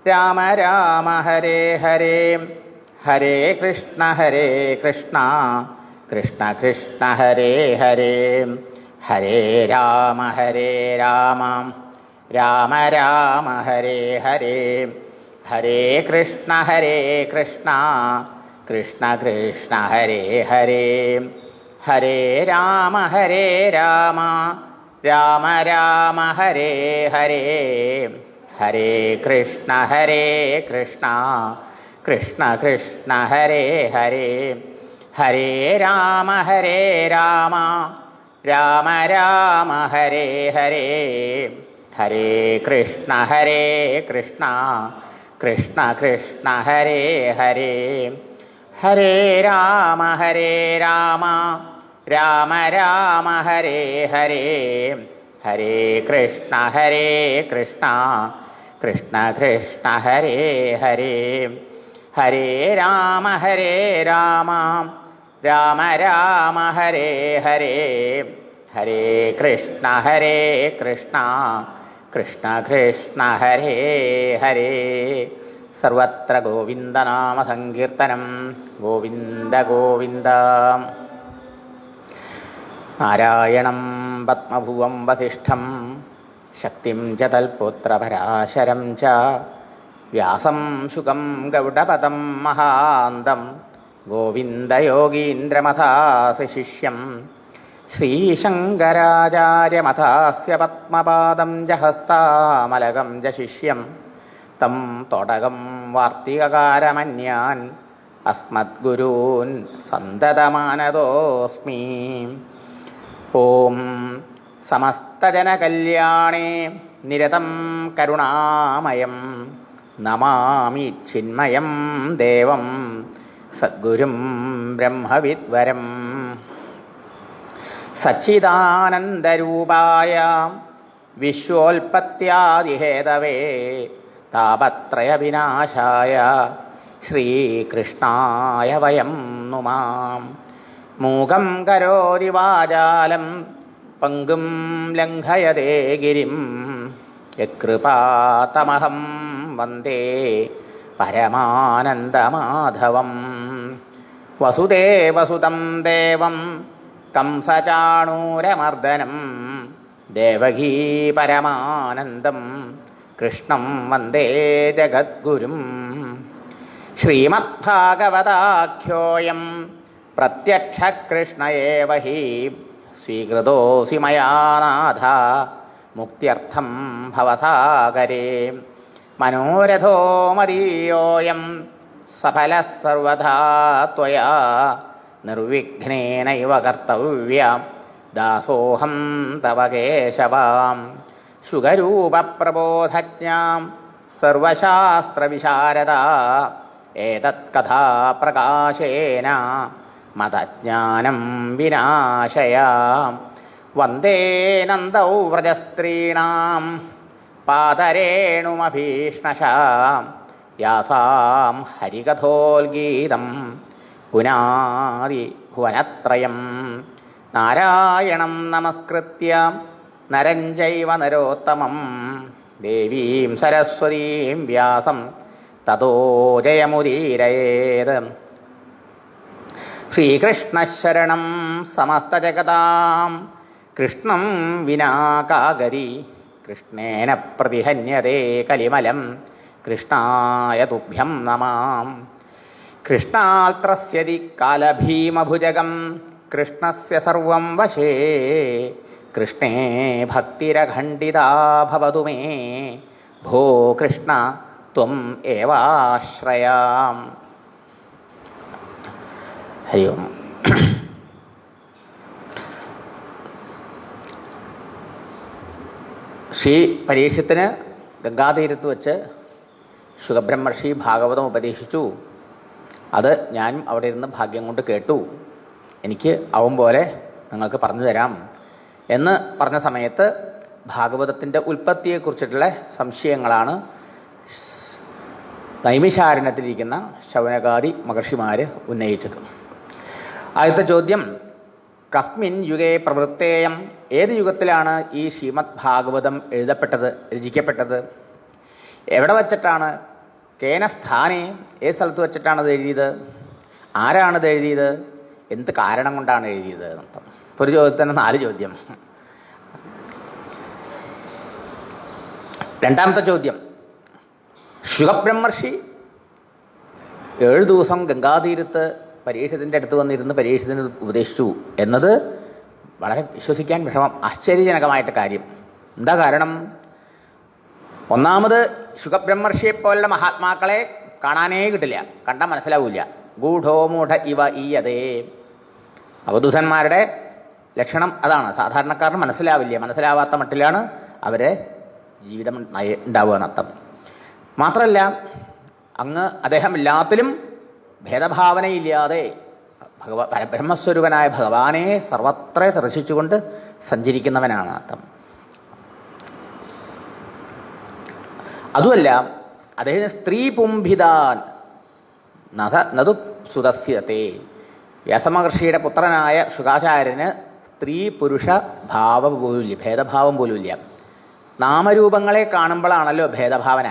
രാമ രാമ ഹരേ ഹരേ ഹരേ കൃഷ്ണ കൃഷ്ണ കൃഷ്ണ ഹരേ ഹരേ ഹരേ രാമ രാമ രാമ ഹരേ ഹരേ ഹരേ കൃഷ്ണ കൃഷ്ണ കൃഷ്ണ ഹരേ ഹരേ ഹരേ രാമ രാമ രാമ ഹരേ ഹരേ ഹരേ കൃഷ്ണ കൃഷ്ണ കൃഷ്ണ ഹരേ ഹരേ ഹരേ രാമ രാമ രാമ ഹരേ ഹരേ ഹരേ കൃഷ്ണ കൃഷ്ണ കൃഷ്ണ ഹരേ ഹരേ ഹരേ രാമ രാമ രാമ ഹരേ ഹരേ ഹരേ കൃഷ്ണ കൃഷ്ണ കൃഷ്ണ ഹരേ ഹരേ ഹരേ രാമ രാമ രാമ ഹരേ ഹരേ ഹരേ കൃഷ്ണ കൃഷ്ണ കൃഷ്ണ ഹരേ ഹരേ സർവത്ര ഗോവിന്ദനാമ സങ്കീർത്തനം ഗോവിന്ദ ഗോവിന്ദ. നാരായണം പത്മഭുവം വസിഷ്ഠം ശക്തിം ച തൽപുത്രപരാശരം ച വ്യാസം ശുകം ഗൗഡപദം മഹാന്തം ഗോവിന്ദയോഗീന്ദ്രമഥാസി ശിഷ്യം ശ്രീശങ്കരാചാര്യമഥാസ്യ പത്മപാദം ജഹസ്താമലകം ജ ശിഷ്യം തം തോടകം വാർത്തികകാരമന്യാൻ അസ്മദ്ഗുരൂൻ സന്തതമാനതോസ്മി. ഓം സമസ്തജനകല്യാണേ നിരതം കരുണാമയം നമാമി ചിന്മയം ദേവം സദ്ഗുരും ബ്രഹ്മവിദ്വരം. സച്ചിദാനന്ദരൂപായ വിശ്വോൽപത്യാദിഹേതവേ താപത്രയവിനാശായ ശ്രീകൃഷ്ണായ വയം നുമാം. മൂകം കരോതി വാചാലം പങ്കും ലംഘയതേ ഗിരിം യത്കൃപാതമഹം വന്ദേ പരമാനന്ദമാധവം. വസുദേവസുതം ദേവം കംസചാണൂരമർദ്ദനം ദേവകീ പരമാനന്ദം കൃഷ്ണം വന്ദേ ജഗദ്ഗുരും. ശ്രീമദ്ഭാഗവതാഖ്യോയം പ്രത്യക്ഷകൃഷ്ണ ഏവ ഹി സ്വീകൃതോऽസി മയാ നാഥ മുക്ത്യർത്ഥം ഭവസാഗരേ. മനോരഥോ മദീയോऽയം സഫലഃ സർവഥാ ത്വയാ നിർവിഘ്നേനൈവ കർത്തവ്യ ദാസോഹം തവ കേശവാം. ശുഗരൂപപ്രബോധജ്ഞാം സർവശാസ്ത്രവിശാരദ ഏതത്കഥാപ്രകാശേന മതജ്ഞാനം വിനാശയാം. വന്ദേ നന്ദൗ വ്രജസ്ത്രീണാം പാദരേണുമഭീഷ്ണശാം യാസാം ഹരികഥോൽഗീതം പുനാദി ഭുവനത്രയം. നാരായണം നമസ്കൃത്യ നരം ചൈവ നരോത്തമം ദേവീം സരസ്വതീം വ്യാസം തതോ ജയമുദീരയേത്. ശ്രീകൃഷ്ണശരണം സമസ്തജഗതാം കൃഷ്ണം വിനാ കാഗതി കൃഷ്ണേന പ്രതിഹന്യതേ കലിമലം കൃഷ്ണായ തുഭ്യം നമാം. കൃഷ്ണാൽത്രസ്യതി കാലഭീമഭുജഗം കൃഷ്ണസ്യ സർവം വശേ കൃഷ്ണേ ഭക്തിരഖണ്ഡിതാ ഭവതു മേ ഭോ കൃഷ്ണ ത്വം ഏവാശ്രയാം. ഹരി ഓം. ശ്രീ പരീക്ഷത്തിന് ഗംഗാതീരത്ത് വച്ച് ശുഖബ്രഹ്മർഷി ഭാഗവതം ഉപദേശിച്ചു. അത് ഞാനും അവിടെ ഇരുന്ന് ഭാഗ്യം കൊണ്ട് കേട്ടു. എനിക്ക് ആവും പോലെ നിങ്ങൾക്ക് പറഞ്ഞു തരാം എന്ന് പറഞ്ഞ സമയത്ത് ഭാഗവതത്തിൻ്റെ ഉൽപ്പത്തിയെക്കുറിച്ചിട്ടുള്ള സംശയങ്ങളാണ് നൈമിഷാരണ്യത്തിലിരിക്കുന്ന ശൗനകാദി മഹർഷിമാർ ഉന്നയിച്ചത്. ആദ്യത്തെ ചോദ്യം, കസ്മിൻ യുഗേ പ്രവൃത്തേയം, ഏത് യുഗത്തിലാണ് ഈ ശ്രീമദ് ഭാഗവതം എഴുതപ്പെട്ടത്, രചിക്കപ്പെട്ടത്? എവിടെ വച്ചിട്ടാണ് കേന സ്ഥാനേ ഏത് സ്ഥലത്ത് വെച്ചിട്ടാണത് എഴുതിയത്, ആരാണത് എഴുതിയത്, എന്ത് കാരണം കൊണ്ടാണ് എഴുതിയത് എന്നർത്ഥം. ഇപ്പോൾ ഒരു ചോദ്യത്തിന് 4 ചോദ്യം. രണ്ടാമത്തെ ചോദ്യം, ശുകബ്രഹ്മർഷി 7 ദിവസം ഗംഗാതീരത്ത് പരീക്ഷത്തിൻ്റെ അടുത്ത് വന്നിരുന്ന് പരീക്ഷത്തിന് ഉപദേശിച്ചു എന്നത് വളരെ വിശ്വസിക്കാൻ വിഷമം, ആശ്ചര്യജനകമായിട്ട് കാര്യം. എന്താ കാരണം? ഒന്നാമത് ശുകബ്രഹ്മർഷിയെപ്പോലുള്ള മഹാത്മാക്കളെ കാണാനേ കിട്ടില്ല, കണ്ടാൽ മനസ്സിലാവില്ല. ഗൂഢോ മൂഢ ഇവ ഈയതേ, അവധൂതന്മാരുടെ ലക്ഷണം അതാണ്. സാധാരണക്കാരന് മനസ്സിലാവില്ല, മനസ്സിലാവാത്ത മട്ടിലാണ് അവരെ ജീവിതം ഉണ്ടാവുക എന്നർത്ഥം. മാത്രമല്ല അങ്ങ് അദ്ദേഹം എല്ലാത്തിലും ഭേദഭാവനയില്ലാതെ പരബ്രഹ്മസ്വരൂപനായ ഭഗവാനെ സർവത്ര ദർശിച്ചുകൊണ്ട് സഞ്ചരിക്കുന്നവനാണ് അർത്ഥം. അതുമല്ല അദ്ദേഹത്തിന് സ്ത്രീ പുംഭിതാൻ നതു സുതസ്യത്തെ, വ്യാസമഹർഷിയുടെ പുത്രനായ ശുകാചാര്യന് സ്ത്രീ പുരുഷ ഭാവം പോലുമില്ല, ഭേദഭാവം പോലുമില്ല. നാമരൂപങ്ങളെ കാണുമ്പോഴാണല്ലോ ഭേദഭാവന.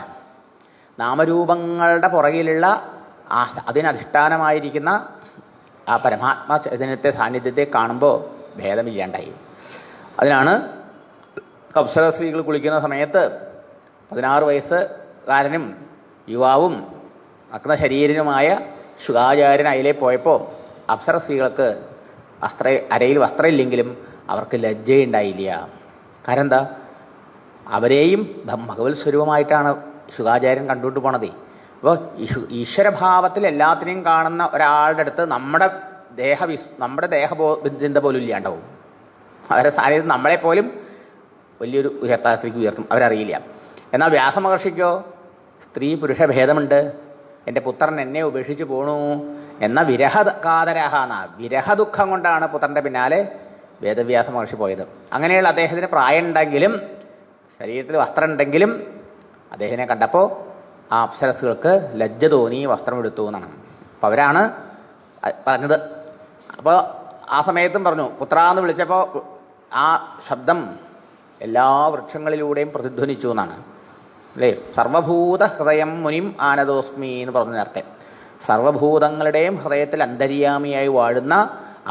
നാമരൂപങ്ങളുടെ പുറകിലുള്ള അതിനധിഷ്ഠാനമായിരിക്കുന്ന ആ പരമാത്മ ചൈതന്യത്തെ സാന്നിധ്യത്തെ കാണുമ്പോൾ ഭേദമില്ലാണ്ടായി. അതിനാണ് അപ്സര സ്ത്രീകൾ കുളിക്കുന്ന സമയത്ത് 16 വയസ്സുകാരനും യുവാവും നഗ്നശരീരനുമായ ശുകാചാര്യൻ അതിലേ പോയപ്പോൾ അപ്സര സ്ത്രീകൾക്ക് അരയിൽ വസ്ത്രമില്ലെങ്കിലും അവർക്ക് ലജ്ജയുണ്ടായില്ല. കാരണം എന്താ? അവരെയും ഭഗവത് സ്വരൂപമായിട്ടാണ് ശുകാചാര്യൻ കണ്ടുകൊണ്ട് പോണത്. അപ്പോൾ ഈശ്വരഭാവത്തിൽ എല്ലാത്തിനെയും കാണുന്ന ഒരാളുടെ അടുത്ത് നമ്മുടെ ദേഹചിന്ത പോലും ഇല്ലാണ്ടാവും. അവരുടെ സാന്നിധ്യം നമ്മളെപ്പോലും വലിയൊരു ഉയർത്താത്തേക്ക് ഉയർത്തും, അവരറിയില്ല. എന്നാൽ വ്യാസമഹർഷിക്കോ സ്ത്രീ പുരുഷ ഭേദമുണ്ട്, എൻ്റെ പുത്രൻ എന്നെ ഉപേക്ഷിച്ച് പോണു എന്ന വിരഹദുഃഖം കൊണ്ടാണ് പുത്രൻ്റെ പിന്നാലെ വേദവ്യാസ മഹർഷി പോയത്. അങ്ങനെയുള്ള അദ്ദേഹത്തിന് പ്രായം ഉണ്ടെങ്കിലും ശരീരത്തിൽ വസ്ത്രം ഉണ്ടെങ്കിലും അദ്ദേഹത്തിനെ കണ്ടപ്പോൾ ആ അപ്സരസുകൾക്ക് ലജ്ജ തോന്നി, വസ്ത്രം എടുത്തു എന്നാണ്. അപ്പം അവരാണ് പറഞ്ഞത്. അപ്പോൾ ആ സമയത്തും പറഞ്ഞു, പുത്രാന്ന് വിളിച്ചപ്പോൾ ആ ശബ്ദം എല്ലാ വൃക്ഷങ്ങളിലൂടെയും പ്രതിധ്വനിച്ചു എന്നാണ് അല്ലേ. സർവഭൂത ഹൃദയം മുനിം ആനദോസ്മി എന്ന് പറഞ്ഞു നേരത്തെ. സർവഭൂതങ്ങളുടെയും ഹൃദയത്തിൽ അന്തര്യാമിയായി വാഴുന്ന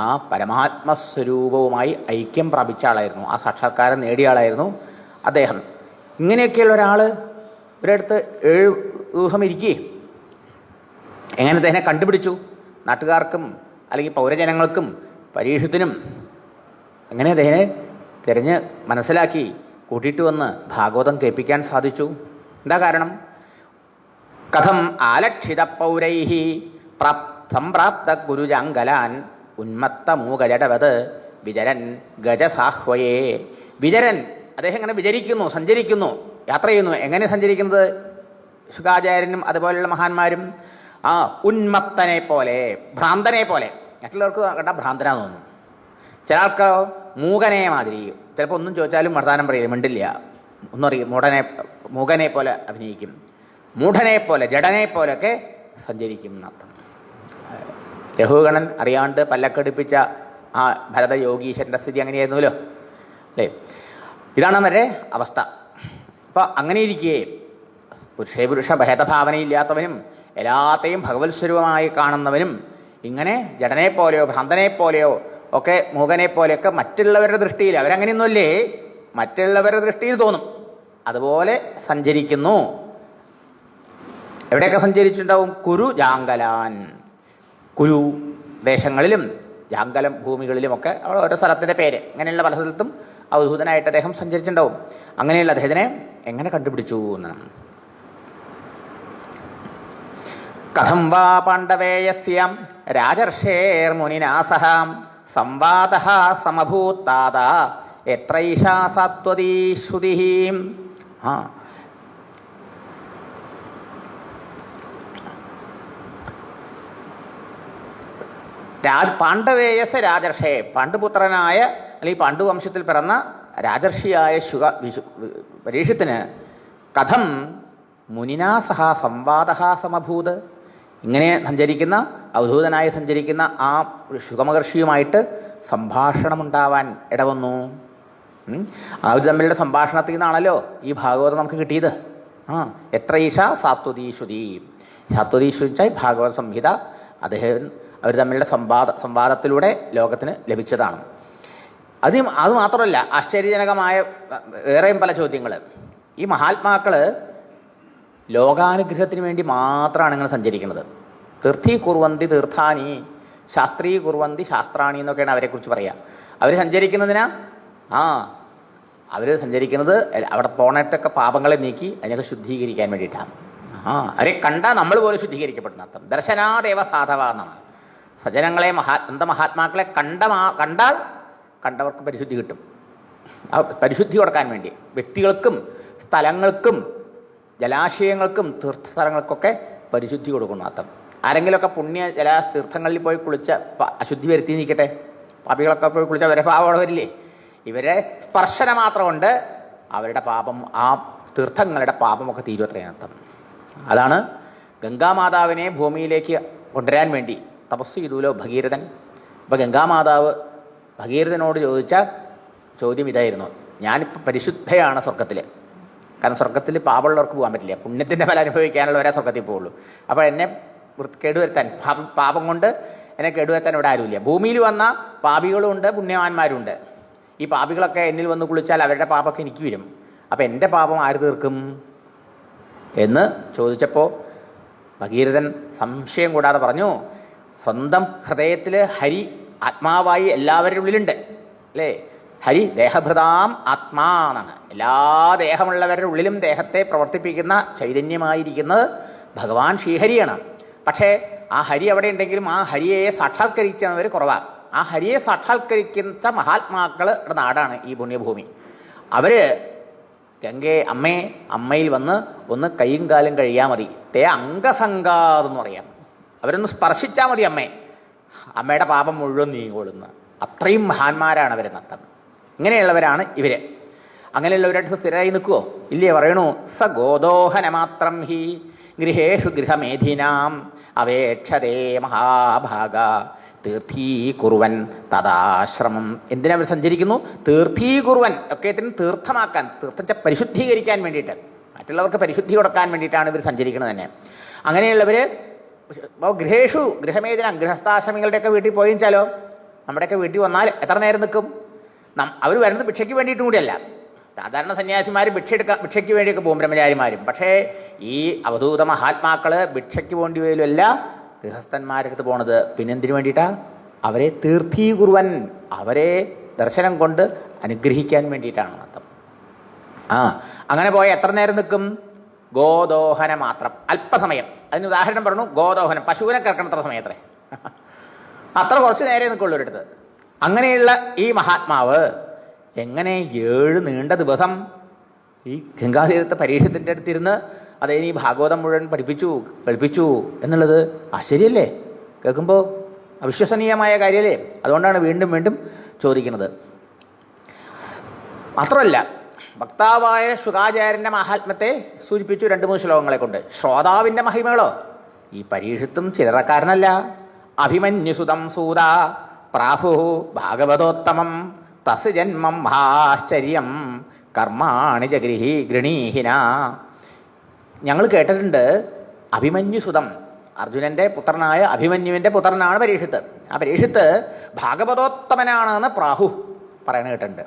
ആ പരമാത്മസ്വരൂപവുമായി ഐക്യം പ്രാപിച്ച ആളായിരുന്നു, ആ സാക്ഷാത്കാരം നേടിയ ആളായിരുന്നു അദ്ദേഹം. ഇങ്ങനെയൊക്കെയുള്ള ഒരാൾ ഒരിടത്ത് 7 ദിവസം ഇരിക്കേ എങ്ങനെ അദ്ദേഹനെ കണ്ടുപിടിച്ചു? നാട്ടുകാർക്കും അല്ലെങ്കിൽ പൗരജനങ്ങൾക്കും പരീക്ഷത്തിനും എങ്ങനെ അദ്ദേഹനെ തിരഞ്ഞ് മനസ്സിലാക്കി കൂട്ടിയിട്ട് വന്ന് ഭാഗവതം കേൾപ്പിക്കാൻ സാധിച്ചു? എന്താ കാരണം? കഥം ആലക്ഷിത പൗരൈഹി സംപ്രാപ്ത ഗുരുജാങ്കലാൻ ഉന്മത്ത മൂകജടവത് വിചരൻ ഗജസാഹ്വയേ. വിചരൻ, അദ്ദേഹം ഇങ്ങനെ വിചരിക്കുന്നു, സഞ്ചരിക്കുന്നു, യാത്ര ചെയ്യുന്നു. എങ്ങനെ സഞ്ചരിക്കുന്നത്? ശുകാചാര്യനും അതുപോലെയുള്ള മഹാന്മാരും ആ ഉന്മത്തനെ പോലെ, ഭ്രാന്തനെ പോലെ. മറ്റുള്ളവർക്ക് കണ്ടാൽ ഭ്രാന്തനാന്ന് തോന്നും. ചില ആൾക്കോ മൂകനെ മാതിരി, ചിലപ്പോൾ ഒന്നും ചോദിച്ചാലും വർത്താനം പറയില്ല, മിണ്ടില്ല, ഒന്നും അറിയും. മൂകനെ പോലെ അഭിനയിക്കും, മൂഢനെ പോലെ, ജഡനെ പോലെയൊക്കെ സഞ്ചരിക്കും എന്നർത്ഥം. രഘുഗണൻ അറിയാണ്ട് പല്ലക്കടിപ്പിച്ച ആ ഭരതയോഗീശ്വരൻ്റെ സ്ഥിതി അങ്ങനെയായിരുന്നല്ലോ അല്ലേ. ഇതാണ് അവരുടെ അവസ്ഥ. അപ്പോൾ അങ്ങനെ ഇരിക്കെ പുരുഷ ഭേദഭാവനയില്ലാത്തവനും എല്ലാത്തെയും ഭഗവത് സ്വരൂപമായി കാണുന്നവനും ഇങ്ങനെ ജഡനെ പോലെയോ ഭ്രാന്തനെ പോലെയോ ഒക്കെ മൂകനെ പോലെയൊക്കെ മറ്റുള്ളവരുടെ ദൃഷ്ടിയിൽ, അവരങ്ങനെയൊന്നുമല്ലേ, മറ്റുള്ളവരുടെ ദൃഷ്ടിയിൽ തോന്നും, അതുപോലെ സഞ്ചരിക്കുന്നു. എവിടെയൊക്കെ സഞ്ചരിച്ചിട്ടുണ്ടാവും? കുരു ജാങ്കലാൻ, കുരു ദേശങ്ങളിലും ജാങ്കലം ഭൂമികളിലുമൊക്കെ അവിടെ ഓരോ സ്ഥലത്തിൻ്റെ പേര്, അങ്ങനെയുള്ള പല സ്ഥലത്തും അവധൂതനായിട്ട് അദ്ദേഹം സഞ്ചരിച്ചിട്ടുണ്ടാവും. അങ്ങനെയുള്ള അദ്ദേഹത്തിനെ എങ്ങനെ കണ്ടുപിടിച്ചു എന്നാണ്. കഥം വാ പാണ്ഡവേയസ്യ രാജർഷേർമുനിനാ സഹ സംവാദഃ സമഭൂത്താത എത്രൈഷാ സത്വതീ ശ്രുതിഃ. പാണ്ഡവേയസ് രാജർഷേ, പാണ്ഡുപുത്രനായ അല്ലെങ്കിൽ പാണ്ഡുവംശത്തിൽ പിറന്ന രാജർഷിയായ പരീക്ഷത്തിന് കഥം മുനിനാ സഹ സംവാദഃ സമഭൂത്, ഇങ്ങനെ സഞ്ചരിക്കുന്ന അവധൂതനായി സഞ്ചരിക്കുന്ന ആ ശുകമഹർഷിയുമായിട്ട് സംഭാഷണമുണ്ടാവാൻ ഇടവന്നു. അവർ തമ്മിലുള്ള സംഭാഷണത്തിൽ നിന്നാണല്ലോ ഈ ഭാഗവതം നമുക്ക് കിട്ടിയത്. എത്ര ഈഷ സാത്വതീശ്വതി. സാത്വതീശ്വരി ഭാഗവത സംഹിത അദ്ദേഹം അവർ തമ്മിലുള്ള സംവാദത്തിലൂടെ ലോകത്തിന് ലഭിച്ചതാണ്. അത് മാത്രമല്ല, ആശ്ചര്യജനകമായ വേറെയും പല ചോദ്യങ്ങൾ. ഈ മഹാത്മാക്കള് ലോകാനുഗ്രഹത്തിന് വേണ്ടി മാത്രമാണ് ഇങ്ങനെ സഞ്ചരിക്കുന്നത്. തീർത്ഥീ കുർവന്തി തീർത്ഥാനി ശാസ്ത്രീ കുർവന്തി ശാസ്ത്രാണി എന്നൊക്കെയാണ് അവരെക്കുറിച്ച് പറയുക. അവർ സഞ്ചരിക്കുന്നതിനാ അവർ സഞ്ചരിക്കുന്നത് അവിടെ പോണട്ടൊക്കെ പാപങ്ങളെ നീക്കി അതിനൊക്കെ ശുദ്ധീകരിക്കാൻ വേണ്ടിയിട്ടാണ്. അവരെ കണ്ടാൽ നമ്മൾ പോലും ശുദ്ധീകരിക്കപ്പെടുന്ന അർത്ഥം. ദർശനാദേവ സാധവ എന്നാണ്. സജ്ജനങ്ങളെ മഹാത്മാക്കളെ കണ്ടാൽ കണ്ടവർക്ക് പരിശുദ്ധി കിട്ടും. പരിശുദ്ധി കൊടുക്കാൻ വേണ്ടി വ്യക്തികൾക്കും സ്ഥലങ്ങൾക്കും ജലാശയങ്ങൾക്കും തീർത്ഥസ്ഥലങ്ങൾക്കൊക്കെ പരിശുദ്ധി കൊടുക്കണം അർത്ഥം. ആരെങ്കിലുമൊക്കെ പുണ്യ തീർത്ഥങ്ങളിൽ പോയി കുളിച്ച അശുദ്ധി വരുത്തി നീക്കട്ടെ, പാപികളൊക്കെ പോയി കുളിച്ച അവരെ പാപം വരില്ലേ? ഇവരെ സ്പർശന മാത്രം കൊണ്ട് അവരുടെ പാപം, ആ തീർത്ഥങ്ങളുടെ പാപമൊക്കെ തീരുവത്രയും അർത്ഥം. അതാണ് ഗംഗാമാതാവിനെ ഭൂമിയിലേക്ക് കൊണ്ടുവരാൻ വേണ്ടി തപസ് ചെയ്തുല്ലോ ഭഗീരഥൻ. അപ്പോൾ ഗംഗാമാതാവ് ഭഗീരഥനോട് ചോദിച്ച ചോദ്യം ഇതായിരുന്നു: ഞാനിപ്പോൾ പരിശുദ്ധയാണ് സ്വർഗത്തിൽ. കാരണം സ്വർഗത്തിൽ പാപമുള്ളവർക്ക് പോകാൻ പറ്റില്ല, പുണ്യത്തിൻ്റെ ഫലം അനുഭവിക്കാനുള്ളവരെ സ്വർഗത്തിൽ പോകുള്ളൂ. അപ്പോൾ എന്നെ കേടുവരുത്താൻ, പാപം കൊണ്ട് എന്നെ കേടുവരുത്താൻ ഇവിടെ ആരുമില്ല. ഭൂമിയിൽ വന്ന പാപികളും ഉണ്ട്, പുണ്യവാന്മാരും ഉണ്ട്. ഈ പാപികളൊക്കെ എന്നിൽ വന്ന് കുളിച്ചാൽ അവരുടെ പാപമൊക്കെ എനിക്ക് വരും. അപ്പം എൻ്റെ പാപം ആര് തീർക്കും എന്ന് ചോദിച്ചപ്പോൾ ഭഗീരഥൻ സംശയം കൂടാതെ പറഞ്ഞു, സ്വന്തം ഹൃദയത്തിൽ ഹരി ആത്മാവായി എല്ലാവരുടെ ഉള്ളിലുണ്ട് അല്ലേ? ഹരി ദേഹഭൃതാം ആത്മാ എന്നാണ്. എല്ലാ ദേഹമുള്ളവരുടെ ഉള്ളിലും ദേഹത്തെ പ്രവർത്തിപ്പിക്കുന്ന ചൈതന്യമായിരിക്കുന്നത് ഭഗവാൻ ശ്രീഹരിയാണ്. പക്ഷേ ആ ഹരി അവിടെ ഉണ്ടെങ്കിലും ആ ഹരിയെ സാക്ഷാത്കരിക്കുന്നവർ കുറവാണ്. ആ ഹരിയെ സാക്ഷാത്കരിക്കുന്ന മഹാത്മാക്കളുടെ നാടാണ് ഈ പുണ്യഭൂമി. അവർ അമ്മയിൽ വന്ന് ഒന്ന് കൈയും കാലും കഴിയാൽ മതി. തേ അംഗസംഗാതെന്ന് പറയാം. അവരൊന്ന് സ്പർശിച്ചാൽ മതി അമ്മയുടെ പാപം മുഴുവൻ നീങ്ങോളുന്ന അത്രയും മഹാന്മാരാണ് അവരെന്നർത്ഥം. ഇങ്ങനെയുള്ളവരാണ് ഇവര്. അങ്ങനെയുള്ളവരായിട്ട് സ്ഥിരമായി നിൽക്കുവോ? ഇല്ലേ? പറയണു, സ ഗോദോഹനമാത്രം ഹി ഗൃഹേഷു ഗൃഹമേധിനാം അവേക്ഷതേ മഹാഭാഗ തീർത്ഥീകുറുവൻ തദാശ്രമം. എന്തിനവർ സഞ്ചരിക്കുന്നു? തീർത്ഥീകുറുവൻ, ഒക്കെ തീർത്ഥമാക്കാൻ, തീർത്ഥത്തെ പരിശുദ്ധീകരിക്കാൻ വേണ്ടിയിട്ട്, മറ്റുള്ളവർക്ക് പരിശുദ്ധി കൊടുക്കാൻ വേണ്ടിയിട്ടാണ് ഇവർ സഞ്ചരിക്കുന്നത് തന്നെ. അങ്ങനെയുള്ളവർ ഗൃഹേഷു ഗൃഹമേദിന, ഗൃഹസ്ഥാശ്രമികളുടെയൊക്കെ വീട്ടിൽ പോയിച്ചാലോ, നമ്മുടെയൊക്കെ വീട്ടിൽ വന്നാൽ എത്ര നേരം നിൽക്കും? അവർ വരുന്നത് ഭിക്ഷയ്ക്ക് വേണ്ടിയിട്ടും കൂടിയല്ല. സാധാരണ സന്യാസിമാർ ഭിക്ഷയ്ക്ക് വേണ്ടിയൊക്കെ പോകും, ബ്രഹ്മചാരിമാരും. പക്ഷേ ഈ അവധൂത മഹാത്മാക്കള് ഭിക്ഷയ്ക്ക് വേണ്ടി പോലുമല്ല ഗൃഹസ്ഥന്മാരടുത്ത് പോണത്. പിന്നെന്തിനു വേണ്ടിയിട്ടാ? അവരെ തീർത്ഥീകുറുവൻ, അവരെ ദർശനം കൊണ്ട് അനുഗ്രഹിക്കാൻ വേണ്ടിയിട്ടാണ് അർത്ഥം. അങ്ങനെ പോയ എത്ര നേരം നിൽക്കും? ഗോദോഹന മാത്രം, അല്പസമയം. അതിന് ഉദാഹരണം പറഞ്ഞു, ഗോദോഹനം, പശുവിനെ കറക്കണത്ര സമയത്രേ, അത്ര കുറച്ച് നേരെ നിൽക്കുള്ളൂ ഒരിടത്ത്. അങ്ങനെയുള്ള ഈ മഹാത്മാവ് എങ്ങനെ 7 നീണ്ട ദിവസം ഈ ഗംഗാതീരത്തെ പരീക്ഷത്തിൻ്റെ അടുത്തിരുന്ന് അദ്ദേഹം ഈ ഭാഗവതം മുഴുവൻ പഠിപ്പിച്ചു എന്നുള്ളത് ആശ്ചര്യമല്ലേ? കേൾക്കുമ്പോൾ അവിശ്വസനീയമായ കാര്യമല്ലേ? അതുകൊണ്ടാണ് വീണ്ടും വീണ്ടും ചോദിക്കുന്നത്. മാത്രമല്ല, ഭക്താവായ ശുകാചാര്യന്റെ മഹാത്മ്യത്തെ സൂചിപ്പിച്ചു 2-3 ശ്ലോകങ്ങളെ കൊണ്ട്. ശ്രോതാവിന്റെ മഹിമകളോ? ഈ പരീക്ഷത്തും ചില്ലറക്കാരനല്ല. അഭിമന്യുസുതം സൂത പ്രാഹു ഭാഗവതോത്തമം തസ് ജന്മം മഹാശ്ചര്യം കർമാണി ഗൃണീഹിന. ഞങ്ങൾ കേട്ടിട്ടുണ്ട്, അഭിമന്യുസുതം, അർജുനന്റെ പുത്രനായ അഭിമന്യുവിന്റെ പുത്രനാണ് പരീക്ഷത്ത്. ആ പരീക്ഷത്ത് ഭാഗവതോത്തമനാണെന്ന് പ്രാഹു പറയണ കേട്ടിട്ടുണ്ട്.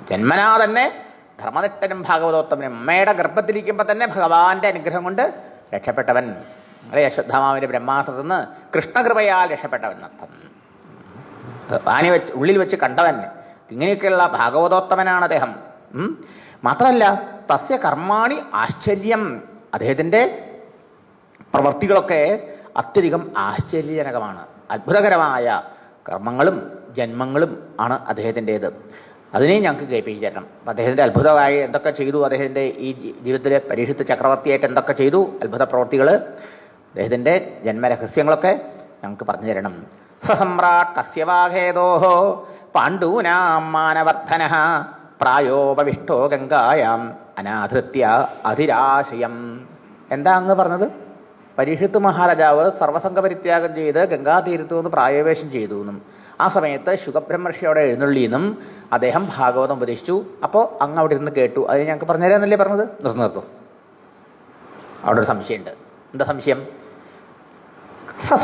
ജന്മനാ തന്നെ ധർമ്മനിഷ്ഠനും ഭാഗവതോത്തമനും, അമ്മയുടെ ഗർഭത്തിലിരിക്കുമ്പോൾ തന്നെ ഭഗവാന്റെ അനുഗ്രഹം കൊണ്ട് രക്ഷപ്പെട്ടവൻ. അല്ലെ, അശ്വത്ഥാമാവിന്റെ ബ്രഹ്മാസ്ത്രത്തിൽ നിന്ന് കൃഷ്ണകൃപയാൽ രക്ഷപ്പെട്ടവൻ അർത്ഥം. ആനി ഉള്ളിൽ വെച്ച് കണ്ടവൻ. ഇങ്ങനെയൊക്കെയുള്ള ഭാഗവതോത്തമനാണ് അദ്ദേഹം. മാത്രമല്ല, തസ്യ കർമാണി ആശ്ചര്യം, അദ്ദേഹത്തിൻ്റെ പ്രവൃത്തികളൊക്കെ അത്യധികം ആശ്ചര്യജനകമാണ്. അത്ഭുതകരമായ കർമ്മങ്ങളും ജന്മങ്ങളും ആണ് അദ്ദേഹത്തിൻ്റേത്. അതിനെയും ഞങ്ങൾക്ക് കേൾപ്പിച്ചു തരണം. അപ്പം അദ്ദേഹത്തിൻ്റെ അത്ഭുതമായി എന്തൊക്കെ ചെയ്തു, അദ്ദേഹത്തിൻ്റെ ഈ ജീവിതത്തിൽ പരീക്ഷിത്ത് ചക്രവർത്തിയായിട്ട് എന്തൊക്കെ ചെയ്തു, അത്ഭുത പ്രവൃത്തികൾ, അദ്ദേഹത്തിൻ്റെ ജന്മരഹസ്യങ്ങളൊക്കെ ഞങ്ങൾക്ക് പറഞ്ഞു തരണം. സസമ്രാട് കസ്യവാഹേദോഹോ പാണ്ഡൂനാം മാനവർദ്ധനഃ പ്രായോപവിഷ്ടോ ഗംഗായാം അനാധൃത്യ അധിരാശയം. എന്താ അങ്ങ് പറഞ്ഞത്? പരീക്ഷിത്ത് മഹാരാജാവ് സർവസംഘ പരിത്യാഗം ചെയ്ത് ഗംഗാതീരത്തു നിന്ന് പ്രായോപവേശം ചെയ്തു എന്നും ആ സമയത്ത് ശുഗബ്രഹ്മർഷി അവിടെ എഴുന്നള്ളിയെന്നും അദ്ദേഹം ഭാഗവതം ഉപദേശിച്ചു. അപ്പോൾ അങ്ങ് അവിടെ ഇരുന്ന് കേട്ടു. അത് ഞങ്ങൾക്ക് പറഞ്ഞുതരാന്നല്ലേ പറഞ്ഞത്? നിർത്തും. അവിടെ ഒരു സംശയമുണ്ട്. എന്താ സംശയം?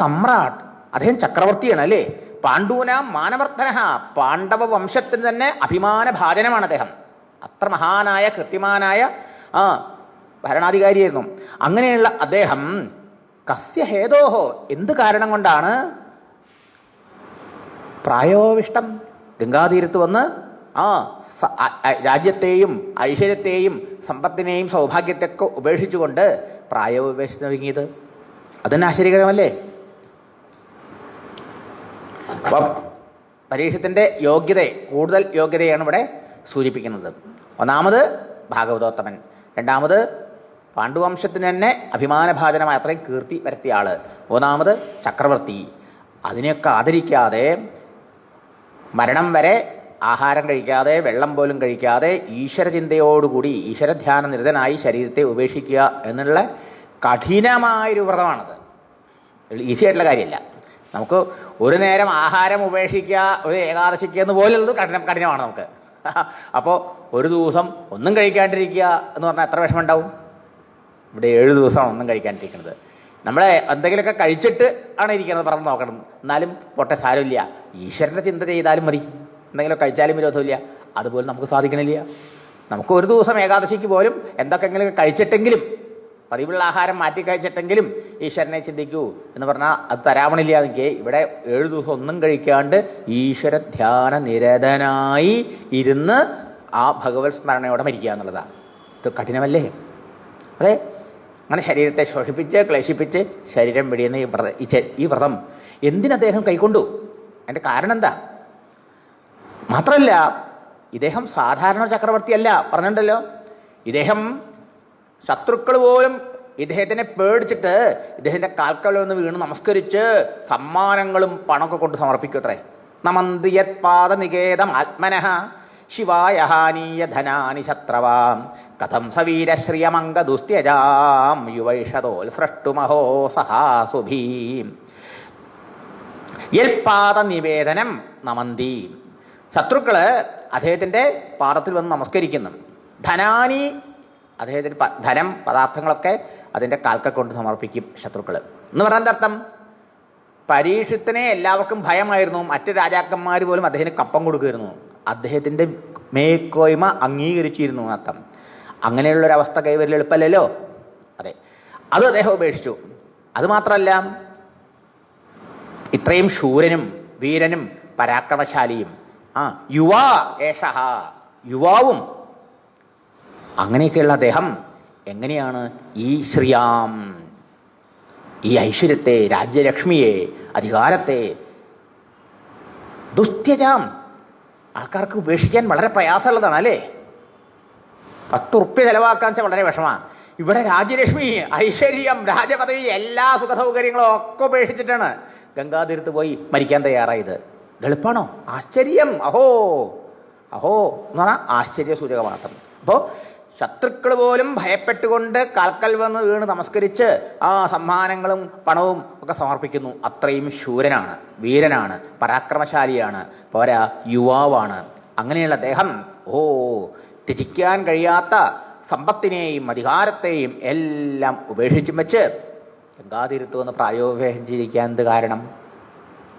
സമ്രാട്ട്, അദ്ദേഹം ചക്രവർത്തിയാണ് അല്ലേ? പാണ്ഡൂനാം മാനവർദ്ധന, പാണ്ഡവ വംശത്തിന് തന്നെ അഭിമാന ഭാജനമാണ് അദ്ദേഹം. അത്ര മഹാനായ കൃത്യമാനായ ഭരണാധികാരിയായിരുന്നു. അങ്ങനെയുള്ള അദ്ദേഹം കസ്യ ഹേതോഹോ, എന്ത് കാരണം കൊണ്ടാണ് പ്രായോവിഷ്ടം ഗംഗാതീരത്ത് വന്ന് രാജ്യത്തെയും ഐശ്വര്യത്തെയും സമ്പത്തിനെയും സൗഭാഗ്യത്തെയൊക്കെ ഉപേക്ഷിച്ചുകൊണ്ട് പ്രായോപേക്ഷിച്ചൊരുങ്ങിയത്? അതെന്നെ ആശ്ചര്യകരമല്ലേ? അപ്പം പരീക്ഷത്തിന്റെ യോഗ്യത, കൂടുതൽ യോഗ്യതയാണ് ഇവിടെ സൂചിപ്പിക്കുന്നത്. ഒന്നാമത് ഭാഗവതോത്തമൻ, രണ്ടാമത് പാണ്ഡുവംശത്തിന് തന്നെ അഭിമാനഭാജനമായ അത്രയും കീർത്തി വരുത്തിയ ആള്, മൂന്നാമത് ചക്രവർത്തി. അതിനെയൊക്കെ ആദരിക്കാതെ മരണം വരെ ആഹാരം കഴിക്കാതെ വെള്ളം പോലും കഴിക്കാതെ ഈശ്വരചിന്തയോടുകൂടി ഈശ്വരധ്യാന നിരതനായി ശരീരത്തെ ഉപേക്ഷിക്കുക എന്നുള്ള കഠിനമായൊരു വ്രതമാണത്. ഈസി ആയിട്ടുള്ള കാര്യമല്ല. നമുക്ക് ഒരു നേരം ആഹാരം ഉപേക്ഷിക്കുക, ഒരു ഏകാദശിക്കുക എന്ന് പോലുള്ളത് കഠിനമാണ് നമുക്ക്. അപ്പോൾ ഒരു ദിവസം ഒന്നും കഴിക്കാണ്ടിരിക്കുക എന്ന് പറഞ്ഞാൽ എത്ര വിഷമം ഉണ്ടാവും? ഇവിടെ 7 ദിവസമാണ് ഒന്നും കഴിക്കാണ്ടിരിക്കുന്നത്. നമ്മളെ എന്തെങ്കിലുമൊക്കെ കഴിച്ചിട്ട് ആണ് ഇരിക്കുന്നത്, പറഞ്ഞ് നോക്കണം. എന്നാലും പൊട്ടെ സാരമില്ല, ഈശ്വരൻ്റെ ചിന്ത ചെയ്താലും മതി, എന്തെങ്കിലും കഴിച്ചാലും വിരോധമില്ല. അതുപോലെ നമുക്ക് സാധിക്കണില്ല. നമുക്ക് ഒരു ദിവസം ഏകാദശിക്ക് പോലും എന്തൊക്കെങ്കിലും കഴിച്ചിട്ടെങ്കിലും, പതിവുള്ള ആഹാരം മാറ്റി കഴിച്ചിട്ടെങ്കിലും ഈശ്വരനെ ചിന്തിക്കൂ എന്ന് പറഞ്ഞാൽ അത് തരാമണില്ല. എനിക്ക് ഇവിടെ 7 ദിവസം ഒന്നും കഴിക്കാണ്ട് ഈശ്വര ധ്യാന നിരതനായി ഇരുന്ന് ആ ഭഗവത് സ്മരണയോടെ മരിക്കുക എന്നുള്ളതാണ്. ഇത് കഠിനമല്ലേ? അതെ. അങ്ങനെ ശരീരത്തെ ശോഷിപ്പിച്ച് ക്ലേശിപ്പിച്ച് ശരീരം വെടിയുന്ന ഈ വ്രതം എന്തിനദ്ദേഹം കൈക്കൊണ്ടു? അതിൻ്റെ കാരണം എന്താ? മാത്രമല്ല, ഇദ്ദേഹം സാധാരണ ചക്രവർത്തിയല്ല, പറഞ്ഞിട്ടുണ്ടല്ലോ. ഇദ്ദേഹം ശത്രുക്കൾ പോലും ഇദ്ദേഹത്തിനെ പേടിച്ചിട്ട് ഇദ്ദേഹത്തിൻ്റെ കാൽക്കൽ ഒന്ന് വീണ് നമസ്കരിച്ച് സമ്മാനങ്ങളും പണമൊക്കെ കൊണ്ട് സമർപ്പിക്കത്രേ. നമന്തിയത് പാദനികേതം ആത്മനഃ ശിവായ ഹാനീയ ധനാനി ശത്രവാം കഥം സവീരശ്രിയമംഗദുസ്ത്യജാം യുവൈഷതോൽ സൃഷ്ടുമഹോ സഹാസുഭീം. യൽപാദ നിവേദനം നമന്തി. ശത്രുക്കള് അദ്ദേഹത്തിൻ്റെ പാദത്തിൽ വന്ന് നമസ്കരിക്കുന്നു. ധനാനി, അദ്ദേഹത്തിന് ധനം പദാർത്ഥങ്ങളൊക്കെ അതിൻ്റെ കാൽക്കൽ കൊണ്ട് സമർപ്പിക്കും ശത്രുക്കൾ എന്ന് പറഞ്ഞാൽ അർത്ഥം. പരീക്ഷത്തിനെ എല്ലാവർക്കും ഭയമായിരുന്നു. മറ്റ് രാജാക്കന്മാർ പോലും അദ്ദേഹത്തിന് കപ്പം കൊടുക്കുമായിരുന്നു. അദ്ദേഹത്തിൻ്റെ മേൽക്കോയ്മ അംഗീകരിച്ചിരുന്നു എന്നർത്ഥം. അങ്ങനെയുള്ളൊരവസ്ഥ കൈവരൽ എളുപ്പമല്ലല്ലോ. അതെ, അത് അദ്ദേഹം ഉപേക്ഷിച്ചു. അതുമാത്രമല്ല, ഇത്രയും ശൂരനും വീരനും പരാക്രമശാലിയും യുവാ ഏഷഹ, യുവാവും അങ്ങനെയൊക്കെയുള്ള അദ്ദേഹം എങ്ങനെയാണ് ഈ ശ്രീയാം, ഈ ഐശ്വര്യത്തെ, രാജ്യലക്ഷ്മിയെ, അധികാരത്തെ ദുസ്ത്യജാം, ആൾക്കാർക്ക് ഉപേക്ഷിക്കാൻ വളരെ പ്രയാസമുള്ളതാണ് അല്ലേ? 10 ഉറുപ്പ്യ ചെലവാക്കാൻ വെച്ചാൽ വളരെ വിഷമമാണ്. ഇവിടെ രാജ്യലക്ഷ്മി, ഐശ്വര്യം, രാജപദവി, എല്ലാ സുഖസൗകര്യങ്ങളും ഒക്കെ ഉപേക്ഷിച്ചിട്ടാണ് ഗംഗാതീരത്ത് പോയി മരിക്കാൻ തയ്യാറായത്. എളുപ്പമാണോ? ആശ്ചര്യം. അഹോ അഹോ എന്ന് പറഞ്ഞാൽ ആശ്ചര്യ സൂചകമാർത്ഥം. അപ്പോൾ ശത്രുക്കൾ പോലും ഭയപ്പെട്ടുകൊണ്ട് കാൽക്കൽ വന്ന് വീണ് നമസ്കരിച്ച് സമ്മാനങ്ങളും പണവും ഒക്കെ സമർപ്പിക്കുന്നു. അത്രയും ശൂരനാണ്, വീരനാണ്, പരാക്രമശാലിയാണ്, പോരാ യുവാവാണ്. അങ്ങനെയുള്ള അദ്ദേഹം ത്യജിക്കാൻ കഴിയാത്ത സമ്പത്തിനെയും അധികാരത്തെയും എല്ലാം ഉപേക്ഷിച്ചും വെച്ച് ഗംഗാതീരത്ത് വന്ന് പ്രായോപവേശം ചെയ്തിരിക്കാൻ എന്ത് കാരണം?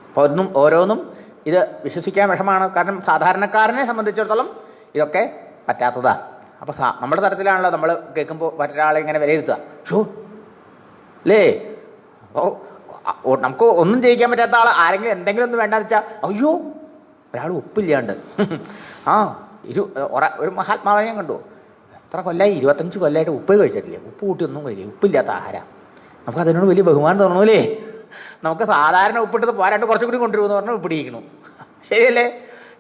അപ്പോൾ ഓരോന്നും ഇത് വിശ്വസിക്കാൻ വിഷമാണ്. കാരണം സാധാരണക്കാരനെ സംബന്ധിച്ചിടത്തോളം ഇതൊക്കെ പറ്റാത്തതാണ്. അപ്പോൾ നമ്മുടെ തരത്തിലാണല്ലോ നമ്മൾ കേൾക്കുമ്പോൾ മറ്റൊരാളെ ഇങ്ങനെ വിലയിരുത്തുക. ഷോ അല്ലേ? അപ്പോൾ നമുക്ക് ഒന്നും ചെയ്യിക്കാൻ പറ്റാത്ത ആൾ ആരെങ്കിലും എന്തെങ്കിലും ഒന്നും വേണ്ടെന്ന് വെച്ചാൽ അയ്യോ ഒരാൾ ഉപ്പില്ലാണ്ട് ഒരു മഹാത്മാവിനെ ഞാൻ കണ്ടു. എത്ര കൊല്ലമായി? 25 കൊല്ലമായിട്ട് ഉപ്പ് കഴിച്ചിട്ടില്ലേ? ഉപ്പ് കൂട്ടി ഒന്നും കഴിക്കില്ല, ഉപ്പില്ലാത്ത ആഹാരം. നമുക്ക് അതിനോട് വലിയ ബഹുമാനം തോന്നണല്ലേ? നമുക്ക് സാധാരണ ഉപ്പിട്ടത് പോരാണ്ട് കുറച്ചും കൂടി കൊണ്ടുവരുമെന്ന് പറഞ്ഞാൽ ഉപ്പിടിയിരിക്കണു. ശരിയല്ലേ?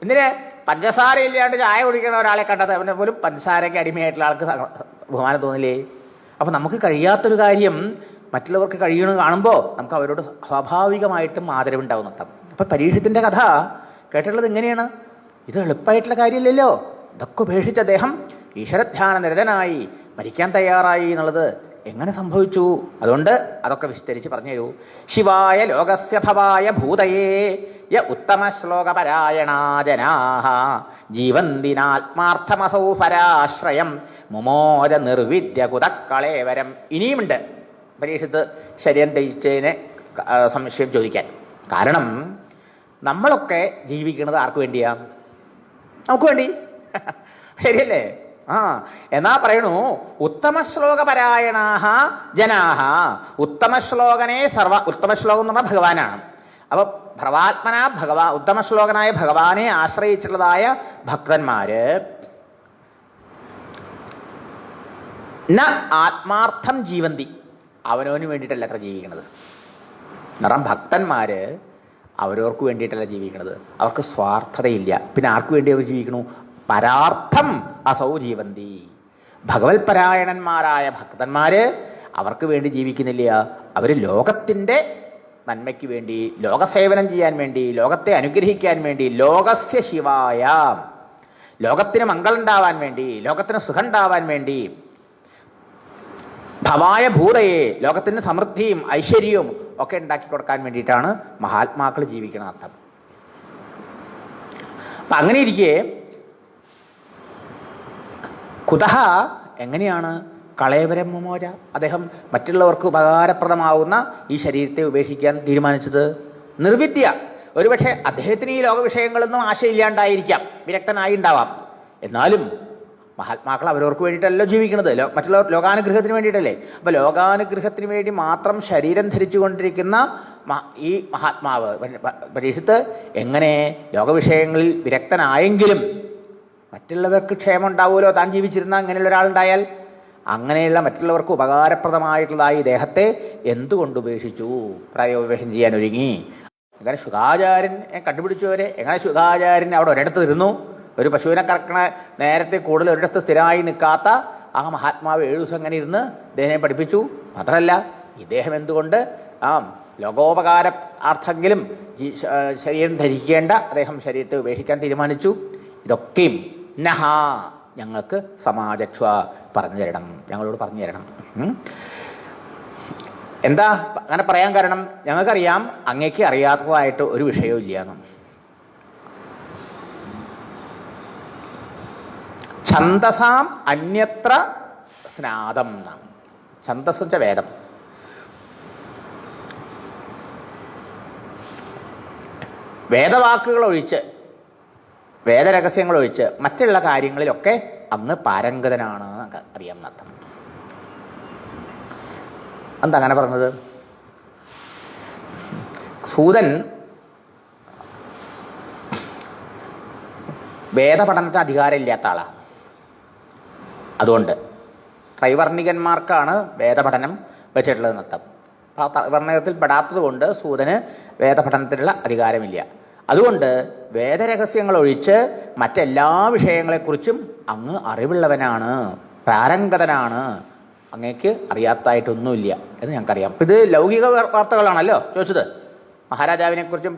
എന്തിന് പഞ്ചസാര ഇല്ലാണ്ട് ചായ കുടിക്കണ ഒരാളെ കണ്ടത് അവനെ പോലും പഞ്ചസാരയ്ക്ക് അടിമയായിട്ടുള്ള ആൾക്ക് ബഹുമാനം തോന്നില്ലേ? അപ്പം നമുക്ക് കഴിയാത്തൊരു കാര്യം മറ്റുള്ളവർക്ക് കഴിയണമെന്ന് കാണുമ്പോൾ നമുക്ക് അവരോട് സ്വാഭാവികമായിട്ടും ആദരവുണ്ടാവും നട്ടം. അപ്പം പരീക്ഷത്തിൻ്റെ കഥ കേട്ടിട്ടുള്ളത് എങ്ങനെയാണ്? ഇത് എളുപ്പമായിട്ടുള്ള കാര്യമില്ലല്ലോ. ഇതൊക്കെ ഉപേക്ഷിച്ച് അദ്ദേഹം ഈശ്വരധ്യാന നിരതനായി മരിക്കാൻ തയ്യാറായി എന്നുള്ളത് എങ്ങനെ സംഭവിച്ചു? അതുകൊണ്ട് അതൊക്കെ വിസ്തരിച്ച് പറഞ്ഞു തരൂ. ശിവായ ലോകസ്യ ഭവായ ഭൂതയേ യ ഉത്തമ ശ്ലോകപരായണാ ജനാഃ ജീവന്തിനാത്മാർത്ഥമസൗ പരാശ്രയം മുമോര നിർവിദ്യ കുതക്കളേവരം. ഇനിയുമുണ്ട് പരീക്ഷത്ത് ശരീരം ധരിച്ചതിനെ സംശയം ചോദിക്കാൻ. കാരണം നമ്മളൊക്കെ ജീവിക്കുന്നത് ആർക്ക് വേണ്ടിയാ? നമുക്ക് വേണ്ടി. ശരിയല്ലേ? എന്നാ പറയണു ഉത്തമ ശ്ലോകപരായണാഹ ജനാഹ. ഉത്തമ ശ്ലോകനെ ഉത്തമ ശ്ലോകം എന്ന് പറഞ്ഞാൽ ഭഗവാനാണ്. അപ്പൊ ഭഗവാത്മന ഉത്തമ ശ്ലോകനായ ഭഗവാനെ ആശ്രയിച്ചിട്ടുള്ളതായ ഭക്തന്മാര് ന ആത്മാർത്ഥം ജീവന്തി, അവനവന് വേണ്ടിയിട്ടല്ല അത്ര ജീവിക്കണത്. കാരണം ഭക്തന്മാര് അവരവർക്ക് വേണ്ടിയിട്ടല്ല ജീവിക്കണത്, അവർക്ക് സ്വാർത്ഥതയില്ല. പിന്നെ ആർക്ക് വേണ്ടി അവർ ജീവിക്കണു? പരാർത്ഥം അസൗ ജീവന്തി. ഭഗവത് പരായണന്മാരായ ഭക്തന്മാര് അവർക്ക് വേണ്ടി ജീവിക്കുന്നില്ല, അവര് ലോകത്തിൻ്റെ നന്മയ്ക്ക് വേണ്ടി, ലോകസേവനം ചെയ്യാൻ വേണ്ടി, ലോകത്തെ അനുഗ്രഹിക്കാൻ വേണ്ടി, ലോകസ്യ ശിവായ, ലോകത്തിന് മംഗളുണ്ടാവാൻ വേണ്ടി, ലോകത്തിന് സുഖം ഉണ്ടാവാൻ വേണ്ടി, ഭവായ ഭൂതയെ, ലോകത്തിന് സമൃദ്ധിയും ഐശ്വര്യവും ഒക്കെ ഉണ്ടാക്കി കൊടുക്കാൻ വേണ്ടിയിട്ടാണ് മഹാത്മാക്കൾ ജീവിക്കണ അർത്ഥം. അപ്പൊ അങ്ങനെ ഇരിക്കെ കുതഹ എങ്ങനെയാണ് കളേവരം മുമോര അദ്ദേഹം മറ്റുള്ളവർക്ക് ഉപകാരപ്രദമാവുന്ന ഈ ശരീരത്തെ ഉപേക്ഷിക്കാൻ തീരുമാനിച്ചത്? നിർവിദ്യ. ഒരുപക്ഷെ അദ്ദേഹത്തിന് ഈ ലോകവിഷയങ്ങളൊന്നും ആശയില്ലാണ്ടായിരിക്കാം, വിരക്തനായി ഉണ്ടാവാം. എന്നാലും മഹാത്മാക്കൾ അവരവർക്ക് വേണ്ടിയിട്ടല്ലോ ജീവിക്കുന്നത്, മറ്റുള്ളവർ ലോകാനുഗ്രഹത്തിന് വേണ്ടിയിട്ടല്ലേ. അപ്പൊ ലോകാനുഗ്രഹത്തിന് വേണ്ടി മാത്രം ശരീരം ധരിച്ചു കൊണ്ടിരിക്കുന്ന ഈ മഹാത്മാവ് പരീക്ഷത്ത് എങ്ങനെ ലോകവിഷയങ്ങളിൽ വിരക്തനായെങ്കിലും മറ്റുള്ളവർക്ക് ക്ഷേമം ഉണ്ടാവുമല്ലോ താൻ ജീവിച്ചിരുന്ന അങ്ങനെയുള്ള ഒരാളുണ്ടായാൽ, അങ്ങനെയുള്ള മറ്റുള്ളവർക്ക് ഉപകാരപ്രദമായിട്ടുള്ളതായി ദേഹത്തെ എന്തുകൊണ്ട് ഉപേക്ഷിച്ചു? പ്രായോപവേശം ചെയ്യാൻ ഒരുങ്ങി. അങ്ങനെ ശുകാചാര്യൻ കണ്ടുപിടിച്ചവരെ എങ്ങനെ ശുകാചാര്യൻ അവിടെ ഒരിടത്ത് ഇരുന്നു, ഒരു പശുവിനെ കറക്കണ നേരത്തെ കൂടുതൽ ഒരിടത്ത് സ്ഥിരമായി നിൽക്കാത്ത ആ മഹാത്മാവ് 7 ദിവസം അങ്ങനെ ഇരുന്ന് ഇദ്ദേഹത്തെ പഠിപ്പിച്ചു. മാത്രമല്ല ഇദ്ദേഹം എന്തുകൊണ്ട് ലോകോപകാരാർത്ഥെങ്കിലും ശരീരം ധരിക്കേണ്ട അദ്ദേഹം ശരീരത്തെ ഉപേക്ഷിക്കാൻ തീരുമാനിച്ചു? ഇതൊക്കെയും നഹ ഞങ്ങൾക്ക് സമാജക്ഷ പറഞ്ഞു തരണം, ഞങ്ങളോട് പറഞ്ഞു തരണം. എന്താ അങ്ങനെ പറയാൻ കാരണം? ഞങ്ങൾക്കറിയാം അങ്ങേക്ക് അറിയാത്തതായിട്ട് ഒരു വിഷയവും ഇല്ലയെന്നും. ഛന്ദസാം അന്യത്ര സ്നാതം. ഛന്ദസ് വെച്ച വേദം. വേദവാക്കുകൾ ഒഴിച്ച്, വേദരഹസ്യങ്ങൾ ഒഴിച്ച് മറ്റുള്ള കാര്യങ്ങളിലൊക്കെ അങ്ങ് പാരംഗതനാണ് അറിയാം എന്നർത്ഥം. എന്താ അങ്ങനെ പറഞ്ഞത്? സൂതൻ വേദപഠനത്തിന് അധികാരമില്ലാത്ത ആളാണ്. അതുകൊണ്ട് ത്രൈവർണികന്മാർക്കാണ് വേദപഠനം വെച്ചിട്ടുള്ളത് നൃത്തം. ആ ത്രൈവർണികത്തിൽ പെടാത്തത് കൊണ്ട് സൂതന് വേദപഠനത്തിനുള്ള അധികാരമില്ല. അതുകൊണ്ട് വേദരഹസ്യങ്ങൾ ഒഴിച്ച് മറ്റെല്ലാ വിഷയങ്ങളെക്കുറിച്ചും അങ്ങ് അറിവുള്ളവനാണ്, പ്രാരംഗതനാണ്, അങ്ങേക്ക് അറിയാത്തതായിട്ടൊന്നുമില്ല എന്ന് ഞങ്ങൾക്കറിയാം. അപ്പം ഇത് ലൗകിക വാർത്തകളാണല്ലോ ചോദിച്ചത്, മഹാരാജാവിനെക്കുറിച്ചും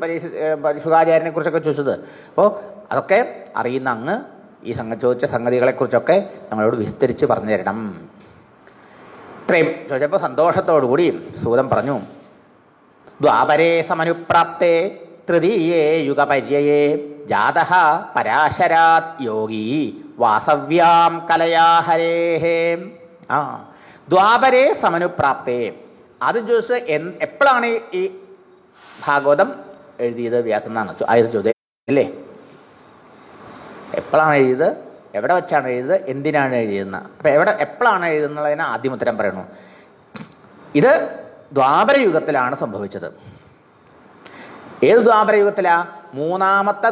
ശുകാചാര്യനെ കുറിച്ചൊക്കെ ചോദിച്ചത്. അപ്പോൾ അതൊക്കെ അറിയുന്ന അങ്ങ് ഈ ചോദിച്ച സംഗതികളെക്കുറിച്ചൊക്കെ നമ്മളോട് വിസ്തരിച്ച് പറഞ്ഞു തരണം. ഇത്രയും ചോദിച്ചപ്പോൾ സന്തോഷത്തോടുകൂടി സൂതൻ പറഞ്ഞു, ദ്വാപരേ സമനുപ്രാപ്തേ തൃതീയേ യുഗപര്യയേ ജാതഃ പരാശരാത് യോഗി വാസവ്യാം കലയാഹരേഹേ. ദ്വാപരേ സമനുപ്രാപ്തേ. ആദ്യം ചോദിച്ചത് എപ്പോഴാണ് ഈ ഭാഗവതം എഴുതിയത് വ്യാസൻ എന്നാണ് ആയത് ചോദ്യം അല്ലേ? എപ്പോഴാണ് എഴുതിയത്, എവിടെ വെച്ചാണ് എഴുതിയത്, എന്തിനാണ് എഴുതിയെന്ന്. അപ്പം എപ്പോഴാണ് എഴുതുന്നതിന് ആദ്യം ഉത്തരം പറയണു. ഇത് ദ്വാപരയുഗത്തിലാണ് സംഭവിച്ചത്. ഏത് ദ്വാപരയുഗത്തിലാ? മൂന്നാമത്തെ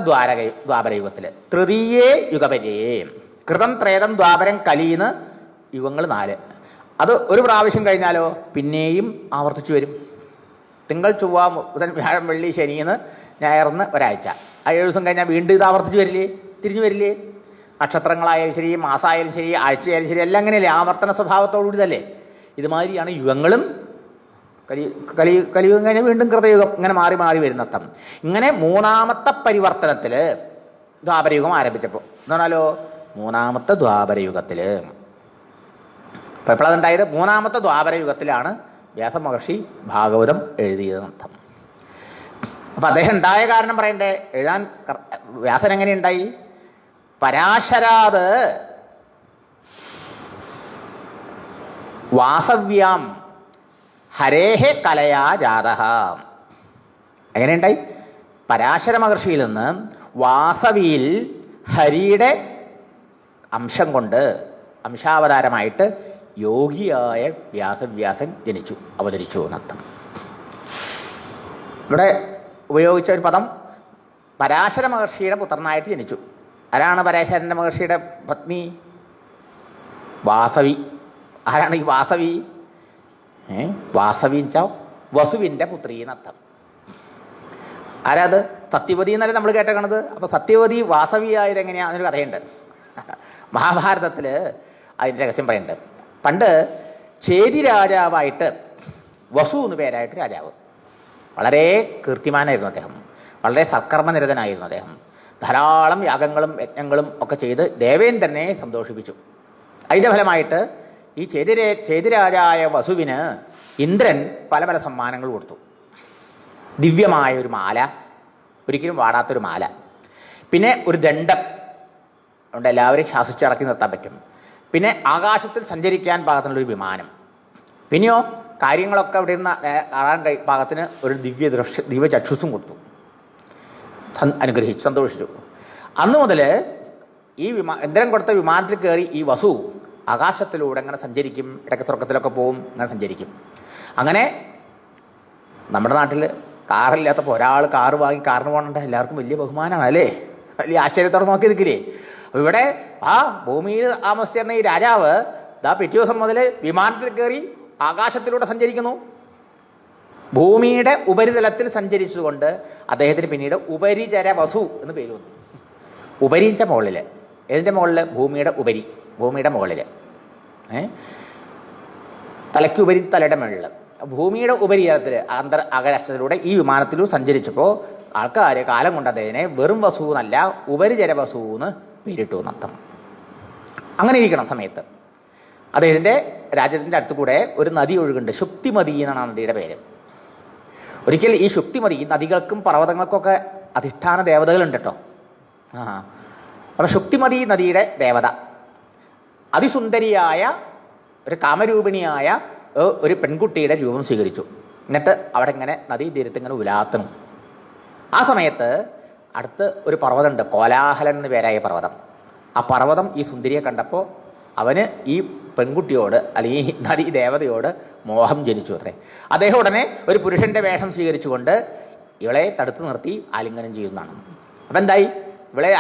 ദ്വാപരയുഗത്തിൽ. തൃതീയേ യുഗപര്യേ. കൃതം ത്രേതം ദ്വാപരം കലീന്ന് യുഗങ്ങൾ 4. അത് ഒരു പ്രാവശ്യം കഴിഞ്ഞാലോ പിന്നെയും ആവർത്തിച്ചു വരും. തിങ്കൾ ചൊവ്വ ബുധൻ വ്യാഴം വെള്ളി ശനിന്ന് ഞായർന്ന് ഒരാഴ്ച. ആ 7 ദിവസം കഴിഞ്ഞാൽ വീണ്ടും ഇത് ആവർത്തിച്ച് വരില്ലേ, തിരിഞ്ഞു വരില്ലേ? നക്ഷത്രങ്ങളായാലും ശരി, മാസമായാലും ശരി, ആഴ്ചയായാലും ശരി, എല്ലാം അങ്ങനെയല്ലേ, ആവർത്തന സ്വഭാവത്തോടുകൂടി തന്നെ. ഇതുമാതിരിയാണ് യുഗങ്ങളും. കലിയുഗം കഴിഞ്ഞാൽ വീണ്ടും കൃതയുഗം, ഇങ്ങനെ മാറി മാറി വരുന്നർത്ഥം. ഇങ്ങനെ മൂന്നാമത്തെ പരിവർത്തനത്തിൽ ദ്വാപരയുഗം ആരംഭിച്ചപ്പോൾ എന്ന് പറഞ്ഞാലോ മൂന്നാമത്തെ ദ്വാപരയുഗത്തിൽ അപ്പോൾ എപ്പോഴതുണ്ടായത്? മൂന്നാമത്തെ ദ്വാപര യുഗത്തിലാണ് വ്യാസമഹർഷി ഭാഗവതം എഴുതിയതെന്നർത്ഥം. അപ്പം അദ്ദേഹം ഉണ്ടായ കാരണം പറയണ്ടേ? എഴുതാൻ വ്യാസൻ എങ്ങനെ ഉണ്ടായി? പരാശരാത് വാസവ്യാം ഹരേഹെ കലയാ ജാതഃ. എങ്ങനെയുണ്ടായി? പരാശര മഹർഷിയിൽ നിന്ന് വാസവിയിൽ ഹരിയുടെ അംശം കൊണ്ട് അംശാവതാരമായിട്ട് യോഗിയായ വ്യാസൻ ജനിച്ചു, അവതരിച്ചു എന്നർത്ഥം. ഇവിടെ ഉപയോഗിച്ച ഒരു പദം പരാശര മഹർഷിയുടെ പുത്രനായിട്ട് ജനിച്ചു. ആരാണ് പരാശരൻ്റെ മഹർഷിയുടെ പത്നി? വാസവി. ആരാണ് ഈ വാസവി? വാസവി വെച്ചാൽ വസുവിൻ്റെ പുത്രി എന്നർത്ഥം. ആരാത്? സത്യവതി എന്നല്ലേ നമ്മൾ കേട്ടേക്കണത്. അപ്പോൾ സത്യവതി വാസവി ആയത് എങ്ങനെയാ? അതിനൊരു കഥയുണ്ട്. മഹാഭാരതത്തിൽ അതിൻ്റെ രഹസ്യം പറയുന്നുണ്ട്. പണ്ട് ചേതി രാജാവായിട്ട് വസു എന്ന് പേരായിട്ട് രാജാവ്. വളരെ കീർത്തിമാനായിരുന്നു അദ്ദേഹം. വളരെ സൽക്കർമ്മനിരതനായിരുന്നു അദ്ദേഹം. ധാരാളം യാഗങ്ങളും യജ്ഞങ്ങളും ഒക്കെ ചെയ്ത് ദേവേന്ദ്രനെ സന്തോഷിപ്പിച്ചു. അതിൻ്റെ ഫലമായിട്ട് ഈ ചേതിരാജായ വസുവിന് ഇന്ദ്രൻ പല പല സമ്മാനങ്ങൾ കൊടുത്തു. ദിവ്യമായ ഒരു മാല, ഒരിക്കലും വാടാത്തൊരു മാല, പിന്നെ ഒരു ദണ്ഡം ഉണ്ട്, എല്ലാവരെയും ശാസിച്ചിറക്കി നിർത്താൻ പറ്റും, പിന്നെ ആകാശത്തിൽ സഞ്ചരിക്കാൻ പാകത്തിനുള്ളൊരു വിമാനം, പിന്നെയോ കാര്യങ്ങളൊക്കെ അവിടെ നിന്ന് കാണാൻ പാകത്തിന് ഒരു ദിവ്യ ചക്ഷുസും കൊടുത്തു. അനുഗ്രഹിച്ചു, സന്തോഷിച്ചു. അന്നു മുതൽ ഈ ഇന്ദ്രൻ കൊടുത്ത വിമാനത്തിൽ കയറി ഈ വസു ആകാശത്തിലൂടെ അങ്ങനെ സഞ്ചരിക്കും. ഇടയ്ക്ക് സ്വർഗത്തിലൊക്കെ പോവും, അങ്ങനെ സഞ്ചരിക്കും. അങ്ങനെ നമ്മുടെ നാട്ടിൽ കാറില്ലാത്തപ്പോൾ ഒരാൾ കാറ് വാങ്ങി കാറിന് പോകണുണ്ട്, എല്ലാവർക്കും വലിയ ബഹുമാനമാണ് അല്ലേ? വലിയ ആശ്ചര്യത്തോടെ നോക്കി നിൽക്കില്ലേ? അപ്പോൾ ഇവിടെ ആ ഭൂമിയിൽ താമസിച്ചിരുന്ന ഈ രാജാവ് പിറ്റേ ദിവസം മുതൽ വിമാനത്തിൽ കയറി ആകാശത്തിലൂടെ സഞ്ചരിക്കുന്നു. ഭൂമിയുടെ ഉപരിതലത്തിൽ സഞ്ചരിച്ചുകൊണ്ട് അദ്ദേഹത്തിന് പിന്നീട് ഉപരിചര വസു എന്ന് പേര് വന്നു. ഉപരിച്ച മുകളിൽ, ഏതിൻ്റെ മുകളിൽ? ഭൂമിയുടെ ഉപരി, ഭൂമിയുടെ മുകളിൽ, തലയ്ക്കുപരി തലയുടെ മുകളിൽ, ഭൂമിയുടെ ഉപരിതലത്തിൽ ആകാശത്തിലൂടെ ഈ വിമാനത്തിലൂടെ സഞ്ചരിച്ചപ്പോൾ ആൾക്കാർ കാലം കൊണ്ട് അദ്ദേഹത്തിനെ വെറും വസു എന്നല്ല ഉപരിചര വസു എന്ന് പേരിട്ടു എന്നർത്ഥം. അങ്ങനെ ഇരിക്കണം സമയത്ത് അദ്ദേഹത്തിൻ്റെ രാജ്യത്തിൻ്റെ അടുത്ത് കൂടെ ഒരു നദി ഒഴുകുന്നുണ്ട്. ശുക്തിമതി എന്നാണ് ആ നദിയുടെ പേര്. ഒരിക്കൽ ഈ ശുക്തിമതി, നദികൾക്കും പർവ്വതങ്ങൾക്കൊക്കെ അധിഷ്ഠാന ദേവതകളുണ്ട് കേട്ടോ. അപ്പം ശുക്തിമതി നദിയുടെ ദേവത അതിസുന്ദരിയായ ഒരു കാമരൂപിണിയായ ഒരു പെൺകുട്ടിയുടെ രൂപം സ്വീകരിച്ചു. എന്നിട്ട് അവിടെ ഇങ്ങനെ നദീതീരത്ത് ഇങ്ങനെ ഉലാത്തണം. ആ സമയത്ത് അടുത്ത് ഒരു പർവ്വതമുണ്ട്, കോലാഹലൻ എന്ന് പേരായ പർവ്വതം. ആ പർവ്വതം ഈ സുന്ദരിയെ കണ്ടപ്പോൾ അവന് ഈ പെൺകുട്ടിയോട് അല്ലെങ്കിൽ നദീ ദേവതയോട് മോഹം ജനിച്ചു അത്രേ. അദ്ദേഹം ഉടനെ ഒരു പുരുഷന്റെ വേഷം സ്വീകരിച്ചുകൊണ്ട് ഇവളെ തടുത്തു നിർത്തി ആലിംഗനം ചെയ്യുന്നതാണ്. അപ്പം എന്തായി? ഇവളെ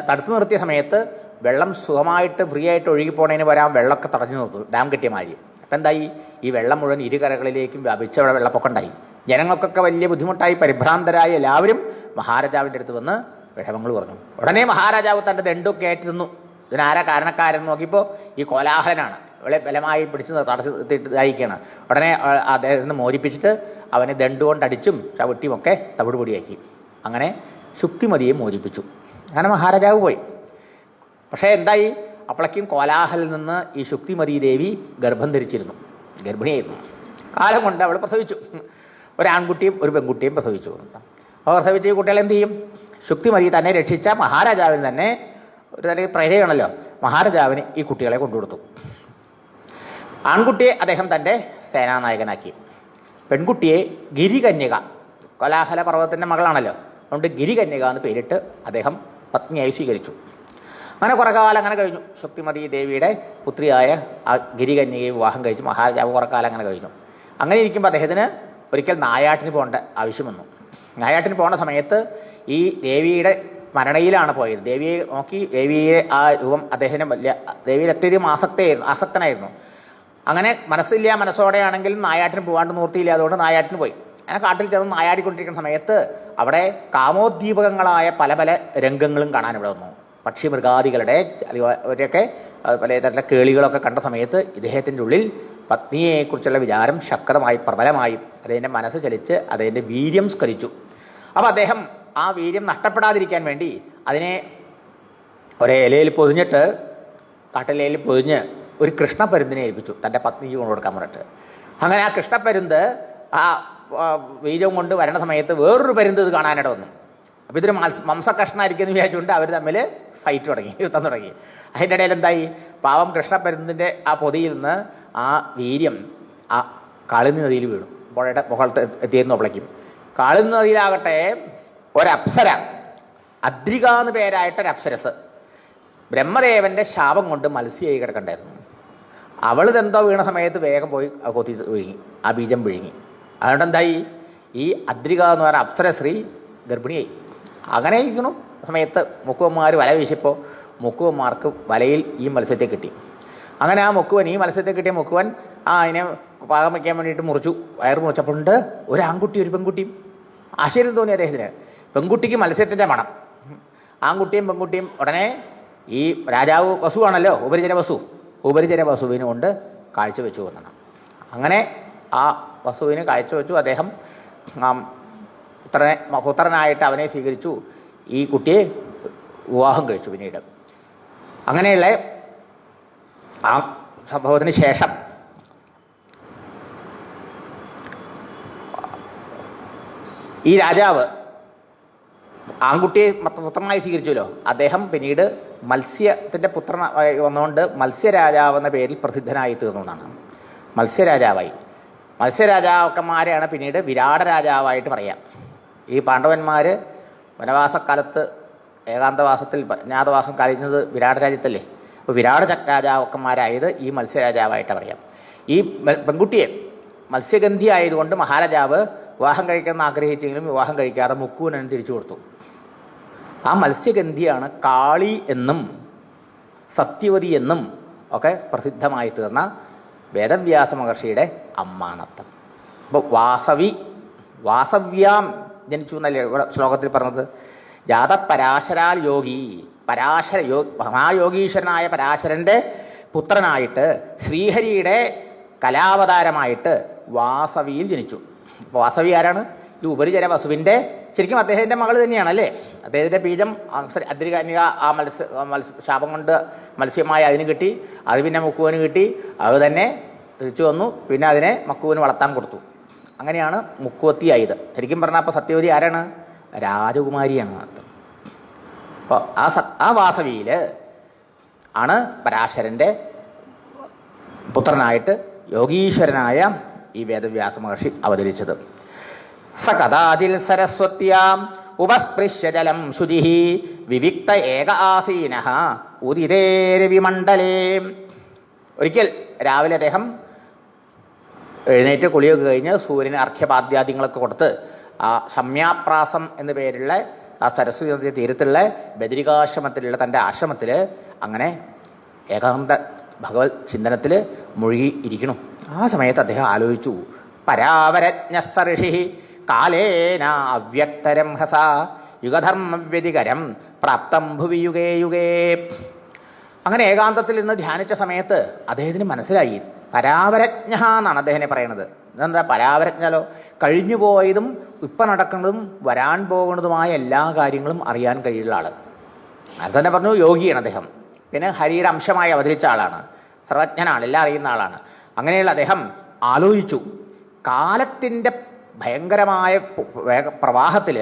തടുത്തു നിർത്തിയ സമയത്ത് വെള്ളം സുഖമായിട്ട് ഫ്രീ ആയിട്ട് ഒഴുകിപ്പോണതിന് വരാൻ വെള്ളമൊക്കെ തടഞ്ഞു നിർത്തും, ഡാം കെട്ടിയ മാതിരി. അപ്പം എന്തായി? ഈ വെള്ളം മുഴുവൻ ഇരുകരകളിലേക്കും വ്യാപിച്ച് അവിടെ വെള്ളപ്പൊക്കം ഉണ്ടായി. ജനങ്ങൾക്കൊക്കെ വലിയ ബുദ്ധിമുട്ടായി, പരിഭ്രാന്തരായ എല്ലാവരും മഹാരാജാവിൻ്റെ അടുത്ത് വന്ന് വിഷമങ്ങൾ പറഞ്ഞു. ഉടനെ മഹാരാജാവ് തൻ്റെ ദണ്ഡൊക്കെ ആയിട്ട് നിന്നു. ഇതിനാരാ കാരണക്കാരൻ നോക്കിയപ്പോൾ ഈ കോലാഹലനാണ്. ഇവളെ ബലമായി പിടിച്ച് തടസ്സത്തിട്ടായിരിക്കുകയാണ്. ഉടനെ അദ്ദേഹത്തിന് മോചിപ്പിച്ചിട്ട് അവനെ ദണ്ടുകൊണ്ടടിച്ചും ചവിട്ടിയും ഒക്കെ തവിട് പൊടിയാക്കി. അങ്ങനെ ശുക്തിമതിയെ മോചിപ്പിച്ചു. അങ്ങനെ മഹാരാജാവ് പോയി. പക്ഷേ എന്തായി? അപ്പോഴേക്കും കോലാഹലിൽ നിന്ന് ഈ ശുക്തിമതി ദേവി ഗർഭം ധരിച്ചിരുന്നു, ഗർഭിണിയായിരുന്നു. കാലം കൊണ്ട് അവൾ പ്രസവിച്ചു. ഒരാൺകുട്ടിയും ഒരു പെൺകുട്ടിയും പ്രസവിച്ചു. അപ്പോൾ പ്രസവിച്ച ഈ കുട്ടികൾ എന്ത് ചെയ്യും? ശുക്തിമതി തന്നെ രക്ഷിച്ച മഹാരാജാവിന് തന്നെ ഒരു തരം പ്രജയാണല്ലോ, മഹാരാജാവിന് ഈ കുട്ടികളെ കൊണ്ടുകൊടുത്തു. ആൺകുട്ടിയെ അദ്ദേഹം തൻ്റെ സേനാനായകനാക്കി. പെൺകുട്ടിയെ ഗിരികന്യക, കോലാഹല പർവ്വതത്തിൻ്റെ മകളാണല്ലോ, അതുകൊണ്ട് ഗിരികന്യക എന്ന് പേരിട്ട് അദ്ദേഹം പത്നിയായി സ്വീകരിച്ചു. അങ്ങനെ കുറേ കാലം അങ്ങനെ കഴിഞ്ഞു. ശുക്തിമതി ദേവിയുടെ പുത്രിയായ ആ ഗിരികന്യകയെ വിവാഹം കഴിച്ച് മഹാരാജാവ് കുറേ കാലം അങ്ങനെ കഴിഞ്ഞു. അങ്ങനെ ഇരിക്കുമ്പോൾ അദ്ദേഹത്തിന് ഒരിക്കൽ നായാട്ടിന് പോകേണ്ട ആവശ്യം വന്നു. നായാട്ടിന് പോകുന്ന സമയത്ത് ഈ ദേവിയുടെ സ്മരണയിലാണ് പോയത്. ദേവിയെ നോക്കി, ദേവിയെ ആ രൂപം അദ്ദേഹത്തിന് വലിയ, ദേവിയിൽ അത്യധികം ആസക്തനായിരുന്നു. അങ്ങനെ മനസ്സോടെയാണെങ്കിലും നായാട്ടിന് പോകാണ്ട് നിവൃത്തിയില്ല, അതുകൊണ്ട് നായാട്ടിന് പോയി. അങ്ങനെ കാട്ടിൽ ചെന്ന് നായാടിക്കൊണ്ടിരിക്കുന്ന സമയത്ത് അവിടെ കാമോദ്ദീപകങ്ങളായ പല പല രംഗങ്ങളും കാണാൻ ഇവിടെ വന്നു. പക്ഷി മൃഗാദികളുടെ അവരെയൊക്കെ പല തരത്തിലെ കേളികളൊക്കെ കണ്ട സമയത്ത് ഇദ്ദേഹത്തിൻ്റെ ഉള്ളിൽ പത്നിയെക്കുറിച്ചുള്ള വിചാരം ശക്തമായി പ്രബലമായി അദ്ദേഹത്തിൻ്റെ മനസ്സ് ചലിച്ച് അദ്ദേഹത്തിൻ്റെ വീര്യം സ്ഖലിച്ചു. അപ്പോൾ അദ്ദേഹം ആ വീര്യം നഷ്ടപ്പെടാതിരിക്കാൻ വേണ്ടി അതിനെ ഒരേ ഇലയിൽ പൊതിഞ്ഞിട്ട്, കാട്ടിലയിൽ പൊതിഞ്ഞ് ഒരു കൃഷ്ണപ്പരുന്തിനെ ഏൽപ്പിച്ചു തൻ്റെ പത്നിക്ക് കൊണ്ടു കൊടുക്കാൻ പറഞ്ഞിട്ട്. അങ്ങനെ ആ കൃഷ്ണപ്പരുന്ത് ആ ബീജം കൊണ്ട് വരണ സമയത്ത് വേറൊരു പരുന്ത് ഇത് കാണാനായിട്ട് വന്നു. അപ്പോൾ ഇതൊരു മാംസകഷ്ണമായിരിക്കും എന്ന് വിചാരിച്ചുകൊണ്ട് അവർ തമ്മിൽ ഫൈറ്റ് തുടങ്ങി, യുദ്ധം തുടങ്ങി. അതിൻ്റെ ഇടയിൽ എന്തായി, പാവം കൃഷ്ണപ്പരുന്തിൻ്റെ ആ പൊതിയിൽ നിന്ന് ആ വീര്യം ആ കാളിന്തി നദിയിൽ വീണു. പുഴയുടെ മുകളിൽ എത്തിയിരുന്നു അപ്പോഴേക്കും. കാളിന്തി നദിയിലാകട്ടെ ഒരപ്സര, അദ്രിക എന്ന് പേരായിട്ടൊരു അപ്സരസ് ബ്രഹ്മദേവന്റെ ശാപം കൊണ്ട് മത്സ്യയായി കിടക്കണ്ടായിരുന്നു. അവളിതെന്തോ വീണ സമയത്ത് വേഗം പോയി കൊത്തി വിഴുങ്ങി, ആ ബീജം വിഴുങ്ങി. അതുകൊണ്ട് എന്തായി, ഈ അദ്രിക എന്ന് പറയുന്ന അപ്സരശ്രീ ഗർഭിണിയായി. അങ്ങനെ ഇരിക്കണു സമയത്ത് മുക്കുവന്മാർ വല വീശിയപ്പോൾ മുക്കുവന്മാർക്ക് വലയിൽ ഈ മത്സ്യത്തെ കിട്ടി. അങ്ങനെ ആ മുക്കുവൻ, ഈ മത്സ്യത്തെ കിട്ടിയ മുക്കുവൻ അതിനെ പാകം വയ്ക്കാൻ വേണ്ടിയിട്ട് മുറിച്ചു. വയറ് മുറിച്ചപ്പോണ്ട് ഒരു ആൺകുട്ടി ഒരു പെൺകുട്ടിയും. ആശ്ചര്യം തോന്നി അദ്ദേഹത്തിന്. പെൺകുട്ടിക്ക് മത്സ്യത്തിൻ്റെ മണം, ആൺകുട്ടിയും പെൺകുട്ടിയും. ഉടനെ ഈ രാജാവ് വസുവാണല്ലോ, ഉപരിചര വസു, ഉപരിചര വസുവിനെ കൊണ്ട് കാഴ്ചവെച്ചു എന്നാണ്. അങ്ങനെ ആ വസുവിന് കാഴ്ചവെച്ചു. അദ്ദേഹം പുത്രനായിട്ട് അവനെ സ്വീകരിച്ചു. ഈ കുട്ടിയെ വിവാഹം കഴിച്ചു പിന്നീട്. അങ്ങനെയുള്ള ആ സംഭവത്തിന് ശേഷം ഈ രാജാവ് ആൺകുട്ടിയെ പുത്രനായി സ്വീകരിച്ചല്ലോ. അദ്ദേഹം പിന്നീട് മത്സ്യത്തിൻ്റെ പുത്രനായി വന്നുകൊണ്ട് മത്സ്യരാജാവ് എന്ന പേരിൽ പ്രസിദ്ധനായി തീർന്നു എന്നാണ്. മത്സ്യരാജാവായി. മത്സ്യരാജാക്കന്മാരെയാണ് പിന്നീട് വിരാട രാജാവായിട്ട് പറയാം. ഈ പാണ്ഡവന്മാർ വനവാസക്കാലത്ത് ഏകാന്തവാസത്തിൽ അജ്ഞാതവാസം കഴിഞ്ഞത് വിരാട രാജ്യത്തല്ലേ. അപ്പോൾ വിരാട രാജാക്കന്മാരായത് ഈ മത്സ്യരാജാവായിട്ട് പറയാം. ഈ പെൺകുട്ടിയെ മത്സ്യഗന്ധി ആയതുകൊണ്ട് മഹാരാജാവ് വിവാഹം കഴിക്കണമെന്ന് ആഗ്രഹിച്ചെങ്കിലും വിവാഹം കഴിക്കാതെ മുക്കുവനും തിരിച്ചു കൊടുത്തു. ആ മത്സ്യഗന്ധിയാണ് കാളി എന്നും സത്യവതി എന്നും ഒക്കെ പ്രസിദ്ധമായി തീർന്ന വേദവ്യാസ മഹർഷിയുടെ അമ്മാനത്തം. അപ്പോൾ വാസവ്യാം ജനിച്ചു എന്നല്ലേ ഇവിടെ ശ്ലോകത്തിൽ പറഞ്ഞത്. ജാതപരാശരാൽ യോഗി, മഹായോഗീശ്വരനായ പരാശരൻ്റെ പുത്രനായിട്ട് ശ്രീഹരിയുടെ കലാവതാരമായിട്ട് വാസവിയിൽ ജനിച്ചു. അപ്പോൾ വാസവി ആരാണ്? ഈ ഉപരിചര വസുവിൻ്റെ ശരിക്കും അദ്ദേഹത്തിൻ്റെ മകൾ തന്നെയാണല്ലേ. അദ്ദേഹത്തിൻ്റെ ബീജം അദ്രികന്യക ആ ശാപം കൊണ്ട് മത്സ്യമായി അതിന് കിട്ടി, അത് പിന്നെ മുക്കുവന് കിട്ടി, അത് തന്നെ തിരിച്ചു വന്നു. പിന്നെ അതിനെ മക്കുവിന് വളർത്താൻ കൊടുത്തു. അങ്ങനെയാണ് മുക്കുവത്തിയായത്. ശരിക്കും പറഞ്ഞാൽ അപ്പോൾ സത്യവതി ആരാണ്? രാജകുമാരിയാണ്. അപ്പോൾ ആ വാസവിയിൽ ആണ് പരാശരൻ്റെ പുത്രനായിട്ട് യോഗീശ്വരനായ ഈ വേദവ്യാസ മഹർഷി അവതരിച്ചത്. സ കഥാചിൽ സരസ്വത്യാം ഉപസ്പൃശ്യ ജലം ശുചി വിവിക്ത ഏക ആസീനഃ ഉദിതേ രവിമണ്ഡലേ. ഒരിക്കൽ രാവിലെ അദ്ദേഹം എഴുന്നേറ്റ് കുളിയൊക്കെ കഴിഞ്ഞ് സൂര്യന് അർഘ്യപാദ്യാദികളൊക്കെ കൊടുത്ത് ആ ശമ്യാപ്രാസം എന്നു പേരുള്ള ആ സരസ്വതി നദിയുടെ തീരത്തുള്ള ബദരികാശ്രമത്തിലുള്ള തൻ്റെ ആശ്രമത്തിൽ അങ്ങനെ ഏകാന്ത ഭഗവത് ചിന്തനത്തിൽ മുഴുകി ഇരിക്കണം. ആ സമയത്ത് അദ്ദേഹം ആലോചിച്ചു, പരാവരജ്ഞ ഋഷി കാലേന അവ്യക്തരംഹസ യുഗധർമ്മവ്യതികരം പ്രാപ്തം ഭുവി യുഗേ യുഗേ. അങ്ങനെ ഏകാന്തത്തിൽ നിന്ന് ധ്യാനിച്ച സമയത്ത് അദ്ദേഹത്തിന് മനസ്സിലായി, പരാവരജ്ഞ എന്നാണ് അദ്ദേഹത്തിനെ പറയണത്. ഇതെന്താ പരാവരജ്ഞലോ? കഴിഞ്ഞു പോയതും ഇപ്പം നടക്കുന്നതും വരാൻ പോകുന്നതുമായ എല്ലാ കാര്യങ്ങളും അറിയാൻ കഴിയുള്ള ആൾ. അത് തന്നെ പറഞ്ഞു യോഗിയാണ് അദ്ദേഹം. പിന്നെ ഹരിയുടെ അംശമായി അവതരിച്ച ആളാണ്, സർവജ്ഞനാണ്, എല്ലാം അറിയുന്ന ആളാണ്. അങ്ങനെയുള്ള അദ്ദേഹം ആലോചിച്ചു, കാലത്തിൻ്റെ ഭയങ്കരമായ പ്രവാഹത്തിൽ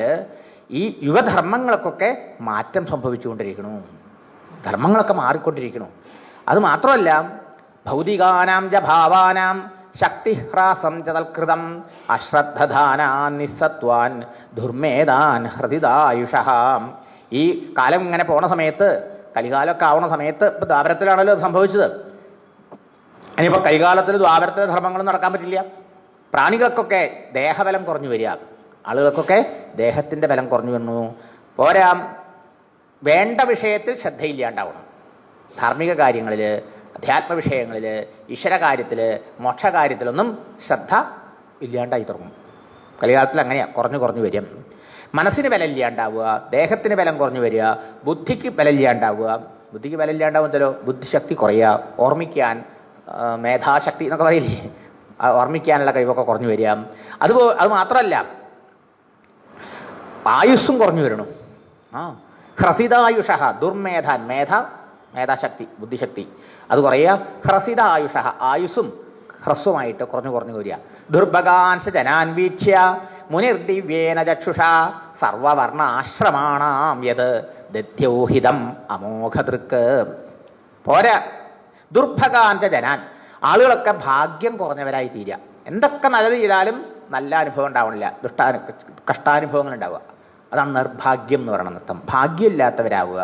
ഈ യുവധർമ്മങ്ങൾക്കൊക്കെ മാറ്റം സംഭവിച്ചുകൊണ്ടിരിക്കണു, ധർമ്മങ്ങളൊക്കെ മാറിക്കൊണ്ടിരിക്കണു. അത് മാത്രമല്ല, ഭൗതികാനാം ച ഭാവാനാം ശക്തിഹ്രാസം ച തൽകൃതം അശ്രദ്ധധാനാൻ നിസ്സത്വാൻ ദുർമേധാൻ ഹൃദിതായുഷഃ. ഈ കാലം ഇങ്ങനെ പോണ സമയത്ത്, കലികാലമൊക്കെ ആവണ സമയത്ത്, ഇപ്പോൾ ദ്വാപരത്തിലാണല്ലോ സംഭവിച്ചത്. ഇനിയിപ്പോൾ കലികാലത്തിൽ ദ്വാപരത്തിലെ ധർമ്മങ്ങളും നടക്കാൻ പറ്റില്ല. പ്രാണികൾക്കൊക്കെ ദേഹബലം കുറഞ്ഞു വരിക, ആളുകൾക്കൊക്കെ ദേഹത്തിൻ്റെ ബലം കുറഞ്ഞു വന്നു. പോരാ, വേണ്ട വിഷയത്തിൽ ശ്രദ്ധയില്ലാണ്ടാവണം. ധാർമ്മിക കാര്യങ്ങളിൽ, അധ്യാത്മ വിഷയങ്ങളിൽ, ഈശ്വര കാര്യത്തിൽ, മോക്ഷകാര്യത്തിലൊന്നും ശ്രദ്ധ ഇല്ലാണ്ടായി തുടങ്ങും. കലികാലത്തിൽ അങ്ങനെയാണ് കുറഞ്ഞു വരിക. മനസ്സിന് ബലം ഇല്ലാണ്ടാവുക, ദേഹത്തിന് ബലം കുറഞ്ഞു വരിക, ബുദ്ധിക്ക് ബലം ഇല്ലാണ്ടാവുക. ബുദ്ധിക്ക് ബലം ഇല്ലാണ്ടാവുന്നല്ലോ, ബുദ്ധിശക്തി കുറയുക, ഓർമ്മിക്കാൻ മേധാശക്തി എന്നൊക്കെ പറയില്ലേ, ഓർമ്മിക്കാനുള്ള കഴിവൊക്കെ കുറഞ്ഞു വരിക. അത് മാത്രമല്ല, ആയുസ്സും കുറഞ്ഞു വരണം. ഹ്രസിതായുഷ ദുർമേധാൻ, മേധാശക്തി, ബുദ്ധിശക്തി അത് കുറയുക. ഹ്രസിത ആയുഷ, ആയുസ്സും ഹ്രസ്വമായിട്ട് കുറഞ്ഞു കുറഞ്ഞു വരിക. ദുർഭഗാൻശ ജനാൻ വീക്ഷ്യ മുനിർദിവ്യേന ചക്ഷുഷ സർവവർണ ആശ്രമാണാം യത് ദദ്യോഹിതം അമോഘദൃക്ക്. പോരാ, ദുർഭഗാൻശ ജനാൻ, ആളുകളൊക്കെ ഭാഗ്യം കുറഞ്ഞവരായി തീരുക. എന്തൊക്കെ നല്ലത് ചെയ്താലും നല്ല അനുഭവം ഉണ്ടാവണില്ല, കഷ്ടാനുഭവങ്ങൾ ഉണ്ടാവുക. അതാണ് നിർഭാഗ്യം എന്ന് പറയുന്ന അർത്ഥം. ഭാഗ്യമില്ലാത്തവരാവുക.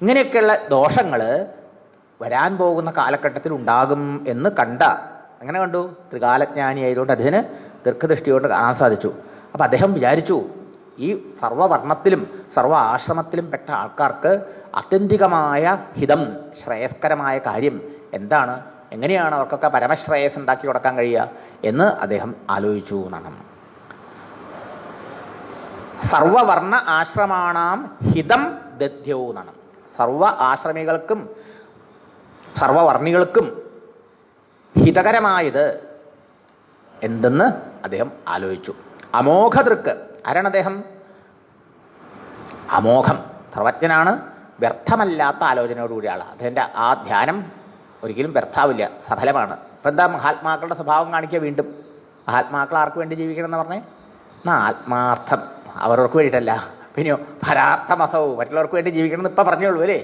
ഇങ്ങനെയൊക്കെയുള്ള ദോഷങ്ങൾ വരാൻ പോകുന്ന കാലഘട്ടത്തിൽ ഉണ്ടാകും എന്ന് കണ്ട, അങ്ങനെ കണ്ടു, ത്രികാലജ്ഞാനിയായതുകൊണ്ട് അദ്ദേഹത്തിന് ദീർഘദൃഷ്ടിയോട് കാണാൻ സാധിച്ചു. അപ്പം അദ്ദേഹം വിചാരിച്ചു, ഈ സർവ്വവർണ്ണത്തിലും സർവ്വ ആശ്രമത്തിലും പെട്ട ആൾക്കാർക്ക് ആത്യന്തികമായ ഹിതം, ശ്രേയസ്കരമായ കാര്യം എന്താണ്, എങ്ങനെയാണ് അവർക്കൊക്കെ പരമശ്രേയസ് ഉണ്ടാക്കി കൊടുക്കാൻ കഴിയുക എന്ന് അദ്ദേഹം ആലോചിച്ചു എന്നാണ്. സർവവർണ്ണ ആശ്രമാണാം ഹിതം ദദ്ധ്യൗ എന്നാണ്. സർവ ആശ്രമികൾക്കും സർവവർണികൾക്കും ഹിതകരമായത് എന്തെന്ന് അദ്ദേഹം ആലോചിച്ചു. അമോഘദൃക്ക്, ആരാണ് അദ്ദേഹം? അമോഘം, സർവജ്ഞനാണ്, വ്യർത്ഥമല്ലാത്ത ആലോചനയോടുകൂടിയ ആളാണ്. അദ്ദേഹത്തിൻ്റെ ആ ധ്യാനം ഒരിക്കലും വ്യർത്ഥാവില്ല, സഫലമാണ്. ഇപ്പം എന്താ മഹാത്മാക്കളുടെ സ്വഭാവം കാണിക്കുക? വീണ്ടും മഹാത്മാക്കൾ ആർക്ക് വേണ്ടി ജീവിക്കണം എന്ന് പറഞ്ഞേ? ആത്മാർത്ഥം, അവർക്ക് വേണ്ടിയിട്ടല്ല. പിന്നെയോ പരാർത്ഥമസവും, മറ്റുള്ളവർക്ക് വേണ്ടി ജീവിക്കണം എന്ന് ഇപ്പം പറഞ്ഞോളൂ അല്ലേ,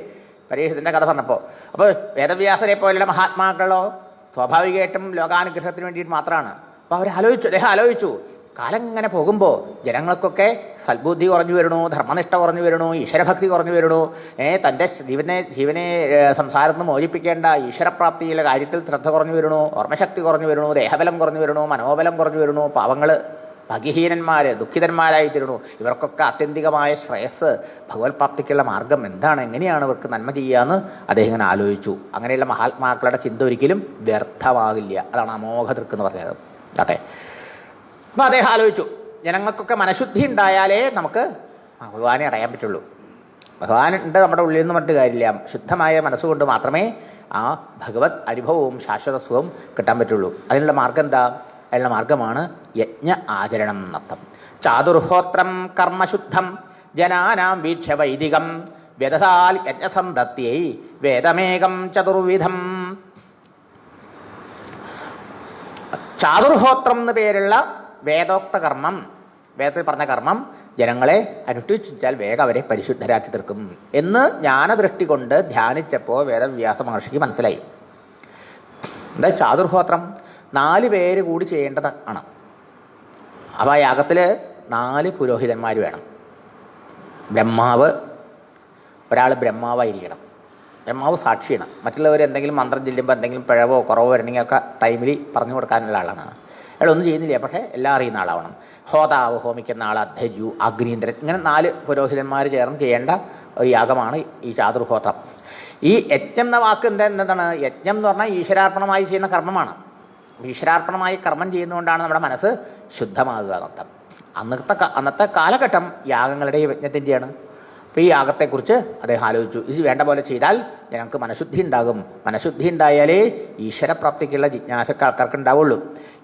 പരീക്ഷത്തിൻ്റെ കഥ പറഞ്ഞപ്പോൾ. അപ്പോൾ വേദവ്യാസരെ പോലുള്ള മഹാത്മാക്കളോ സ്വാഭാവികമായിട്ടും ലോകാനുഗ്രഹത്തിന് വേണ്ടിയിട്ട് മാത്രമാണ്. അപ്പോൾ അവരാലോചിച്ചു, അദ്ദേഹം ആലോചിച്ചു, കാലം ഇങ്ങനെ പോകുമ്പോൾ ജനങ്ങൾക്കൊക്കെ സൽബുദ്ധി കുറഞ്ഞു വരണു, ധർമ്മനിഷ്ഠ കുറഞ്ഞു വരണു, ഈശ്വരഭക്തി കുറഞ്ഞു വരണു, തൻ്റെ ജീവനെ സംസാരത്തിൽ നിന്ന് മോചിപ്പിക്കേണ്ട ഈശ്വരപ്രാപ്തിയിലെ കാര്യത്തിൽ ശ്രദ്ധ കുറഞ്ഞു വരണു, ഓർമ്മശക്തി കുറഞ്ഞു വരണു, ദേഹബലം കുറഞ്ഞു വരണു, മനോബലം കുറഞ്ഞു വരണു, പാവങ്ങൾ ഭാഗ്യഹീനന്മാർ ദുഃഖിതന്മാരായി തീരണു. ഇവർക്കൊക്കെ ആത്യന്തികമായ ശ്രേയസ്, ഭഗവത് പ്രാപ്തിക്കുള്ള മാർഗം എന്താണ്, എങ്ങനെയാണ് ഇവർക്ക് നന്മ ചെയ്യാന്ന് അദ്ദേഹം ഇങ്ങനെ ആലോചിച്ചു. അങ്ങനെയുള്ള മഹാത്മാക്കളുടെ ചിന്ത ഒരിക്കലും വ്യർത്ഥമാകില്ല. അതാണ് അമോഘദൃക്ക് എന്ന് പറഞ്ഞത്. ആട്ടെ, അപ്പം അദ്ദേഹം ആലോചിച്ചു, ജനങ്ങൾക്കൊക്കെ മനഃശുദ്ധി ഉണ്ടായാലേ നമുക്ക് ഭഗവാനെ അറിയാൻ പറ്റുള്ളൂ. ഭഗവാൻ ഉണ്ട് നമ്മുടെ ഉള്ളിൽ നിന്ന് പറഞ്ഞിട്ട് കാര്യമില്ല. ശുദ്ധമായ മനസ്സുകൊണ്ട് മാത്രമേ ആ ഭഗവത് അനുഭവവും ശാശ്വതത്വവും കിട്ടാൻ പറ്റുള്ളൂ. അതിനുള്ള മാർഗം എന്താ? അതിനുള്ള മാർഗമാണ് യജ്ഞ ആചരണം എന്നർത്ഥം. ചാതുർഹോത്രം കർമ്മശുദ്ധം ജനാനാം വീക്ഷ്യ വൈദികം വ്യദസാൽ യജ്ഞസന്തത്യൈ വേദമേകം ചതുർവിധം. ചാതുർഹോത്രം എന്ന് പേരുള്ള വേദോക്ത കർമ്മം, വേദത്തിൽ പറഞ്ഞ കർമ്മം ജനങ്ങളെ അനുഷ്ഠിച്ചാൽ വേഗം അവരെ പരിശുദ്ധരാക്കി തീർക്കും എന്ന് ജ്ഞാനദൃഷ്ടി കൊണ്ട് ധ്യാനിച്ചപ്പോൾ വേദവ്യാസ മഹർഷിക്ക് മനസ്സിലായി. എന്താ ചാതുർഹോത്രം? 4 പേര് കൂടി ചെയ്യേണ്ടതാണ്. അപ്പോൾ ആ യാഗത്തിൽ 4 പുരോഹിതന്മാർ വേണം. ബ്രഹ്മാവ്, ഒരാൾ ബ്രഹ്മാവായിരിക്കണം, ബ്രഹ്മാവ് സാക്ഷിയാണ്. മറ്റുള്ളവർ എന്തെങ്കിലും മന്ത്രം ചെല്ലുമ്പോൾ എന്തെങ്കിലും പിഴവോ കുറവോ വരണമെങ്കിൽ ഒക്കെ ടൈമിൽ പറഞ്ഞു കൊടുക്കാനുള്ള ആളാണ്. അയാൾ ഒന്നും ചെയ്യുന്നില്ല, പക്ഷേ എല്ലാം അറിയുന്ന ആളാവണം. ഹോതാവ്, ഹോമിക്കുന്ന ആൾ, അധ്യജു, അഗ്നീന്ദ്രൻ, ഇങ്ങനെ 4 പുരോഹിതന്മാർ ചേർന്ന് ചെയ്യേണ്ട ഒരു യാഗമാണ് ഈ ചാതുർഹോത്രം. ഈ യജ്ഞം എന്ന വാക്ക് എന്താണ്? യജ്ഞം എന്ന് പറഞ്ഞാൽ ഈശ്വരാർപ്പണമായി ചെയ്യുന്ന കർമ്മമാണ്. ഈശ്വരാർപ്പണമായി കർമ്മം ചെയ്യുന്നതുകൊണ്ടാണ് നമ്മുടെ മനസ്സ് ശുദ്ധമാകുക എന്നർത്ഥം. അന്നത്തെ കാലഘട്ടം യാഗങ്ങളുടെ യജ്ഞത്തിൻ്റെയാണ്. അപ്പോൾ ഈ യാഗത്തെക്കുറിച്ച് അദ്ദേഹം ആലോചിച്ചു. ഇത് വേണ്ട പോലെ ചെയ്താൽ ഞങ്ങൾക്ക് മനഃശുദ്ധി ഉണ്ടാകും. മനഃശുദ്ധി ഉണ്ടായാലേ ഈശ്വരപ്രാപ്തിക്കുള്ള ജിജ്ഞാസക്ക് ആൾക്കാർക്ക് ഉണ്ടാവുള്ളൂ.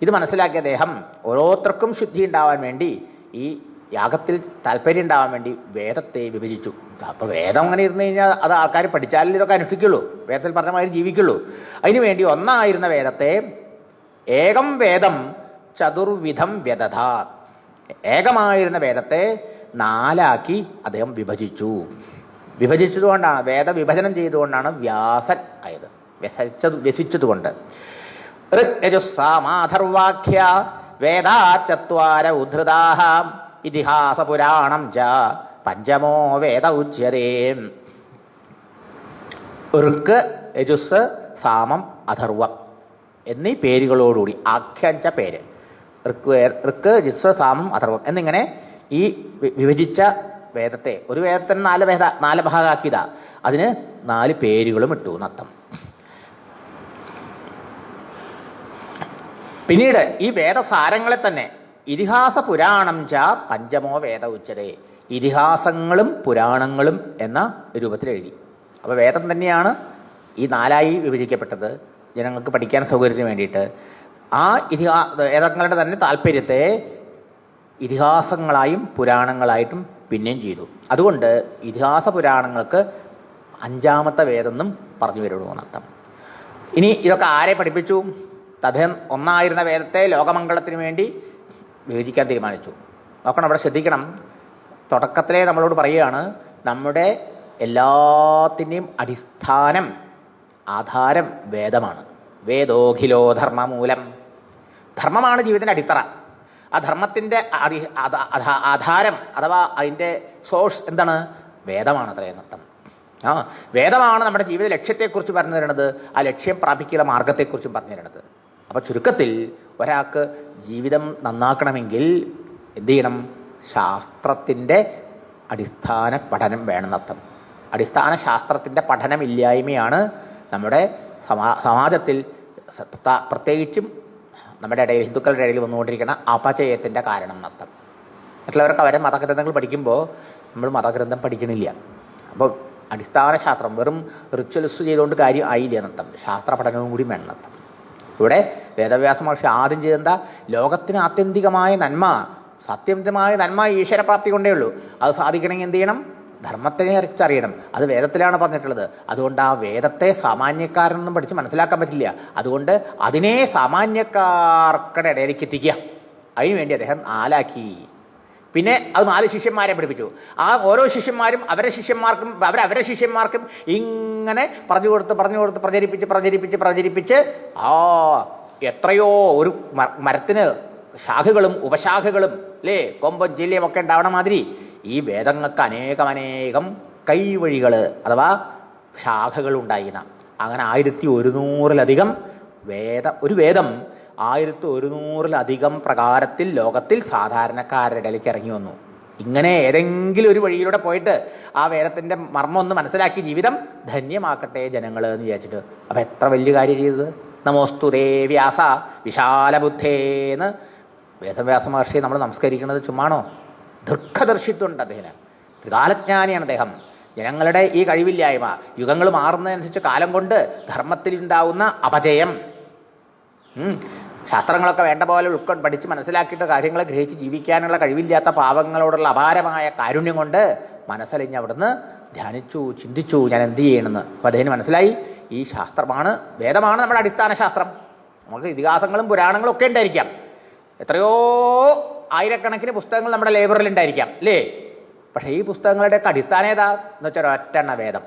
ഇത് മനസ്സിലാക്കിയ അദ്ദേഹം ഓരോരുത്തർക്കും ശുദ്ധി ഉണ്ടാവാൻ വേണ്ടി, ഈ യാഗത്തിൽ താല്പര്യം ഉണ്ടാവാൻ വേണ്ടി വേദത്തെ വിഭജിച്ചു. അപ്പോൾ വേദം അങ്ങനെ ഇരുന്ന് കഴിഞ്ഞാൽ അത് ആൾക്കാർ പഠിച്ചാലും ഇതൊക്കെ അനുഷ്ഠിക്കുള്ളൂ, വേദത്തിൽ പറഞ്ഞ മാതിരി ജീവിക്കുള്ളൂ. അതിനുവേണ്ടി ഒന്നായിരുന്ന വേദത്തെ ഏകം വേദം ചതുർവിധം വ്യദധാത്, ഏകമായിരുന്ന വേദത്തെ 4ആക്കി അദ്ദേഹം വിഭജിച്ചു. വിഭജിച്ചതുകൊണ്ടാണ്, വേദവിഭജനം ചെയ്തുകൊണ്ടാണ് വ്യാസൻ ആയത്, വ്യസിച്ചതുകൊണ്ട്. ഋഗ്യജുസ്സാമാഥർവാഖ്യ വേദാ ചത്വാര ഉദ്ധൃതാഃ ഇതിഹാസ പുരാണം ച പഞ്ചമോ വേദ ഉച്യതേ. ഋക്ക്, യജുസ്, സാമം, അഥർവം എന്നീ പേരുകളോടുകൂടി, ആഖ്യാനിച്ച പേര് ഋക്ക്, യജുസ്, സാമം, അഥർവം എന്നിങ്ങനെ ഈ വിഭജിച്ച വേദത്തെ, ഒരു വേദത്തിന് 4 ഭാഗമാക്കിയതാ, അതിന് 4 പേരുകളും ഇട്ടു എന്നർത്ഥം. പിന്നീട് ഈ വേദസാരങ്ങളെ തന്നെ ഇതിഹാസ പുരാണം ച പഞ്ചമോ വേദ ഉച്ചതേ, ഇതിഹാസങ്ങളും പുരാണങ്ങളും എന്ന രൂപത്തിൽ എഴുതി. അപ്പോൾ വേദം തന്നെയാണ് ഈ 4ആയി വിഭജിക്കപ്പെട്ടത് ജനങ്ങൾക്ക് പഠിക്കാൻ സൗകര്യത്തിന് വേണ്ടിയിട്ട്. ആ വേദങ്ങളുടെ തന്നെ താല്പര്യത്തെ ഇതിഹാസങ്ങളായും പുരാണങ്ങളായിട്ടും പിന്നെയും ചെയ്തു. അതുകൊണ്ട് ഇതിഹാസ പുരാണങ്ങൾക്ക് 5ാമത്തെ വേദമെന്നും പറഞ്ഞു വരുള്ളൂ എന്നർത്ഥം. ഇനി ഇതൊക്കെ ആരെ പഠിപ്പിച്ചു? അദ്ദേഹം ഒന്നായിരുന്ന വേദത്തെ ലോകമംഗളത്തിന് വേണ്ടി വിഭജിക്കാൻ തീരുമാനിച്ചു. നോക്കണം, അവിടെ ശ്രദ്ധിക്കണം. തുടക്കത്തിലെ നമ്മളോട് പറയുകയാണ്, നമ്മുടെ എല്ലാത്തിൻ്റെയും അടിസ്ഥാനം, ആധാരം വേദമാണ്. വേദോഖിലോ ധർമ്മമൂലം. ധർമ്മമാണ് ജീവിതത്തിൻ്റെ അടിത്തറ. ആ ധർമ്മത്തിൻ്റെ ആധാരം അഥവാ അതിൻ്റെ സോഴ്സ് എന്താണ്? വേദമാണ്. അത്രയും അർത്ഥം. വേദമാണ് നമ്മുടെ ജീവിത ലക്ഷ്യത്തെക്കുറിച്ച് പറഞ്ഞു തരുന്നത്, ആ ലക്ഷ്യം പ്രാപിക്കുന്ന മാർഗത്തെക്കുറിച്ചും പറഞ്ഞു തരുന്നത്. അപ്പോൾ ചുരുക്കത്തിൽ ഒരാൾക്ക് ജീവിതം നന്നാക്കണമെങ്കിൽ എന്ത് ചെയ്യണം? ശാസ്ത്രത്തിൻ്റെ അടിസ്ഥാന പഠനം വേണമെന്നർത്ഥം. അടിസ്ഥാന ശാസ്ത്രത്തിൻ്റെ പഠനമില്ലായ്മയാണ് നമ്മുടെ സമാജത്തിൽ, പ്രത്യേകിച്ചും നമ്മുടെ ഇടയിൽ, ഹിന്ദുക്കളുടെ ഇടയിൽ വന്നുകൊണ്ടിരിക്കുന്ന അപചയത്തിൻ്റെ കാരണം എന്നർത്ഥം. മറ്റുള്ളവർക്ക് അവരെ മതഗ്രന്ഥങ്ങൾ പഠിക്കുമ്പോൾ നമ്മൾ മതഗ്രന്ഥം പഠിക്കണില്ല. അപ്പോൾ അടിസ്ഥാന ശാസ്ത്രം വെറും റിച്വൽസ് ചെയ്തുകൊണ്ട് കാര്യം ആയില്ല എന്നർത്ഥം. ശാസ്ത്ര പഠനവും കൂടി വേണം എന്നർത്ഥം. ഇവിടെ വേദവ്യാസ മഹർഷി ആദ്യം ചെയ്തെന്താ? ലോകത്തിന് ആത്യന്തികമായ നന്മ, സത്യന്തമായ നന്മ ഈശ്വരപ്രാപ്തി കൊണ്ടേ ഉള്ളൂ. അത് സാധിക്കണമെങ്കിൽ എന്ത് ചെയ്യണം? ധർമ്മത്തിനെ അറിയണം. അത് വേദത്തിലാണ് പറഞ്ഞിട്ടുള്ളത്. അതുകൊണ്ട് ആ വേദത്തെ സാമാന്യക്കാരനൊന്നും പഠിച്ച് മനസ്സിലാക്കാൻ പറ്റില്ല. അതുകൊണ്ട് അതിനെ സാമാന്യക്കാർക്കുടെ ഇടയിലേക്ക് എത്തിക്കുക. അതിനുവേണ്ടി അദ്ദേഹം 4 ആക്കി. പിന്നെ അത് 4 ശിഷ്യന്മാരെ പഠിപ്പിച്ചു. ആ ഓരോ ശിഷ്യന്മാരും അവരുടെ ശിഷ്യന്മാർക്കും ഇങ്ങനെ പറഞ്ഞു കൊടുത്ത് പ്രചരിപ്പിച്ച് എത്രയോ ഒരു മരത്തിന് ശാഖകളും ഉപശാഖകളും അല്ലേ, കൊമ്പും ജില്ലയും ഒക്കെ ഉണ്ടാവണ മാതിരി ഈ വേദങ്ങൾക്ക് അനേകം കൈവഴികൾ അഥവാ ശാഖകൾ ഉണ്ടായിന. അങ്ങനെ 1100-ലധികം ഒരു വേദം 1100-ലധികം പ്രകാരത്തിൽ ലോകത്തിൽ സാധാരണക്കാരുടെ ഇടയിലേക്ക് ഇറങ്ങി വന്നു. ഇങ്ങനെ ഏതെങ്കിലും ഒരു വഴിയിലൂടെ പോയിട്ട് ആ വേദത്തിൻ്റെ മർമ്മം ഒന്ന് മനസ്സിലാക്കി ജീവിതം ധന്യമാക്കട്ടെ ജനങ്ങൾ എന്ന് വിചാരിച്ചിട്ട്. അപ്പം എത്ര വലിയ കാര്യം ചെയ്തത്! നമോസ്തുതേ വ്യാസ വിശാലബുദ്ധേന്ന് വേദവ്യാസ മഹർഷിയെ നമ്മൾ നമസ്കരിക്കുന്നത് ചുമ്മാണോ? ദീർഘദർശിത്വമുണ്ട് അദ്ദേഹത്തിന്. ത്രികാലജ്ഞാനിയാണ് അദ്ദേഹം. ജനങ്ങളുടെ ഈ കഴിവില്ലായ്മ, യുഗങ്ങൾ മാറുന്നതനുസരിച്ച് കാലം കൊണ്ട് ധർമ്മത്തിലുണ്ടാവുന്ന അപജയം, ശാസ്ത്രങ്ങളൊക്കെ വേണ്ട പോലെ പഠിച്ച് മനസ്സിലാക്കിയിട്ട് കാര്യങ്ങളെ ഗ്രഹിച്ച് ജീവിക്കാനുള്ള കഴിവില്ലാത്ത പാവങ്ങളോടുള്ള അപാരമായ കാരുണ്യം കൊണ്ട് മനസ്സലിഞ്ഞ് അവിടുന്ന് ധ്യാനിച്ചു, ചിന്തിച്ചു, ഞാൻ എന്ത് ചെയ്യണമെന്ന്. അപ്പം അദ്ദേഹത്തിന് മനസ്സിലായി ഈ ശാസ്ത്രമാണ്, വേദമാണ് നമ്മുടെ അടിസ്ഥാന ശാസ്ത്രം. നമുക്ക് ഇതിഹാസങ്ങളും പുരാണങ്ങളും ഒക്കെ ഉണ്ടായിരിക്കാം, എത്രയോ ആയിരക്കണക്കിന് പുസ്തകങ്ങൾ നമ്മുടെ ലൈബ്രറിയിൽ ഉണ്ടായിരിക്കാം അല്ലേ? പക്ഷേ ഈ പുസ്തകങ്ങളുടെയൊക്കെ അടിസ്ഥാനം ഏതാ എന്ന് വെച്ചാൽ ഒറ്റ വേദം.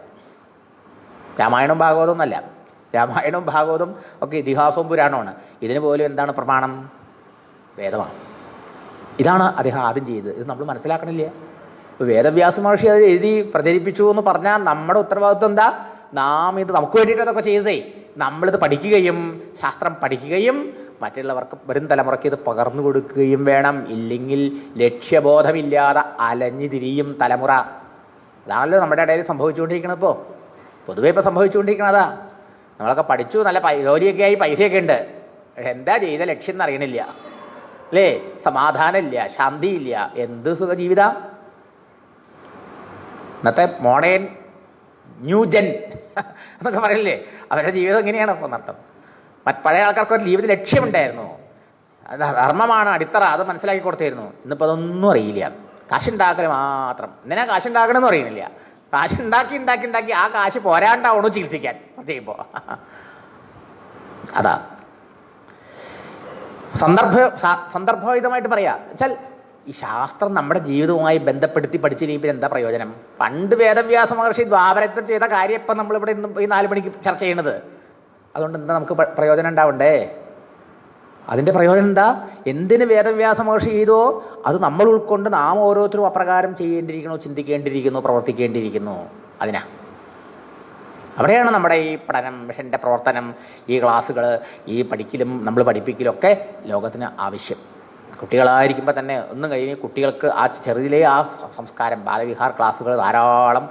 രാമായണവും ഭാഗവതവും എന്നല്ല. രാമായണവും ഭാഗവതവും ഒക്കെ ഇതിഹാസവും പുരാണമാണ്. ഇതിന് പോലും എന്താണ് പ്രമാണം? വേദമാണ്. ഇതാണ് അദ്ദേഹം ആദ്യം ചെയ്തത്. ഇത് നമ്മൾ മനസ്സിലാക്കണില്ല. ഇപ്പോൾ വേദവ്യാസ മഹർഷി അത് എഴുതി പ്രചരിപ്പിച്ചു എന്ന് പറഞ്ഞാൽ നമ്മുടെ ഉത്തരവാദിത്വം എന്താ? നാം ഇത് നമുക്ക് വേണ്ടിയിട്ട് അതൊക്കെ ചെയ്തതേ. നമ്മളിത് പഠിക്കുകയും ശാസ്ത്രം പഠിക്കുകയും മറ്റുള്ളവർക്ക്, വരും തലമുറയ്ക്ക് ഇത് പകർന്നു കൊടുക്കുകയും വേണം. ഇല്ലെങ്കിൽ ലക്ഷ്യബോധമില്ലാതെ അലഞ്ഞു തിരിയും തലമുറ. അതാണല്ലോ നമ്മുടെ ഇടയിൽ സംഭവിച്ചുകൊണ്ടിരിക്കുന്നത്. പൊതുവെ ഇപ്പോൾ സംഭവിച്ചുകൊണ്ടിരിക്കണതാ. നമ്മളൊക്കെ പഠിച്ചു, നല്ല ജോലിയൊക്കെ ആയി, പൈസയൊക്കെ ഉണ്ട്. എന്താ ചെയ്ത ലക്ഷ്യം എന്നറിയണില്ല അല്ലേ? സമാധാനമില്ല, ശാന്തിയില്ല. എന്ത് സുഖ ജീവിത! ഇന്നത്തെ മോഡേൺ ന്യൂജൻ എന്നൊക്കെ പറയില്ലേ, അവരുടെ ജീവിതം എങ്ങനെയാണ് അപ്പോൾ നർത്ഥം. പഴയ ആൾക്കാർക്ക് ഒരു ജീവിത ലക്ഷ്യമുണ്ടായിരുന്നു. ധർമ്മമാണ് അടിത്തറ, അത് മനസ്സിലാക്കി കൊടുത്തായിരുന്നു. ഇന്നിപ്പോൾ അതൊന്നും അറിയില്ല. കാശുണ്ടാക്കൽ മാത്രം. എന്തിനാ കാശുണ്ടാക്കണമെന്ന് അറിയുന്നില്ല. കാശുണ്ടാക്കി ആ കാശ് പോരാണ്ടാവണോ ചികിത്സിക്കാൻ ചെയ്യുമ്പോൾ. അതാ സന്ദർഭോചിതമായിട്ട് പറയാ വെച്ചാൽ ഈ ശാസ്ത്രം നമ്മുടെ ജീവിതവുമായി ബന്ധപ്പെടുത്തി പഠിച്ചില്ലെങ്കിൽ എന്താ പ്രയോജനം? പണ്ട് വേദവ്യാസ മഹർഷി ദ്വാപരത്തിൽ ചെയ്ത കാര്യം ഇപ്പം നമ്മളിവിടെ ഇന്ന് ഈ 4 മണിക്ക് ചർച്ച ചെയ്യണത്. അതുകൊണ്ട് എന്താ നമുക്ക് പ്രയോജനം ഉണ്ടാവണ്ടേ? അതിൻ്റെ പ്രയോജനം എന്താ? എന്തിന് വേദവ്യാസ മഹർഷി ചെയ്തോ അത് നമ്മൾ ഉൾക്കൊണ്ട് നാം ഓരോരുത്തരും അപ്രകാരം ചെയ്യേണ്ടിയിരിക്കുന്നു, ചിന്തിക്കേണ്ടിയിരിക്കുന്നു, പ്രവർത്തിക്കേണ്ടിയിരിക്കുന്നു. അതിനാ അവിടെയാണ് നമ്മുടെ ഈ പഠനം, മിഷൻ്റെ പ്രവർത്തനം, ഈ ക്ലാസ്സുകൾ, ഈ പഠിക്കലും നമ്മൾ പഠിപ്പിക്കലൊക്കെ ലോകത്തിന് ആവശ്യം. കുട്ടികളായിരിക്കുമ്പോൾ തന്നെ ഒന്നും കഴിഞ്ഞ് കുട്ടികൾക്ക് ആ ചെറുതിലേ ആ സംസ്കാരം, ബാലവിഹാർ ക്ലാസ്സുകൾ ധാരാളം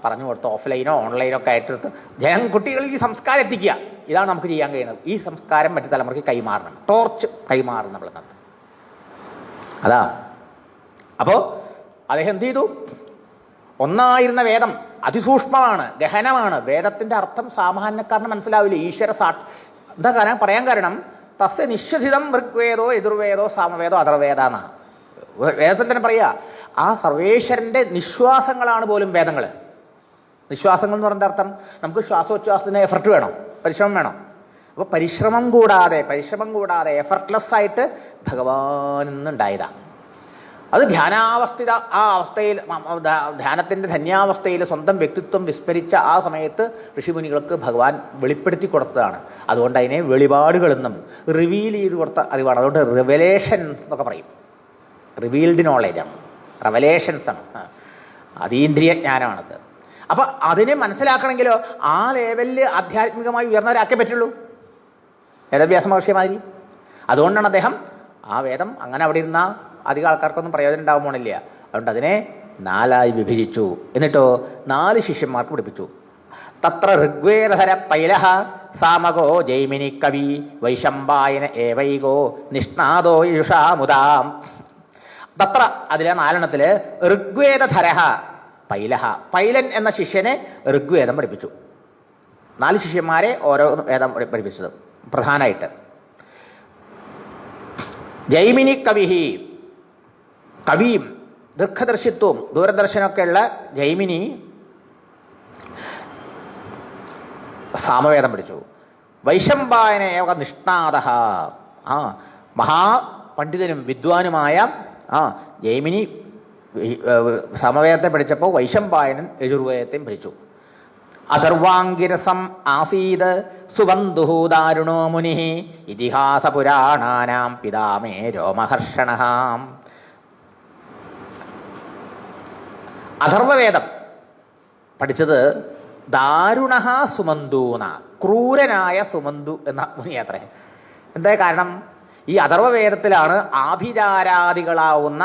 പറഞ്ഞു കൊടുത്ത് ഓഫ്ലൈനോ ഓൺലൈനോ ഒക്കെ ആയിട്ട് കുട്ടികളിൽ ഈ സംസ്കാരം എത്തിക്കുക. ഇതാണ് നമുക്ക് ചെയ്യാൻ കഴിയുന്നത്. ഈ സംസ്കാരം മറ്റു തലമുറയ്ക്ക് കൈമാറണം. ടോർച്ച് കൈമാറണം നമ്മൾ. അതാ അപ്പോൾ അദ്ദേഹം എന്ത് ചെയ്തു? ഒന്നായിരുന്ന വേദം അതിസൂക്ഷ്മമാണ്, ഗഹനമാണ്. വേദത്തിൻ്റെ അർത്ഥം സാമാന്യക്കാരന് മനസ്സിലാവില്ല. ഈശ്വര എന്താ പറയാൻ കാരണം തസ്യ നിശ്വസിതം ഋഗ്വേദോ യജുർവേദോ സാമവേദോ അഥർവേദ എന്നാണ് വേദത്തിൽ തന്നെ പറയുക. ആ സർവേശ്വരൻ്റെ നിശ്വാസങ്ങളാണ് പോലും വേദങ്ങൾ. നിശ്വാസങ്ങൾ എന്ന് പറയുന്ന അർത്ഥം നമുക്ക് ശ്വാസോച്ഛ്വാസത്തിന് എഫർട്ട് വേണം, പരിശ്രമം വേണം. അപ്പോൾ പരിശ്രമം കൂടാതെ എഫർട്ട്ലെസ് ആയിട്ട് ഭഗവാൻ നിന്നുണ്ടായതാണ്. അത് ധ്യാനാവസ്ഥ, ആ അവസ്ഥയിൽ, ധ്യാനത്തിൻ്റെ ധന്യാവസ്ഥയിൽ സ്വന്തം വ്യക്തിത്വം വിസ്മരിച്ച ആ സമയത്ത് ഋഷിമുനികൾക്ക് ഭഗവാൻ വെളിപ്പെടുത്തി കൊടുത്തതാണ്. അതുകൊണ്ട് അതിനെ വെളിപാടുകളെന്നും റിവീൽ ചെയ്ത് കൊടുത്ത അറിവാണ്. അതുകൊണ്ട് റിവലേഷൻ എന്നൊക്കെ പറയും. റിവീൽഡ് നോളേജാണ്, റെവലേഷൻസ് ആണ്, അതീന്ദ്രിയ ജ്ഞാനമാണത്. അപ്പം അതിനെ മനസ്സിലാക്കണമെങ്കിലോ ആ ലെവലിൽ ആധ്യാത്മികമായി ഉയർന്നവരാക്കേ പറ്റുള്ളൂ, വേദവ്യാസ മഹർഷിമാതിരി. അതുകൊണ്ടാണ് അദ്ദേഹം ആ വേദം അങ്ങനെ അവിടെ ഇരുന്ന അധികം ആൾക്കാർക്കൊന്നും പ്രയോജനം ഉണ്ടാവാൻ പോണില്ല. അതുകൊണ്ട് അതിനെ 4 വിഭജിച്ചു. എന്നിട്ടോ 4 ശിഷ്യന്മാർക്ക് പഠിപ്പിച്ചു. തത്ര ഋഗ്വേദധര പൈലഹ സാമകോ ജൈമിനി കവി വൈശമ്പായന ഏവൈകോ നിഷ്ണാദോ യുഷാമുദാം. തത്ര അതിലെ 4 ഋഗ്വേദധരഹ പൈലഹ, പൈലൻ എന്ന ശിഷ്യനെ ഋഗ്വേദം പഠിപ്പിച്ചു. 4 ശിഷ്യന്മാരെ ഓരോ വേദം പഠിപ്പിച്ചത് പ്രധാനമായിട്ട്. ജൈമിനി കവിഹി, കവിയും ദീർഘദർശിത്വവും ദൂരദർശനമൊക്കെ ഉള്ള ജൈമിനി സാമവേദം പഠിച്ചു. വൈശമ്പായനേവ നിഷ്ണാദ, മഹാപണ്ഡിതനും വിദ്വാനുമായ ജൈമിനി സമവേദത്തെ പഠിച്ചപ്പോൾ വൈശമ്പായനൻ യജുർവേദത്തെയും പഠിച്ചു. അഥർവാംഗിരസം ആസീത് സുബന്ധു ദാരുണോ മുനി ഇതിഹാസ പുരാണാനാം പിതാമേ രോമഹർഷണ. അഥർവവേദം പഠിച്ചത് ദാരുണ സുമന്തു എന്ന, ക്രൂരനായ സുമന്തു എന്ന മുനിയാത്രേ. എന്താ കാരണം? ഈ അഥർവവേദത്തിലാണ് ആഭിചാരാദികളാവുന്ന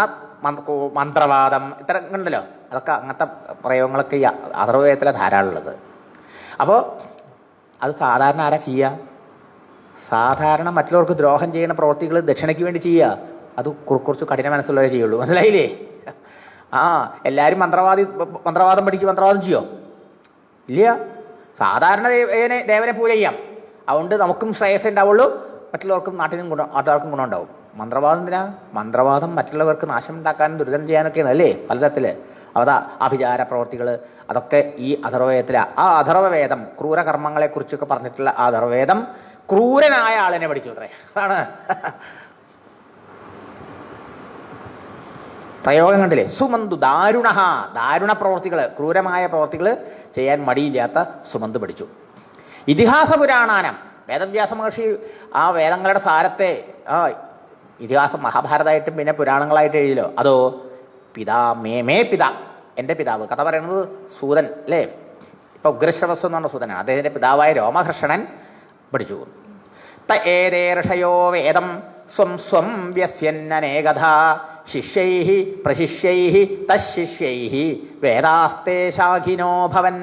മന്ത്രവാദം ഇത്തരം ഉണ്ടല്ലോ, അതൊക്കെ അങ്ങനത്തെ പ്രയോഗങ്ങളൊക്കെ ഈ അഥർവവേദത്തിലെ ധാരാളമുള്ളത്. അപ്പോൾ അത് സാധാരണ ആരാ ചെയ്യുക? സാധാരണ മറ്റുള്ളവർക്ക് ദ്രോഹം ചെയ്യുന്ന പ്രവൃത്തികൾ ദക്ഷിണയ്ക്ക് വേണ്ടി ചെയ്യുക. അത് കുറച്ച് കഠിന മനസ്സുള്ളവരെ ചെയ്യുള്ളൂ, മനസ്സിലായില്ലേ? എല്ലാവരും മന്ത്രവാദം പഠിക്കും, മന്ത്രവാദം ചെയ്യോ? ഇല്ല. സാധാരണ ദേവനെ പൂജ ചെയ്യാം. അതുകൊണ്ട് നമുക്കും ശ്രേയസ് ഉണ്ടാവുള്ളൂ, മറ്റുള്ളവർക്കും നാട്ടിനും ഗുണം ഉണ്ടാവും. മന്ത്രവാദം എന്തിനാ? മന്ത്രവാദം മറ്റുള്ളവർക്ക് നാശം ഉണ്ടാക്കാനും ദുരിതം ചെയ്യാനൊക്കെയാണ് അല്ലേ, പലതരത്തിൽ. അതാ ആഭിചാര പ്രവർത്തികൾ, അതൊക്കെ ഈ അഥർവവേദത്തിലെ ആ അഥർവവേദം ക്രൂരകർമ്മങ്ങളെക്കുറിച്ചൊക്കെ പറഞ്ഞിട്ടുള്ള ആ അഥർവവേദം ക്രൂരനായ ആളിനെ പഠിച്ചു അത്രേ. അതാണ് പ്രയോഗം കണ്ടില്ലേ? സുമന്തു ദാരുണ പ്രവർത്തികൾ, ക്രൂരമായ പ്രവർത്തികൾ ചെയ്യാൻ മടിയില്ലാത്ത സുമന്ത് പഠിച്ചു. ഇതിഹാസ പുരാണാനം, വേദവ്യാസ മഹർഷി ആ വേദങ്ങളുടെ സാരത്തെ ഇതിഹാസം മഹാഭാരതമായിട്ടും പിന്നെ പുരാണങ്ങളായിട്ട് എഴുതിയല്ലോ. അതോ മേ പിതാ, എൻ്റെ പിതാവ്. കഥ പറയുന്നത് സൂതൻ അല്ലേ? ഇപ്പൊ ഉഗ്രശ്രവസ് എന്ന് പറഞ്ഞ സൂതനാണ്. അദ്ദേഹത്തിന്റെ പിതാവായ രോമഹർഷണൻ പഠിച്ചു. ഏതേ ഋഷയോ വേദം സ്വം സ്വം വ്യസ്യന്നേകഥ ശിഷ്യൈഃ പ്രശിഷ്യൈഃ തശിഷ്യൈഃ വേദാസ്തേ ശാഖിനോ ഭവൻ.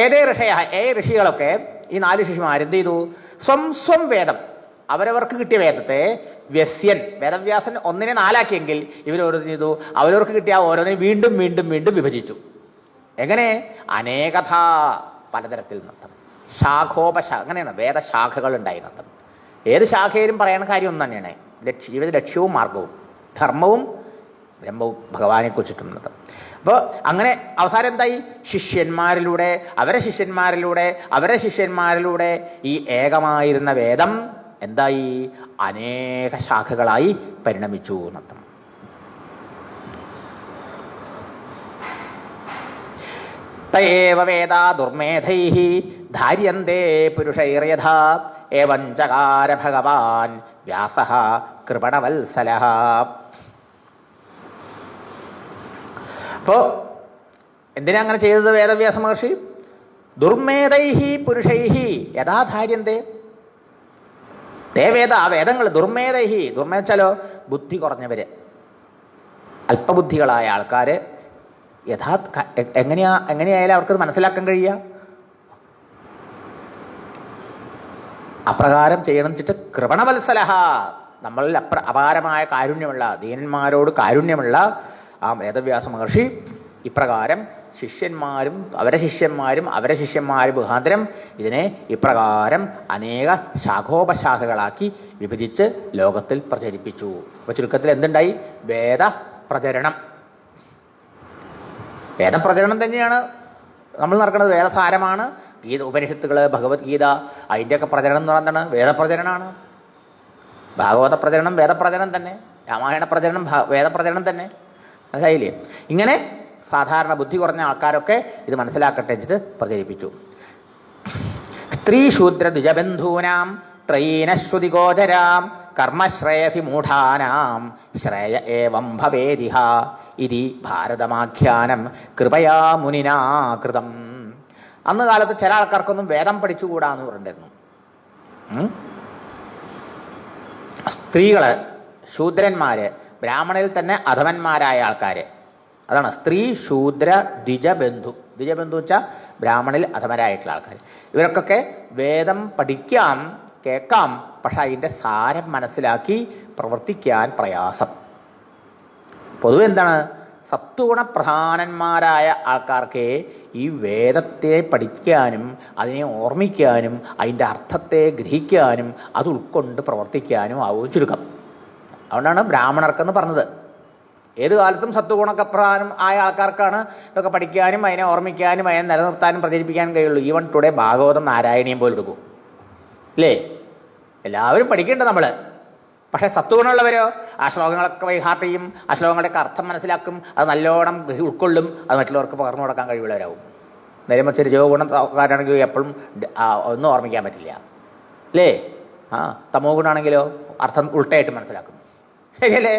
ഏതേ ഋഷയ, ഋഷികളൊക്കെ ഈ 4 ശിഷ്യന്മാരെന്ത് ചെയ്തു? സ്വം വേദം, അവരവർക്ക് കിട്ടിയ വേദത്തെ വ്യസ്യൻ, വേദവ്യാസൻ ഒന്നിനെ 4 ആക്കിയെങ്കിൽ ഇവരോരോന്ന് ചെയ്തു, അവരവർക്ക് കിട്ടിയ ഓരോന്നിനെ വീണ്ടും വീണ്ടും വീണ്ടും വിഭജിച്ചു. എങ്ങനെ? അനേകഥ, പലതരത്തിൽ നൃത്തം. അങ്ങനെയാണ് വേദശാഖകൾ ഉണ്ടായി നൃത്തം. ഏത് ശാഖയിലും പറയുന്ന കാര്യം ഒന്നും തന്നെയാണ്. ജീവിത ലക്ഷ്യവും മാർഗവും ധർമ്മവും ബ്രഹ്മവും ഭഗവാനെ കുറിച്ചിട്ടും നൃത്തം. അപ്പോൾ അങ്ങനെ അവസാനം എന്തായി? അവരെ ശിഷ്യന്മാരിലൂടെ ഈ ഏകമായിരുന്ന വേദം എന്തായി? അനേക ശാഖകളായി പരിണമിച്ചു എന്നർത്ഥം. തയേവ വേദാ ദുർമേധൈഃ ധാര്യന്തേ പുരുഷൈർയഥാ ഏവം ചകാര ഭഗവാൻ വ്യാസഃ കൃപണവത്സലഃ. അപ്പോ എന്തിനാ അങ്ങനെ ചെയ്തത് വേദവ്യാസ മഹർഷി? ദുർമേധൈഃ പുരുഷൈഃ യഥാ ധാര്യന്തേ. ആ വേദങ്ങൾ ദുർമേധൈഃ, ദുർമേച്ചാലോ ബുദ്ധി കുറഞ്ഞവര്, അല്പബുദ്ധികളായ ആൾക്കാര് എങ്ങനെയായാലും അവർക്കത് മനസ്സിലാക്കാൻ കഴിയുക? അപ്രകാരം ചെയ്യണം വെച്ചിട്ട് കൃപണവത്സലഃ, നമ്മളിൽ അപാരമായ കാരുണ്യമുള്ള, ദീനന്മാരോട് കാരുണ്യമുള്ള ആ വേദവ്യാസ മഹർഷി ഇപ്രകാരം അവരെ ശിഷ്യന്മാരും മുഖാന്തരം ഇതിനെ ഇപ്രകാരം അനേക ശാഖോപശാഖകളാക്കി വിഭജിച്ച് ലോകത്തിൽ പ്രചരിപ്പിച്ചു. അപ്പൊ ചുരുക്കത്തിൽ എന്തുണ്ടായി? വേദ പ്രചരണം. വേദപ്രചരണം തന്നെയാണ് നമ്മൾ നടക്കുന്നത്. വേദസാരമാണ് ഉപനിഷത്തുകൾ, ഭഗവത്ഗീത, അതിൻ്റെയൊക്കെ പ്രചരണം എന്ന് പറഞ്ഞാൽ വേദപ്രചരണമാണ്. ഭാഗവത പ്രചരണം വേദപ്രചരണം തന്നെ, രാമായണ പ്രചരണം വേദപ്രചരണം തന്നെ. മനസ്സിലായില്ലേ? ഇങ്ങനെ സാധാരണ ബുദ്ധി കുറഞ്ഞ ആൾക്കാരൊക്കെ ഇത് മനസ്സിലാക്കട്ടെ വെച്ചിട്ട് പ്രചരിപ്പിച്ചു. സ്ത്രീ ശൂദ്ര ദ്വിജബന്ധൂനാം ത്രയീനശ്രുതിഗോചരാം കർമ്മശ്രേയസി മൂഢാനാം ശ്രേയ ഏവം ഭവേദിഹ ഇതി ഭാരതമാഖ്യാനം കൃപയാ മുനിനാ കൃതം. അന്ന് കാലത്ത് ചില ആൾക്കാർക്കൊന്നും വേദം പഠിച്ചുകൂടാന്ന് പറഞ്ഞിരുന്നു. സ്ത്രീകള്, ശൂദ്രന്മാര്, ബ്രാഹ്മണരിൽ തന്നെ അധമന്മാരായ ആൾക്കാര്, അതാണ് സ്ത്രീ ശൂദ്ര ദ്വിജബന്ധു. ദ്വിജബന്ധു വെച്ചാൽ ബ്രാഹ്മണിൽ അധമരായിട്ടുള്ള ആൾക്കാർ. ഇവർക്കൊക്കെ വേദം പഠിക്കാം, കേൾക്കാം, പക്ഷെ അതിൻ്റെ സാരം മനസ്സിലാക്കി പ്രവർത്തിക്കാൻ പ്രയാസം. പൊതുവെ എന്താണ്, സത്വഗുണപ്രധാനന്മാരായ ആൾക്കാർക്ക് ഈ വേദത്തെ പഠിക്കാനും അതിനെ ഓർമ്മിക്കാനും അതിൻ്റെ അർത്ഥത്തെ ഗ്രഹിക്കാനും അത് ഉൾക്കൊണ്ട് പ്രവർത്തിക്കാനും ആവും ചുരുക്കം. അതുകൊണ്ടാണ് ബ്രാഹ്മണർക്കെന്ന് പറഞ്ഞത്. ഏത് കാലത്തും സത്വഗുണപ്രധാനം ആയ ആൾക്കാർക്കാണ് ഇതൊക്കെ പഠിക്കാനും അതിനെ ഓർമ്മിക്കാനും അതിനെ നിലനിർത്താനും പ്രചരിപ്പിക്കാനും കഴിയുള്ളൂ. ഈവൻ ടുഡേ ഭാഗവതം നാരായണീയം പോലും എടുക്കും അല്ലേ? എല്ലാവരും പഠിക്കേണ്ടത് നമ്മൾ. പക്ഷേ സത്വഗുണമുള്ളവരോ ആ ശ്ലോകങ്ങളൊക്കെ വൈഹാർട്ട് ചെയ്യും, ആ ശ്ലോകങ്ങളുടെയൊക്കെ അർത്ഥം മനസ്സിലാക്കും, അത് നല്ലോണം ഉൾക്കൊള്ളും, അത് മറ്റുള്ളവർക്ക് പകർന്നു കൊടുക്കാൻ കഴിവുള്ളവരാവും. നേരെ മറിച്ച് രജോ ഗുണക്കാരാണെങ്കിൽ എപ്പോഴും ഒന്നും ഓർമ്മിക്കാൻ പറ്റില്ല അല്ലേ? തമോ ഗുണമാണെങ്കിലോ അർത്ഥം ഉൾട്ടയായിട്ട് മനസ്സിലാക്കും. ശരിയല്ലേ?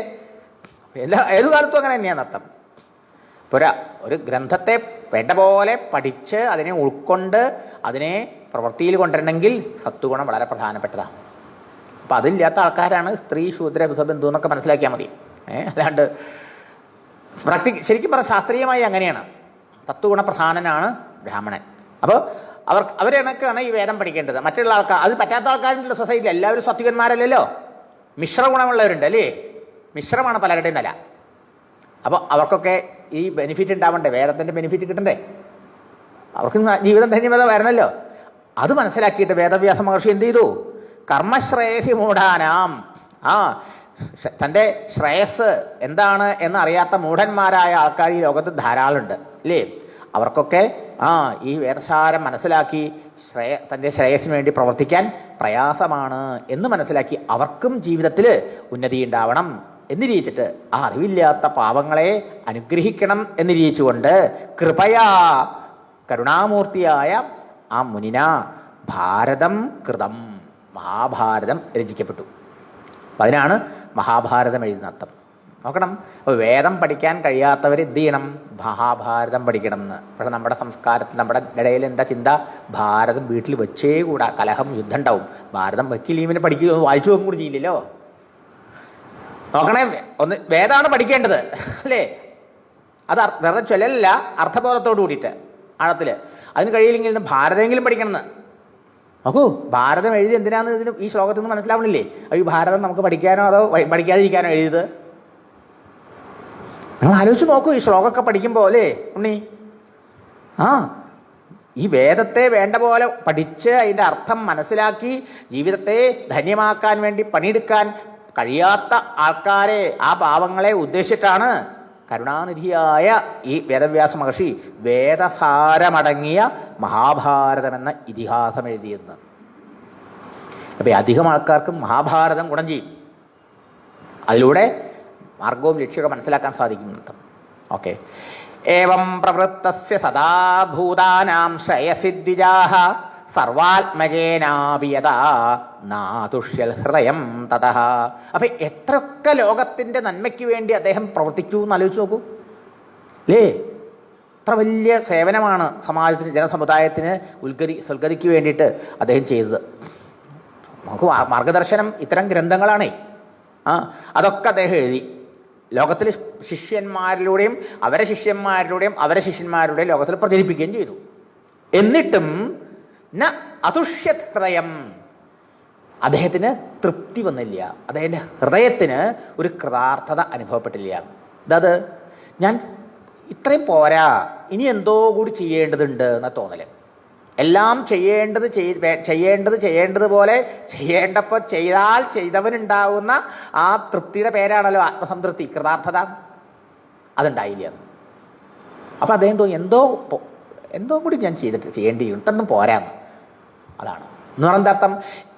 ഏതു കാലത്തും അങ്ങനെ തന്നെയാണ് അർത്ഥം. ഒരു ഗ്രന്ഥത്തെ വേണ്ട പോലെ പഠിച്ച് അതിനെ ഉൾക്കൊണ്ട് അതിനെ പ്രവൃത്തിയിൽ കൊണ്ടുവരണമെങ്കിൽ സത്വഗുണം വളരെ പ്രധാനപ്പെട്ടതാണ്. അപ്പം അതില്ലാത്ത ആൾക്കാരാണ് സ്ത്രീ ശൂദ്ര ബന്ധു എന്നൊക്കെ മനസ്സിലാക്കിയാൽ മതി. അല്ലാണ്ട് ശരിക്കും പറഞ്ഞാൽ ശാസ്ത്രീയമായി അങ്ങനെയാണ്. സത്വഗുണപ്രധാനനാണ് ബ്രാഹ്മണൻ. അപ്പോൾ അവരെണക്കാണ് ഈ വേദം പഠിക്കേണ്ടത്. മറ്റുള്ള ആൾക്കാർ, അത് പറ്റാത്ത ആൾക്കാരുണ്ടല്ലോ സൊസൈറ്റിയിൽ. എല്ലാവരും സത്വികന്മാരല്ലല്ലോ, മിശ്രഗുണമുള്ളവരുണ്ട് അല്ലേ? മിശ്രമാണ് പലരുടെയും നില. അപ്പോൾ അവർക്കൊക്കെ ഈ ബെനിഫിറ്റ് ഉണ്ടാവണ്ടേ, വേദത്തിൻ്റെ ബെനിഫിറ്റ് കിട്ടണ്ടേ? അവർക്ക് ജീവിതം ധന്യമത വരണമല്ലോ. അത് മനസ്സിലാക്കിയിട്ട് വേദവ്യാസ മഹർഷി എന്ത് ചെയ്തു? കർമ്മശ്രേയസി മൂഢാനാം, തൻ്റെ ശ്രേയസ് എന്താണ് എന്ന് അറിയാത്ത മൂഢന്മാരായ ആൾക്കാർ ഈ ലോകത്ത് ധാരാളമുണ്ട് അല്ലേ? അവർക്കൊക്കെ ഈ വേദസാരം മനസ്സിലാക്കി തൻ്റെ ശ്രേയസിന് വേണ്ടി പ്രവർത്തിക്കാൻ പ്രയാസമാണ് എന്ന് മനസ്സിലാക്കി അവർക്കും ജീവിതത്തിൽ ഉന്നതി ഉണ്ടാവണം എന്ന് നിരീക്ഷിച്ചിട്ട് ആ അറിവില്ലാത്ത പാവങ്ങളെ അനുഗ്രഹിക്കണം എന്ന് നിരീക്ഷിച്ചുകൊണ്ട് കൃപയാ കരുണാമൂർത്തിയായ ആ മുനിന ഭാരതം കൃതം, മഹാഭാരതം രചിക്കപ്പെട്ടു. അപ്പം അതിനാണ് മഹാഭാരതം എഴുതുന്ന അർത്ഥം. നോക്കണം, അപ്പോൾ വേദം പഠിക്കാൻ കഴിയാത്തവർ എന്ത് ചെയ്യണം? മഹാഭാരതം പഠിക്കണം എന്ന്. പക്ഷെ നമ്മുടെ സംസ്കാരത്തിൽ, നമ്മുടെ ഇടയിൽ എന്താ ചിന്ത? ഭാരതം വീട്ടിൽ വെച്ചേ കൂടാ, കലഹം, യുദ്ധം ഉണ്ടാവും. ഭാരതം വയ്ക്കില്ല, ഇവനെ പഠിക്കുക, വായിച്ചു നോക്കും കൂടി ചെയ്യില്ലല്ലോ. നോക്കണേ, വേദമാണ് പഠിക്കേണ്ടത് അല്ലേ? അത് വെറുതെ ചൊല്ലല്ല, അർത്ഥബോധത്തോട് കൂടിയിട്ട് ആഴത്തിൽ. അതിന് കഴിയില്ലെങ്കിൽ ഭാരതമെങ്കിലും പഠിക്കണമെന്ന്. നോക്കൂ, ഭാരതം എഴുതി എന്തിനാന്ന് ഇതിന് ഈ ശ്ലോകത്തിൽ നിന്ന് മനസ്സിലാവണില്ലേ? ഈ ഭാരതം നമുക്ക് പഠിക്കാനോ അതോ പഠിക്കാതിരിക്കാനോ എഴുതിയത്? നിങ്ങൾ ആലോചിച്ച് നോക്കൂ, ഈ ശ്ലോകമൊക്കെ പഠിക്കുമ്പോൾ അല്ലേ ഉണ്ണി? ഈ വേദത്തെ വേണ്ട പോലെ പഠിച്ച് അതിൻ്റെ അർത്ഥം മനസ്സിലാക്കി ജീവിതത്തെ ധന്യമാക്കാൻ വേണ്ടി പണിയെടുക്കാൻ കഴിയാത്ത ആൾക്കാരെ, ആ പാവങ്ങളെ ഉദ്ദേശിച്ചിട്ടാണ് കരുണാനിധിയായ ഈ വേദവ്യാസ മഹർഷി വേദസാരമടങ്ങിയ മഹാഭാരതം എന്ന ഇതിഹാസം എഴുതിയെന്ന്. അപ്പം അധികം ആൾക്കാർക്കും മഹാഭാരതം ഗുണം ചെയ്യും. അതിലൂടെ മാർഗവും ലക്ഷ്യമൊക്കെ മനസ്സിലാക്കാൻ സാധിക്കും. ഓക്കെ. ഏവം പ്രവൃത്തസ്യ സദാ ഭൂതാനാം ശ്രേയസി ദ്വിജാഃ സർവാത്മകേനാപിയതാ നാതുഷ്യൽ ഹൃദയം തതഃ. അപ്പൊ എത്രയൊക്കെ ലോകത്തിന്റെ നന്മയ്ക്ക് വേണ്ടി അദ്ദേഹം പ്രവർത്തിച്ചു എന്ന് ആലോചിച്ച് നോക്കൂ അല്ലേ? അത്ര വലിയ സേവനമാണ് സമാജത്തിന്, ജനസമുദായത്തിന് സൽഗതിക്ക് വേണ്ടിയിട്ട് അദ്ദേഹം ചെയ്തത്. നമുക്ക് മാർഗദർശനം ഇത്തരം ഗ്രന്ഥങ്ങളാണേ. അതൊക്കെ അദ്ദേഹം എഴുതി ലോകത്തിൽ ശിഷ്യന്മാരിലൂടെയും അവരെ ശിഷ്യന്മാരുടെയും ലോകത്തിൽ പ്രചരിപ്പിക്കുകയും ചെയ്തു. എന്നിട്ടും ന അതുഷ്യത് ഹൃദയം, അദ്ദേഹത്തിന് തൃപ്തി വന്നില്ല, അദ്ദേഹത്തിൻ്റെ ഹൃദയത്തിന് ഒരു കൃതാർത്ഥത അനുഭവപ്പെട്ടില്ല. അതായത് ഞാൻ ഇത്രയും പോരാ, ഇനി എന്തോ കൂടി ചെയ്യേണ്ടതുണ്ട് എന്ന തോന്നല്. എല്ലാം ചെയ്യേണ്ടതുപോലെ ചെയ്യേണ്ടപ്പോൾ ചെയ്താൽ ചെയ്തവനുണ്ടാവുന്ന ആ തൃപ്തിയുടെ പേരാണല്ലോ ആത്മസംതൃപ്തി, കൃതാർത്ഥത. അതുണ്ടായില്ല. അപ്പം അദ്ദേഹം തോന്നി എന്തോ കൂടി ഞാൻ ചെയ്യേണ്ടിയിട്ടുണ്ടെന്നും പോരാന്ന്. അതാണ് എന്ന് പറഞ്ഞ അർത്ഥം.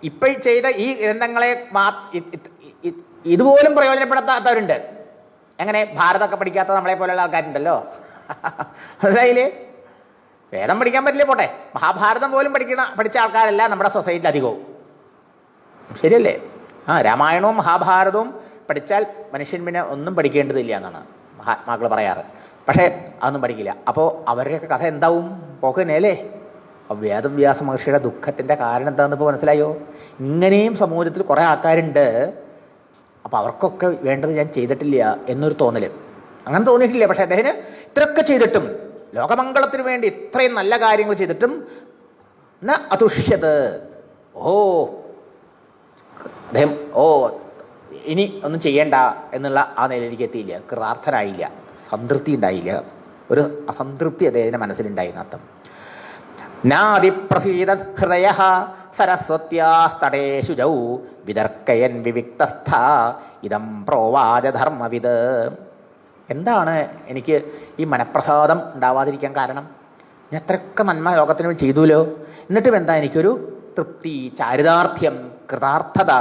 ഇപ്പം ചെയ്ത ഈ ഗ്രന്ഥങ്ങളെ ഇതുപോലും പ്രയോജനപ്പെടുത്താത്തവരുണ്ട്. എങ്ങനെ? ഭാരതമൊക്കെ പഠിക്കാത്ത നമ്മളെ പോലെയുള്ള ആൾക്കാരുണ്ടല്ലോ. മനസ്സിലായില്ലേ? വേദം പഠിക്കാൻ പറ്റില്ലേ, പോട്ടെ, മഹാഭാരതം പോലും പഠിച്ച ആൾക്കാരല്ല നമ്മുടെ സൊസൈറ്റിയിൽ അധികവും. ശരിയല്ലേ? രാമായണവും മഹാഭാരതവും പഠിച്ചാൽ മനുഷ്യൻ പിന്നെ ഒന്നും പഠിക്കേണ്ടതില്ല എന്നാണ് മഹാത്മാക്കൾ പറയാറ്. പക്ഷേ അതൊന്നും പഠിക്കില്ല. അപ്പോൾ അവരുടെയൊക്കെ കഥ എന്താവും? പോക്കനേലേ. വേദവ്യാസ മഹർഷിയുടെ ദുഃഖത്തിൻ്റെ കാരണം എന്താണെന്ന് ഇപ്പോൾ മനസ്സിലായോ? ഇങ്ങനെയും സമൂഹത്തിൽ കുറേ ആൾക്കാരുണ്ട്, അപ്പോൾ അവർക്കൊക്കെ വേണ്ടത് ഞാൻ ചെയ്തിട്ടില്ല എന്നൊരു തോന്നൽ. അങ്ങനെ തോന്നിയിട്ടില്ല. പക്ഷേ അദ്ദേഹത്തിന് ഇത്രയൊക്കെ ചെയ്തിട്ടും, ലോകമംഗളത്തിന് വേണ്ടി ഇത്രയും നല്ല കാര്യങ്ങൾ ചെയ്തിട്ടും അതുഷ്യത്. അദ്ദേഹം ഇനി ഒന്നും ചെയ്യേണ്ട എന്നുള്ള ആ നിലയിലേക്ക് എത്തിയില്ല. കൃതാർത്ഥനായില്ല, സംതൃപ്തി ഉണ്ടായില്ല. ഒരു അസംതൃപ്തി അദ്ദേഹത്തിന്റെ മനസ്സിലുണ്ടായി എന്നർത്ഥം. നാദിപ്രസീദ ഹൃദയ സരസ്വത്യാസ്തടേഷുജൗ വിതർക്കയൻ വിവിക്തസ്ഥ ഇതം പ്രോവാചധർമ്മവിത്. എന്താണ് എനിക്ക് ഈ മനഃപ്രസാദം ഉണ്ടാവാതിരിക്കാൻ കാരണം? ഞാൻ എത്രയൊക്കെ നന്മ ലോകത്തിന് വേണ്ടി ചെയ്തുല്ലോ, എന്നിട്ടും എന്താ എനിക്കൊരു തൃപ്തി, ചാരിതാർത്ഥ്യം, കൃതാർത്ഥത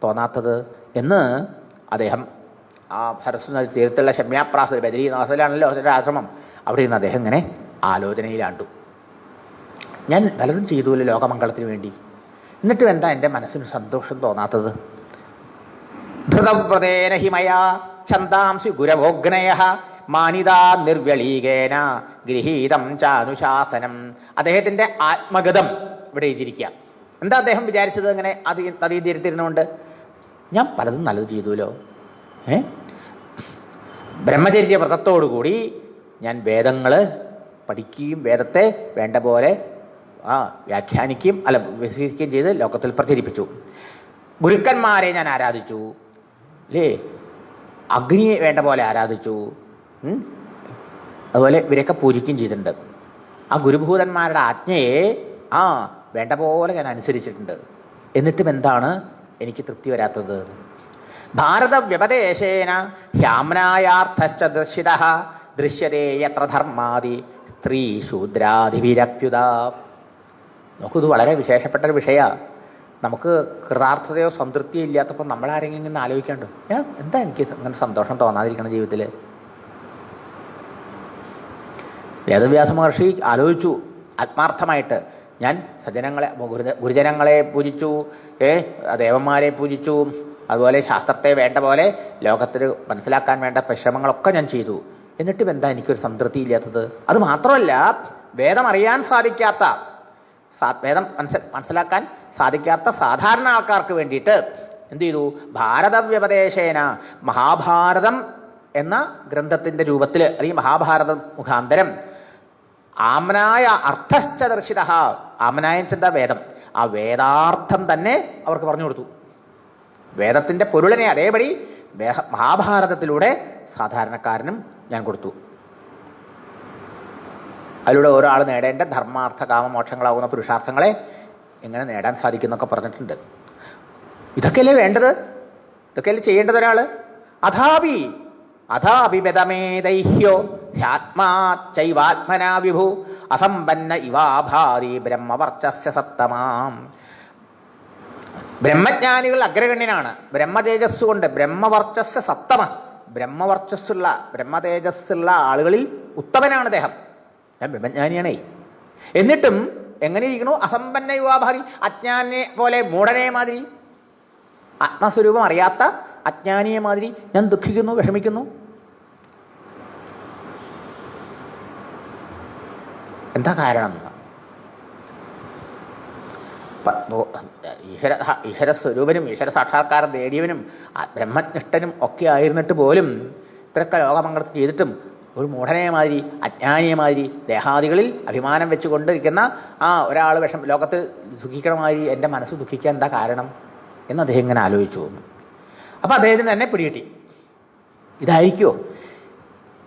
തോന്നാത്തത് എന്ന് അദ്ദേഹം ആ സരസ്വതി തീരത്തുള്ള ശമ്യാപ്രാസ ബദരീനാഥിലാണല്ലോ അതിൻ്റെ ആശ്രമം. അവിടെ നിന്ന് അദ്ദേഹം ഇങ്ങനെ ആലോചനയിലാണ്ടു. ഞാൻ പലതും ചെയ്തുല്ലോ ലോകമംഗളത്തിന് വേണ്ടി, എന്നിട്ടും എന്താ എൻ്റെ മനസ്സിന് സന്തോഷം തോന്നാത്തത്? ധൃതവ്രതേന ഹിമയാ ഛന്ദാംസി ഗുരവോഗ്നയ മാനിതാ നിർവ്യളീകേന ഗൃഹീതം ചാനുശാസനം. അദ്ദേഹത്തിൻ്റെ ആത്മഗതം ഇവിടെ എഴുതിയിരിക്കുക. എന്താ അദ്ദേഹം വിചാരിച്ചത്? അങ്ങനെ അതീ തീരത്തിരുന്നുകൊണ്ട് ഞാൻ പലതും നല്ലത് ചെയ്തുല്ലോ, ബ്രഹ്മചര്യ വ്രതത്തോടുകൂടി ഞാൻ വേദങ്ങൾ പഠിക്കുകയും വേദത്തെ വേണ്ട പോലെ വ്യാഖ്യാനിക്കുകയും വിശ്വസിക്കുകയും ചെയ്ത് ലോകത്തിൽ പ്രചരിപ്പിച്ചു. ഗുരുക്കന്മാരെ ഞാൻ ആരാധിച്ചു, അല്ലേ? അഗ്നിയെ വേണ്ട പോലെ ആരാധിച്ചു. അതുപോലെ ഇവരെയൊക്കെ പൂജിക്കുകയും ചെയ്തിട്ടുണ്ട്. ആ ഗുരുഭൂതന്മാരുടെ ആജ്ഞയെ വേണ്ട പോലെ ഞാൻ അനുസരിച്ചിട്ടുണ്ട്. എന്നിട്ടും എന്താണ് എനിക്ക് തൃപ്തി വരാത്തത്? ഭാരത വ്യപദേശേന ഹ്യാമ്നായാർത്ഥശ്ച ദർശിതഃ ദൃശ്യതേ യത്ര ധർമാദി സ്ത്രീ ശൂദ്രാധിഭിരപ്യുത. നോക്കൂ, ഇത് വളരെ വിശേഷപ്പെട്ടൊരു വിഷയമാണ്. നമുക്ക് കൃതാർത്ഥതയോ സംതൃപ്തിയോ ഇല്ലാത്തപ്പോൾ നമ്മളാരെങ്കിലും ഇങ്ങനെ ആലോചിക്കാണ്ടോ, എന്താ എനിക്ക് അങ്ങനെ സന്തോഷം തോന്നാതിരിക്കണം ജീവിതത്തിൽ? വേദവ്യാസ മഹർഷി ആലോചിച്ചു ആത്മാർത്ഥമായിട്ട്. ഞാൻ സജ്ജനങ്ങളെ, ഗുരുജനങ്ങളെ പൂജിച്ചു, ദേവന്മാരെ പൂജിച്ചു, അതുപോലെ ശാസ്ത്രത്തെ വേണ്ട പോലെ ലോകത്തിന് മനസ്സിലാക്കാൻ വേണ്ട പരിശ്രമങ്ങളൊക്കെ ഞാൻ ചെയ്തു. എന്നിട്ടും എന്താ എനിക്കൊരു സംതൃപ്തി ഇല്ലാത്തത്? അത് മാത്രമല്ല, വേദം അറിയാൻ സാധിക്കാത്ത, വേദം മനസ്സിലാക്കാൻ സാധിക്കാത്ത സാധാരണ ആൾക്കാർക്ക് വേണ്ടിയിട്ട് എന്ത് ചെയ്തു? ഭാരതവ്യപദേശേന, മഹാഭാരതം എന്ന ഗ്രന്ഥത്തിൻ്റെ രൂപത്തിൽ, അല്ലെങ്കിൽ മഹാഭാരതം മുഖാന്തരം ആമനായ അർത്ഥശ്ച ദർശിത. ആമനായ എന്താ? വേദം. ആ വേദാർത്ഥം തന്നെ അവർക്ക് പറഞ്ഞു കൊടുത്തു. വേദത്തിൻ്റെ പൊരുളിനെ അതേപടി മഹാഭാരതത്തിലൂടെ സാധാരണക്കാരനും ഞാൻ കൊടുത്തു. അതിലൂടെ ഒരാൾ നേടേണ്ട ധർമാർത്ഥ കാമമോക്ഷങ്ങളാകുന്ന പുരുഷാർത്ഥങ്ങളെ എങ്ങനെ നേടാൻ സാധിക്കുന്നൊക്കെ പറഞ്ഞിട്ടുണ്ട്. ഇതൊക്കെയല്ലേ വേണ്ടത്? ഇതൊക്കെയല്ലേ ചെയ്യേണ്ടത് ഒരാൾ? അഥാപിബദമേദൈഹ്യോ ഹ്യാത്മാചൈവാത്മനാ വിഭു അസമ്പന്ന ഇവാഭാതി ബ്രഹ്മവർച്ചസ്യ സത്തമാം. ബ്രഹ്മജ്ഞാനികൾ അഗ്രഗണ്യനാണ്. ബ്രഹ്മതേജസ് കൊണ്ട് ബ്രഹ്മവർച്ചസ്യ സത്തമ, ബ്രഹ്മവർച്ചസ്സുള്ള ബ്രഹ്മതേജസ്സുള്ള ആളുകളിൽ ഉത്തമനാണ് അദ്ദേഹം. ഞാൻ ബ്രഹ്മജ്ഞാനിയാണേ. എന്നിട്ടും എങ്ങനെ ഇരിക്കണു? അസമ്പന്ന യുവാഭാതി, അജ്ഞാനെ പോലെ മൂഢനെ മാതിരി, ആത്മസ്വരൂപം അറിയാത്ത അജ്ഞാനിയെ മാതിരി ഞാൻ ദുഃഖിക്കുന്നു, വിഷമിക്കുന്നു. എന്താ കാരണം? ഈശ്വര സ്വരൂപനും ഈശ്വര സാക്ഷാത്കാരം നേടിയവനും ബ്രഹ്മനിഷ്ഠനും ഒക്കെ ആയിരുന്നിട്ട് പോലും ഇത്രയൊക്കെ ലോകമംഗളത്തിൽ ചെയ്തിട്ടും ഒരു മൂഢനെ മാതിരി, അജ്ഞാനിയെ മാതിരി, ദേഹാദികളിൽ അഭിമാനം വെച്ചുകൊണ്ടിരിക്കുന്ന ഒരാൾ ലോകത്ത് ദുഃഖിക്കണ മാതിരി എൻ്റെ മനസ്സ് ദുഃഖിക്കാൻ എന്താ കാരണം എന്ന് അദ്ദേഹം ഇങ്ങനെ ആലോചിച്ചു. അപ്പം അദ്ദേഹത്തിന് തന്നെ പിടികിട്ടി, ഇതായിരിക്കുമോ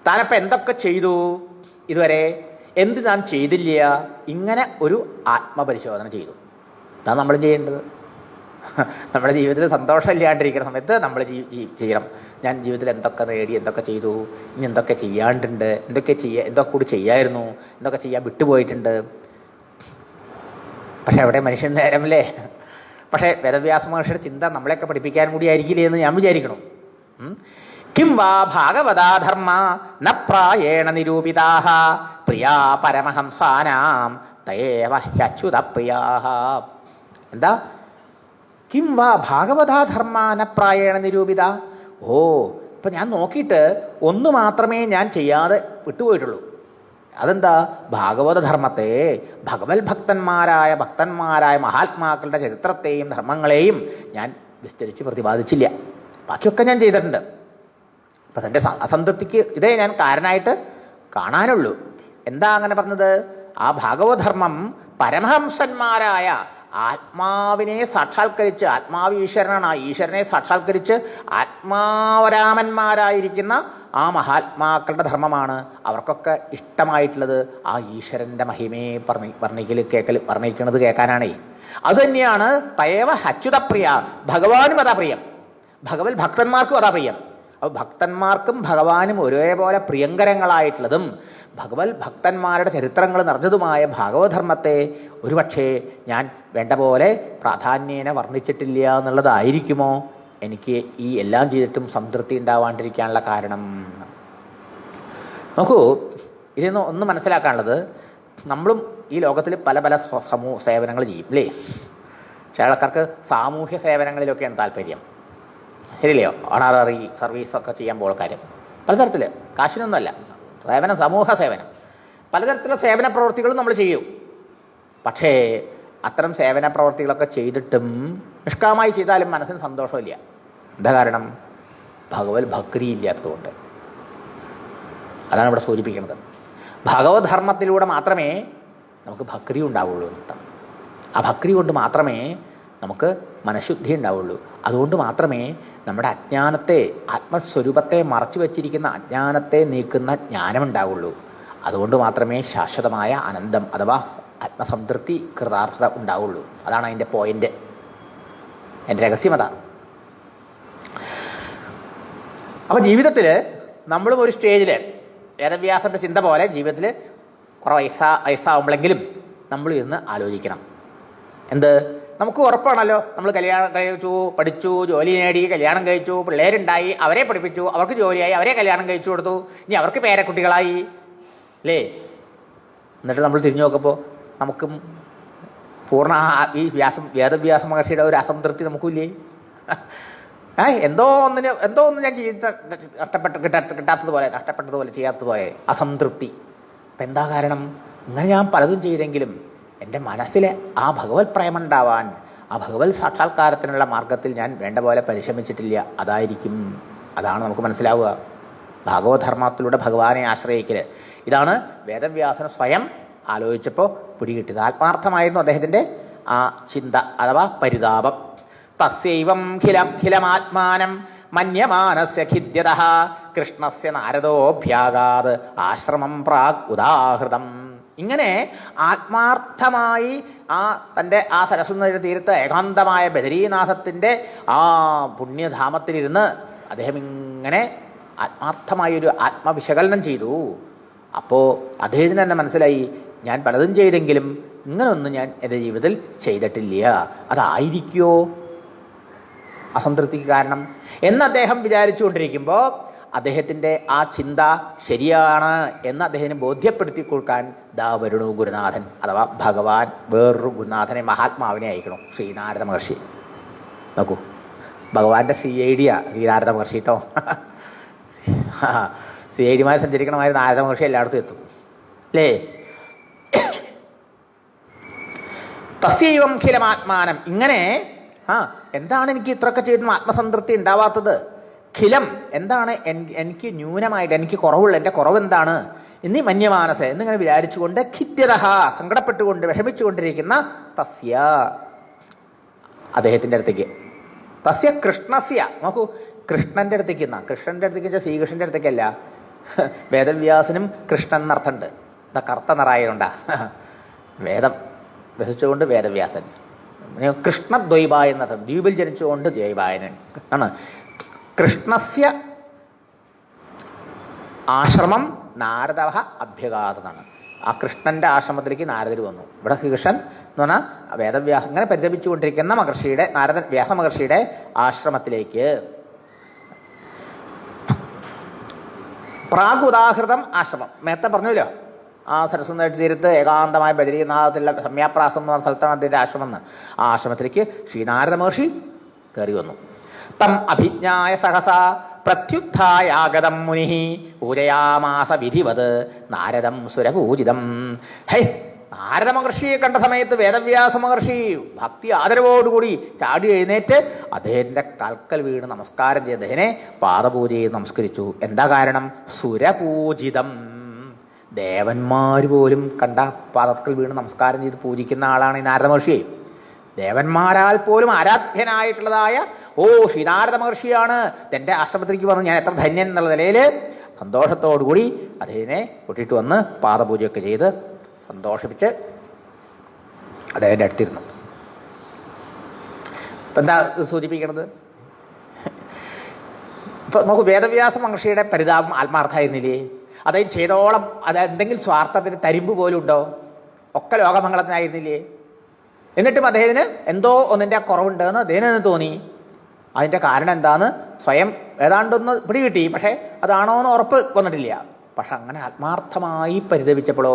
താനപ്പം എന്തൊക്കെ ചെയ്തു ഇതുവരെ, എന്ത് താൻ ചെയ്തില്ല? ഇങ്ങനെ ഒരു ആത്മപരിശോധന ചെയ്തു. അതാണ് നമ്മൾ ചെയ്യേണ്ടത്. നമ്മുടെ ജീവിതത്തിൽ സന്തോഷമില്ലാണ്ടിരിക്കുന്ന സമയത്ത് നമ്മൾ ചെയ്യണം. ഞാൻ ജീവിതത്തിൽ എന്തൊക്കെ നേടി, എന്തൊക്കെ ചെയ്തു, ഇനി എന്തൊക്കെ ചെയ്യാണ്ടുണ്ട്, എന്തൊക്കെ കൂടി ചെയ്യായിരുന്നു, എന്തൊക്കെ ചെയ്യാൻ വിട്ടുപോയിട്ടുണ്ട്. പക്ഷെ അവിടെ മനുഷ്യൻ നേരമല്ലേ. പക്ഷേ വേദവ്യാസ മഹർഷിയുടെ ചിന്ത നമ്മളെയൊക്കെ പഠിപ്പിക്കാൻ കൂടി ആയിരിക്കില്ലേ എന്ന് ഞാൻ വിചാരിക്കണം. കിം വാ ഭാഗവതാ ധർമ്മ ന പ്രായേണ നിരൂപിതാഃ പ്രിയാ പരമഹംസാനാം തയേവ ഹ്യച്യുത പ്രിയാഃ. എന്താ? കിം വാ ഭാഗവതാ ധർമ്മ ന പ്രായേണ നിരൂപിത. ഓ, ഇപ്പൊ ഞാൻ നോക്കിയിട്ട് ഒന്ന് മാത്രമേ ഞാൻ ചെയ്യാതെ വിട്ടുപോയിട്ടുള്ളൂ. അതെന്താ? ഭാഗവതധർമ്മത്തെ, ഭക്തന്മാരായ മഹാത്മാക്കളുടെ ചരിത്രത്തെയും ധർമ്മങ്ങളെയും ഞാൻ വിസ്തരിച്ച് പ്രതിപാദിച്ചില്ല. ബാക്കിയൊക്കെ ഞാൻ ചെയ്തിട്ടുണ്ട്. അപ്പം തൻ്റെ അസംതൃപ്തിക്ക് ഇതേ ഞാൻ കാരണമായിട്ട് കാണാനുള്ളൂ. എന്താ അങ്ങനെ പറഞ്ഞത്? ആ ഭാഗവതധർമ്മം പരമഹംസന്മാരായ ആത്മാവിനെ സാക്ഷാത്കരിച്ച്, ആത്മാവ് ഈശ്വരനാണ്, ആ ഈശ്വരനെ സാക്ഷാത്കരിച്ച് ആത്മാവരാമന്മാരായിരിക്കുന്ന ആ മഹാത്മാക്കളുടെ ധർമ്മമാണ്. അവർക്കൊക്കെ ഇഷ്ടമായിട്ടുള്ളത് ആ ഈശ്വരൻ്റെ മഹിമയെ വർണ്ണിക്കുന്നത് കേൾക്കാനാണേ. അതുതന്നെയാണ് തയേവ അച്യുതപ്രിയ. ഭഗവാനും അതാ പ്രിയം, ഭക്തന്മാർക്കും അതാ പ്രിയം. അപ്പോൾ ഭക്തന്മാർക്കും ഭഗവാനും ഒരേപോലെ പ്രിയങ്കരങ്ങളായിട്ടുള്ളതും ഭക്തന്മാരുടെ ചരിത്രങ്ങൾ നിറഞ്ഞതുമായ ഭാഗവതധർമ്മത്തെ ഒരുപക്ഷേ ഞാൻ വേണ്ട പോലെ പ്രാധാന്യേന വർണ്ണിച്ചിട്ടില്ല എന്നുള്ളതായിരിക്കുമോ എനിക്ക് ഈ എല്ലാം ചെയ്തിട്ടും സംതൃപ്തി ഉണ്ടാവാണ്ടിരിക്കാനുള്ള കാരണം? നോക്കൂ, ഇതിന്ന് ഒന്ന് മനസ്സിലാക്കാനുള്ളത്, നമ്മളും ഈ ലോകത്തിൽ പല പല സേവനങ്ങൾ ചെയ്യും അല്ലേ? ചില ആൾക്കാർക്ക് സാമൂഹ്യ സേവനങ്ങളിലൊക്കെയാണ് താല്പര്യം, ശരിയല്ലയോ? ഓണററി സർവീസൊക്കെ ചെയ്യാൻ പോകുന്ന കാര്യം പലതരത്തിൽ, കാശിനൊന്നുമല്ല, സേവനം, സമൂഹ സേവനം, പലതരത്തിലുള്ള സേവന പ്രവൃത്തികളും നമ്മൾ ചെയ്യും. പക്ഷേ അത്തരം സേവന പ്രവൃത്തികളൊക്കെ ചെയ്തിട്ടും നിഷ്കാമായി ചെയ്താലും മനസ്സിന് സന്തോഷമില്ല. എന്താ കാരണം? ഭഗവത് ഭക്തി ഇല്ലാത്തതുകൊണ്ട്. അതാണ് ഇവിടെ സൂചിപ്പിക്കുന്നത്. ഭഗവധർമ്മത്തിലൂടെ മാത്രമേ നമുക്ക് ഭക്തി ഉണ്ടാവുള്ളൂ എന്നർത്ഥം. ആ ഭക്തി കൊണ്ട് മാത്രമേ നമുക്ക് മനഃശുദ്ധി ഉണ്ടാവുള്ളൂ. അതുകൊണ്ട് മാത്രമേ നമ്മുടെ അജ്ഞാനത്തെ, ആത്മസ്വരൂപത്തെ മറച്ചു വച്ചിരിക്കുന്ന അജ്ഞാനത്തെ നീക്കുന്ന ജ്ഞാനമുണ്ടാവുള്ളൂ. അതുകൊണ്ട് മാത്രമേ ശാശ്വതമായ ആനന്ദം അഥവാ ആത്മസംതൃപ്തി, കൃതാർത്ഥത ഉണ്ടാവുള്ളൂ. അതാണ് അതിൻ്റെ പോയിന്റ്, എൻ്റെ രഹസ്യം അതാണ്. അപ്പോൾ ജീവിതത്തിൽ നമ്മളും ഒരു സ്റ്റേജിൽ വേദവ്യാസൻ്റെ ചിന്ത പോലെ ജീവിതത്തിൽ കുറേ വയസ്സാവുമ്പോഴെങ്കിലും നമ്മൾ ഇരുന്ന് ആലോചിക്കണം. എന്ത്? നമുക്ക് ഉറപ്പാണല്ലോ, നമ്മൾ കല്യാണം കഴിച്ചു, പഠിച്ചു, ജോലി നേടി, കല്യാണം കഴിച്ചു, പിള്ളേരുണ്ടായി, അവരെ പഠിപ്പിച്ചു, അവർക്ക് ജോലിയായി, അവരെ കല്യാണം കഴിച്ചു കൊടുത്തു, ഇനി അവർക്ക് പേരക്കുട്ടികളായി അല്ലേ? എന്നിട്ട് നമ്മൾ തിരിഞ്ഞു നോക്കുമ്പോൾ നമുക്കും പൂർണ്ണ ഈ വേദവ്യാസ മഹർഷിയുടെ ഒരു അസംതൃപ്തി നമുക്കില്ലേ? എന്തോ ഒന്ന് ഞാൻ കഷ്ടപ്പെട്ടതുപോലെ ചെയ്യാത്തതുപോലെ അസംതൃപ്തി. അപ്പം എന്താ കാരണം? ഇങ്ങനെ ഞാൻ പലതും ചെയ്തെങ്കിലും എൻ്റെ മനസ്സിലെ ആ ഭഗവത് പ്രേമുണ്ടാവാൻ, ആ ഭഗവത് സാക്ഷാത്കാരത്തിനുള്ള മാർഗത്തിൽ ഞാൻ വേണ്ട പോലെ പരിശ്രമിച്ചിട്ടില്ല. അതായിരിക്കും, അതാണ് നമുക്ക് മനസ്സിലാവുക. ഭാഗവധർമ്മത്തിലൂടെ ഭഗവാനെ ആശ്രയിക്കൽ, ഇതാണ് വേദവ്യാസന് സ്വയം ആലോചിച്ചപ്പോൾ പിടികിട്ടിയത്. ആത്മാർത്ഥമായിരുന്നു അദ്ദേഹത്തിൻ്റെ ആ ചിന്ത അഥവാ പരിതാപം. തസ്യൈവം ഖിലമാത്മാനം മന്യമാനസ്യ ഖിദ്യതഃ കൃഷ്ണസ്യ നാരദോഭ്യാഗാത് ആശ്രമം പ്രാഗ് ഉദാഹൃതം. ഇങ്ങനെ ആത്മാർത്ഥമായി തൻ്റെ ആ സരസ്വതിയുടെ തീരത്ത് ഏകാന്തമായ ബദരീനാഥത്തിൻ്റെ ആ പുണ്യധാമത്തിലിരുന്ന് അദ്ദേഹം ഇങ്ങനെ ആത്മാർത്ഥമായൊരു ആത്മവിശകലനം ചെയ്തു. അപ്പോൾ അദ്ദേഹത്തിന് തന്നെ മനസ്സിലായി, ഞാൻ പലതും ചെയ്തെങ്കിലും ഇങ്ങനൊന്നും ഞാൻ എൻ്റെ ജീവിതത്തിൽ ചെയ്തിട്ടില്ല. അതായിരിക്കുമോ അസംതൃപ്തിക്ക് കാരണം എന്ന് അദ്ദേഹം വിചാരിച്ചുകൊണ്ടിരിക്കുമ്പോൾ അദ്ദേഹത്തിൻ്റെ ആ ചിന്ത ശരിയാണ് എന്ന് അദ്ദേഹത്തിന് ബോധ്യപ്പെടുത്തി കൊടുക്കാൻ ദാ വരുണു ഗുരുനാഥൻ, അഥവാ ഭഗവാൻ വേറൊരു ഗുരുനാഥനെ, മഹാത്മാവിനെ അയക്കണം, ശ്രീനാരദ മഹർഷി. നോക്കൂ, ഭഗവാന്റെ CID ശ്രീനാരദ മഹർഷി കേട്ടോ. CIDമാർ സഞ്ചരിക്കണമാതിരി നാരദ മഹർഷി എല്ലായിടത്തും എത്തും അല്ലേ? തസ്യൈവം ഖിലമാത്മാനം. ഇങ്ങനെ എന്താണ് എനിക്ക് ഇത്രയൊക്കെ ചെയ്തിട്ടും ആത്മസംതൃപ്തി ഉണ്ടാവാത്തത്? ഖിലം എന്താണ് എനിക്ക് ന്യൂനമായിട്ട്, എനിക്ക് കുറവുള്ള, എൻ്റെ കുറവ് എന്താണ് എന്നീ മന്യമാനസ എന്നിങ്ങനെ വിചാരിച്ചുകൊണ്ട് ഖിദ്യതഃ സങ്കടപ്പെട്ടുകൊണ്ട് വിഷമിച്ചുകൊണ്ടിരിക്കുന്ന തസ്യ അദ്ദേഹത്തിൻ്റെ അടുത്തേക്ക്, തസ്യ കൃഷ്ണസ്യ, നോക്കൂ, കൃഷ്ണൻ്റെ അടുത്തേക്ക് ശ്രീകൃഷ്ണൻ്റെ അടുത്തേക്കല്ല, വേദവ്യാസനും കൃഷ്ണൻ എന്നർത്ഥമുണ്ട്. എന്താ കറുത്ത നിറായതുകൊണ്ടാ വേദം രസിച്ചുകൊണ്ട് വേദവ്യാസൻ, കൃഷ്ണദ്വൈപായ എന്നർത്ഥം. ദ്വീപിൽ ജനിച്ചുകൊണ്ട് ദ്വൈപായനൻ ആണ്. കൃഷ്ണസ്യ ആശ്രമം നാരദ അഭ്യഗാതനാണ്. ആ കൃഷ്ണന്റെ ആശ്രമത്തിലേക്ക് നാരദർ വന്നു. ഇവിടെ കൃഷ്ണൻ എന്ന് പറഞ്ഞാൽ വേദവ്യാസം ഇങ്ങനെ പരിതപിച്ചുകൊണ്ടിരിക്കുന്ന മഹർഷിയുടെ നാരദൻ വ്യാസ മഹർഷിയുടെ ആശ്രമത്തിലേക്ക്. പ്രാഗുദാഹൃതം ആശ്രമം നേരത്തെ പറഞ്ഞല്ലോ. ആ സരസ്വതി തീരത്ത് ഏകാന്തമായ ബദരീനാഥത്തിലുള്ള സംയാപ്രാസം എന്ന് പറഞ്ഞ സ്ഥലത്താണ് അദ്ദേഹത്തിന്റെ ആശ്രമം എന്ന്. ആ ആശ്രമത്തിലേക്ക് ശ്രീനാരദ മഹർഷി കയറി വന്നു. തം അഭിജ്ഞായ സഹസ പ്രത്യുത്ഥായാഗതം മുനി പൂരയാമാസ വിധിവത് നാരദം സുരപൂജിതം. ഹേ, നാരദ മഹർഷിയെ കണ്ട സമയത്ത് വേദവ്യാസ മഹർഷി ഭക്തി ആദരവോടുകൂടി ചാടി എഴുന്നേറ്റ് അദ്ദേഹത്തിന്റെ കാൽക്കൽ വീണ് നമസ്കാരം ചെയ്ത് അദ്ദേഹനെ പാദപൂജ ചെയ്ത് നമസ്കരിച്ചു. എന്താ കാരണം? സുരപൂജിതം. ദേവന്മാർ പോലും കണ്ട പാദത്തിൽ വീണ് നമസ്കാരം ചെയ്ത് പൂജിക്കുന്ന ആളാണ് ഈ നാരദ മഹർഷി. ദേവന്മാരാൽ പോലും ആരാധ്യനായിട്ടുള്ളതായ ശ്രീനാരദ മഹർഷിയാണ് തൻ്റെ ആശ്രമത്തിലേക്ക് വന്ന് ഞാൻ എത്ര ധന്യൻ എന്നുള്ള നിലയിൽ സന്തോഷത്തോടുകൂടി അദ്ദേഹത്തിനെ കൂട്ടിയിട്ട് വന്ന് പാദപൂജയൊക്കെ ചെയ്ത് സന്തോഷിപ്പിച്ച് അദ്ദേഹത്തിൻ്റെ അടുത്തിരുന്നു. ഇപ്പം എന്താ സൂചിപ്പിക്കണത്? ഇപ്പൊ നമുക്ക് വേദവ്യാസ മഹർഷിയുടെ പരിതാപം ആത്മാർത്ഥമായിരുന്നില്ലേ? അദ്ദേഹം ചെയ്തോളം അത് എന്തെങ്കിലും സ്വാർത്ഥത്തിന് തരിമ്പ് പോലും ഉണ്ടോ? ഒക്കെ ലോകമംഗളത്തിനായിരുന്നില്ലേ? എന്നിട്ടും അദ്ദേഹത്തിന് എന്തോ ഒന്നിൻ്റെ കുറവുണ്ടെന്ന് അദ്ദേഹത്തിന് തോന്നി. അതിൻ്റെ കാരണം എന്താന്ന് സ്വയം ഏതാണ്ടൊന്ന് പിടികിട്ടി. പക്ഷേ അതാണോ എന്ന് ഉറപ്പ് വന്നിട്ടില്ല. പക്ഷെ അങ്ങനെ ആത്മാർത്ഥമായി പരിതപിച്ചപ്പോഴോ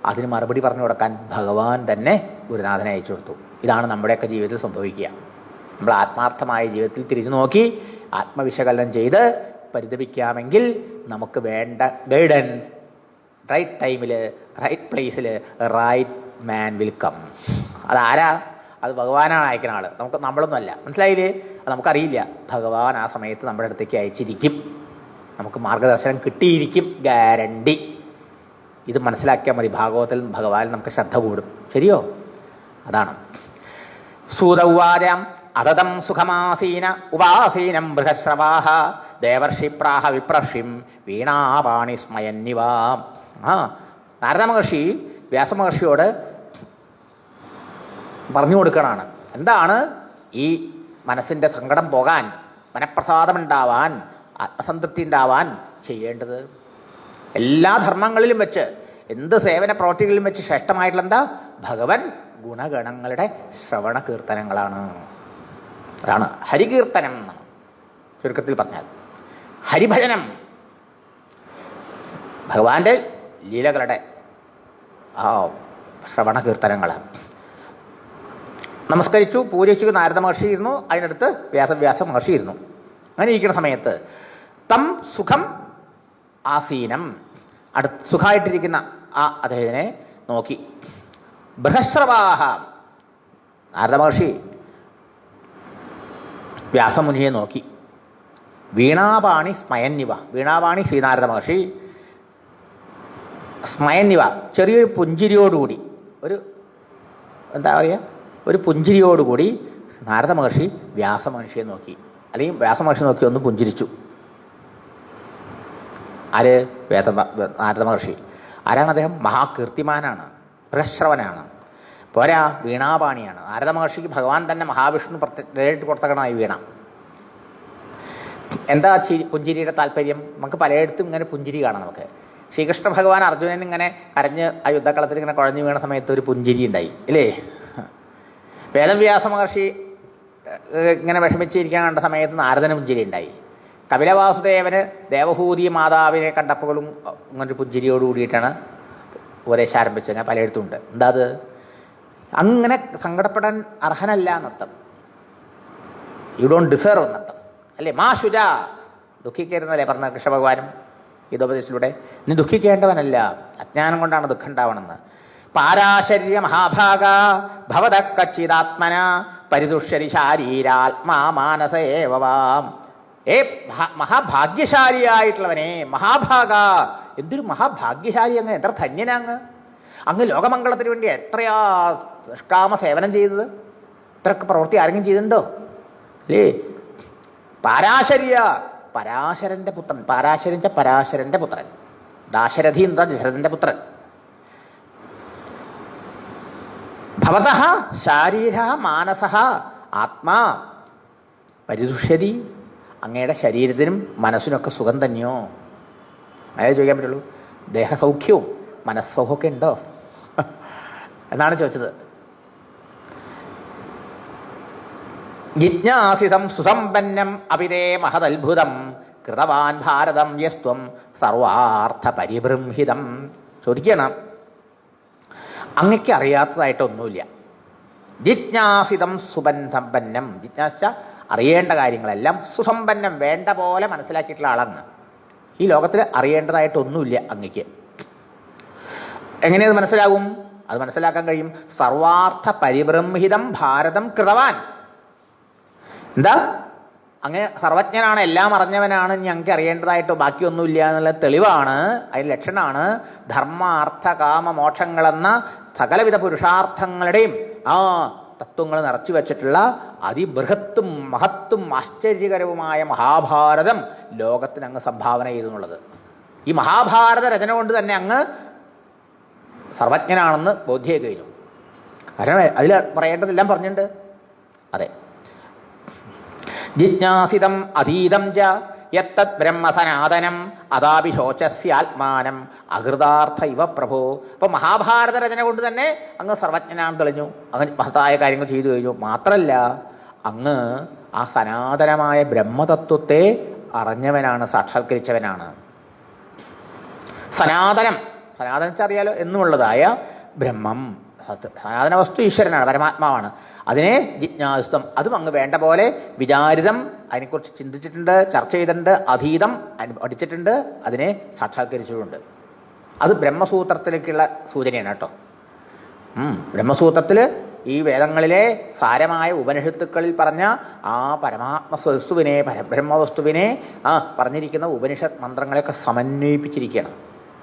അതിന് മറുപടി പറഞ്ഞു കൊടുക്കാൻ ഭഗവാൻ തന്നെ ഗുരുനാഥനെ അയച്ചു കൊടുത്തു. ഇതാണ് നമ്മുടെയൊക്കെ ജീവിതത്തിൽ സംഭവിക്കുക. നമ്മൾ ആത്മാർത്ഥമായ ജീവിതത്തിൽ തിരിഞ്ഞു നോക്കി ആത്മവിശകലനം ചെയ്ത് പരിതപിക്കാമെങ്കിൽ നമുക്ക് വേണ്ട ഗൈഡൻസ് റൈറ്റ് ടൈമിൽ റൈറ്റ് പ്ലേസിൽ റൈറ്റ് മാൻ വിൽ കം. അതാരാ? അത് ഭഗവാനാണ് അയക്കുന്ന ആള്. നമ്മളൊന്നുമല്ല. മനസ്സിലായില്ലേ? അത് നമുക്കറിയില്ല. ഭഗവാൻ ആ സമയത്ത് നമ്മുടെ അടുത്തേക്ക് അയച്ചിരിക്കും. നമുക്ക് മാർഗദർശനം കിട്ടിയിരിക്കും, ഗ്യാരണ്ടി. ഇത് മനസ്സിലാക്കിയാൽ മതി. ഭാഗവതത്തിൽ ഭഗവാൻ നമുക്ക് ശ്രദ്ധ കൂടും. ശരിയോ? അതാണ്. സൂതൗവാചാം അതതം സുഖമാസീന ഉപാസീനം ബൃഹശ്രവാഹ ദേവർഷി പ്രാഹ വിപ്രഷിം വീണാപാണി സ്മയന്നിവാ. നാരദ മഹർഷി വ്യാസമഹർഷിയോട് പറഞ്ഞു കൊടുക്കണാണ്. എന്താണ് ഈ മനസ്സിൻ്റെ സങ്കടം പോകാൻ, മനഃപ്രസാദമുണ്ടാവാൻ, ആത്മസംതൃപ്തി ഉണ്ടാവാൻ ചെയ്യേണ്ടത്? എല്ലാ ധർമ്മങ്ങളിലും വെച്ച്, എന്ത് സേവന പ്രവൃത്തികളിലും വെച്ച് ശ്രേഷ്ഠമായിട്ടുള്ള എന്താ? ഭഗവൻ ഗുണഗണങ്ങളുടെ ശ്രവണ കീർത്തനങ്ങളാണ്. അതാണ് ഹരികീർത്തനം എന്നാണ് ചുരുക്കത്തിൽ പറഞ്ഞാൽ. ഹരിഭജനം, ഭഗവാന്റെ ലീലകളുടെ ശ്രവണ കീർത്തനങ്ങൾ. നമസ്കരിച്ചു, പൂജിച്ചു നാരദ മഹർഷി ഇരുന്നു, അതിനടുത്ത് വ്യാസ മഹർഷി ഇരുന്നു. അങ്ങനെ ഇരിക്കുന്ന സമയത്ത് തം സുഖം ആസീനം, സുഖമായിട്ടിരിക്കുന്ന ആ അദ്ദേഹത്തിനെ നോക്കി. ബൃഹശ്രവാഹ, നാരദ മഹർഷി വ്യാസമുനിയെ നോക്കി. വീണാപാണി സ്മയന്നിവ, വീണാപാണി ശ്രീനാരദ മഹർഷി സ്മയന്നിവ, ചെറിയൊരു പുഞ്ചിരിയോടുകൂടി, ഒരു എന്താ പറയുക, ഒരു പുഞ്ചിരിയോടുകൂടി നാരദ മഹർഷി വ്യാസമഹർഷിയെ നോക്കി. അല്ലെങ്കിൽ വ്യാസമഹർഷി നോക്കി ഒന്ന് പുഞ്ചിരിച്ചു. ആര്? നാരദ മഹർഷി. ആരാണ് അദ്ദേഹം? മഹാകീർത്തിമാനാണ്, ബൃഹശ്രവനാണ്. പോരാ, വീണാപാണിയാണ്. നാരദ മഹർഷിക്ക് ഭഗവാൻ തന്നെ മഹാവിഷ്ണു നേരിട്ട് കൊടുത്തക്കണമായി വീണ. എന്താ പുഞ്ചിരിയുടെ താല്പര്യം? നമുക്ക് പലയിടത്തും ഇങ്ങനെ പുഞ്ചിരി കാണാം. നമുക്ക് ശ്രീകൃഷ്ണ ഭഗവാൻ അർജുനൻ ഇങ്ങനെ കരഞ്ഞ് ആ യുദ്ധക്കളത്തിൽ ഇങ്ങനെ കുഴഞ്ഞു വീണ സമയത്ത് ഒരു പുഞ്ചിരി ഉണ്ടായി, ഇല്ലേ? വേദവ്യാസ മഹർഷി ഇങ്ങനെ വിഷമിച്ചിരിക്കാൻ കണ്ട സമയത്ത് നാരദന് പുഞ്ചിരി ഉണ്ടായി. കപിലവാസുദേവന് ദേവഹൂതി മാതാവിനെ കണ്ടപ്പോഴും ഇങ്ങനൊരു പുഞ്ചിരിയോട് കൂടിയിട്ടാണ് ഉപദേശം ആരംഭിച്ചത്. ഞാൻ പലയിടത്തും ഉണ്ട്. എന്താ അത്? അങ്ങനെ സങ്കടപ്പെടാൻ അർഹനല്ല എന്നർത്ഥം. യു ഡോണ്ട് ഡിസേർവ് എന്നർത്ഥം, അല്ലേ? മാ ശുച, ദുഃഖിക്കരുന്നല്ലേ പറഞ്ഞ കൃഷ്ണ ഭഗവാനും ഗീതോപദേശത്തിലൂടെ. നീ ദുഃഖിക്കേണ്ടവനല്ല, അജ്ഞാനം കൊണ്ടാണ് ദുഃഖം ഉണ്ടാവണമെന്ന്. പാരാശര്യ മഹാഭാഗ ഭവത കച്ചിതാത്മന പരിദുഷ്യരി ശാരീരാത്മാ മാനസേവാം. മഹാഭാഗ്യശാലിയായിട്ടുള്ളവനെ, മഹാഭാഗ, എന്തൊരു മഹാഭാഗ്യശാലി അങ്ങ്, എത്ര ധന്യനാങ്ങ്. അങ്ങ് ലോകമംഗളത്തിന് വേണ്ടി എത്രയാ നിഷ്കാമ സേവനം ചെയ്തത്. ഇത്രയൊക്കെ പ്രവൃത്തി ആരെങ്കിലും ചെയ്തിട്ടുണ്ടോ? അല്ലേ? പാരാശര്യ, പരാശരന്റെ പുത്രൻ. പരാശരന്റെ പുത്രൻ. ദാശരഥി എന്താ? ദശരഥന്റെ പുത്രൻ. ഭവതഃ ശാരീര മാനസഃ ആത്മാ പരിതുഷ്യതി. അങ്ങയുടെ ശരീരത്തിനും മനസ്സിനൊക്കെ സുഖം തന്നെയോ? അതായത് ചോദിക്കാൻ പറ്റുള്ളൂ. ദേഹസൗഖ്യവും മനസ്സൗഖ്യമൊക്കെ ഉണ്ടോ എന്നാണ് ചോദിച്ചത്. ജിജ്ഞാസിതം സുസമ്പന്നം അപിതേ മഹദത്ഭുതം കൃതവാൻ ഭാരതം യസ്ത്വം സർവാർത്ഥ പരിബൃംഹിതം. ചോദിക്കണം, അങ്ങക്ക് അറിയാത്തതായിട്ടൊന്നുമില്ല. ജിജ്ഞാസിതം സുസമ്പന്നം, ജിജ്ഞാസിച്ച അറിയേണ്ട കാര്യങ്ങളെല്ലാം സുസമ്പന്നം വേണ്ട പോലെ മനസ്സിലാക്കിയിട്ടുള്ള ആളാണ്. ഈ ലോകത്തിൽ അറിയേണ്ടതായിട്ടൊന്നുമില്ല അങ്ങക്ക്. എങ്ങനെയത് മനസ്സിലാകും? അത് മനസ്സിലാക്കാൻ കഴിയും. സർവാർത്ഥ പരിബ്രംഹിതം ഭാരതം കൃതവാൻ. എന്താ? അങ്ങ് സർവജ്ഞനാണ്, എല്ലാം അറിഞ്ഞവനാണ്, ഞങ്ങൾക്ക് അറിയേണ്ടതായിട്ടോ ബാക്കിയൊന്നുമില്ല എന്നുള്ള തെളിവാണ്, അതിന് ലക്ഷണമാണ് ധർമാർത്ഥ കാമ മോക്ഷങ്ങളെന്ന സകലവിധ പുരുഷാർത്ഥങ്ങളുടെയും ആ തത്വങ്ങൾ നിറച്ചു വെച്ചിട്ടുള്ള അതിബൃഹത്തും മഹത്തും ആശ്ചര്യകരവുമായ മഹാഭാരതം ലോകത്തിന് അങ്ങ് സംഭാവന ചെയ്തു എന്നുള്ളത്. ഈ മഹാഭാരത രചന കൊണ്ട് തന്നെ അങ്ങ് സർവജ്ഞനാണെന്ന് ബോധ്യമായി കഴിഞ്ഞു. കാരണം അതിൽ പറയേണ്ടതെല്ലാം പറഞ്ഞിട്ടുണ്ട്. അതെ. ജിജ്ഞാസിതം അധീതം ച യത്തത് ബ്രഹ്മസനാതനം അതാപി ശോചസ്യാത്മാനം അകൃതാർത്ഥ ഇവ പ്രഭോ. അപ്പൊ മഹാഭാരത രചന കൊണ്ട് തന്നെ അങ്ങ് സർവജ്ഞനാണെന്ന് തെളിഞ്ഞു, അങ്ങ് മഹത്തായ കാര്യങ്ങൾ ചെയ്തു കഴിഞ്ഞു. മാത്രല്ല, അങ്ങ് ആ സനാതനമായ ബ്രഹ്മതത്വത്തെ അറിഞ്ഞവനാണ്, സാക്ഷാത്കരിച്ചവനാണ്. സനാതനം, സനാതനം അറിയാലോ എന്നുള്ളതായ ബ്രഹ്മം, സനാതന വസ്തു ഈശ്വരനാണ്, പരമാത്മാവാണ്. അതിനെ ജിജ്ഞാസിതം, അതും അങ്ങ് വേണ്ട പോലെ വിചാരിതം, അതിനെക്കുറിച്ച് ചിന്തിച്ചിട്ടുണ്ട്, ചർച്ച ചെയ്തിട്ടുണ്ട്, അധീതം പഠിച്ചിട്ടുണ്ട്, അതിനെ സാക്ഷാത്കരിച്ചിട്ടുണ്ട്. അത് ബ്രഹ്മസൂത്രത്തിലേക്കുള്ള സൂചനയാണ് കേട്ടോ. ബ്രഹ്മസൂത്രത്തിൽ ഈ വേദങ്ങളിലെ സാരമായ ഉപനിഷത്തുക്കളിൽ പറഞ്ഞ ആ പരമാത്മവസ്തുവിനെ, പരബ്രഹ്മവസ്തുവിനെ പറഞ്ഞിരിക്കുന്ന ഉപനിഷത്ത് മന്ത്രങ്ങളെയൊക്കെ സമന്വയിപ്പിച്ചിരിക്കുകയാണ്.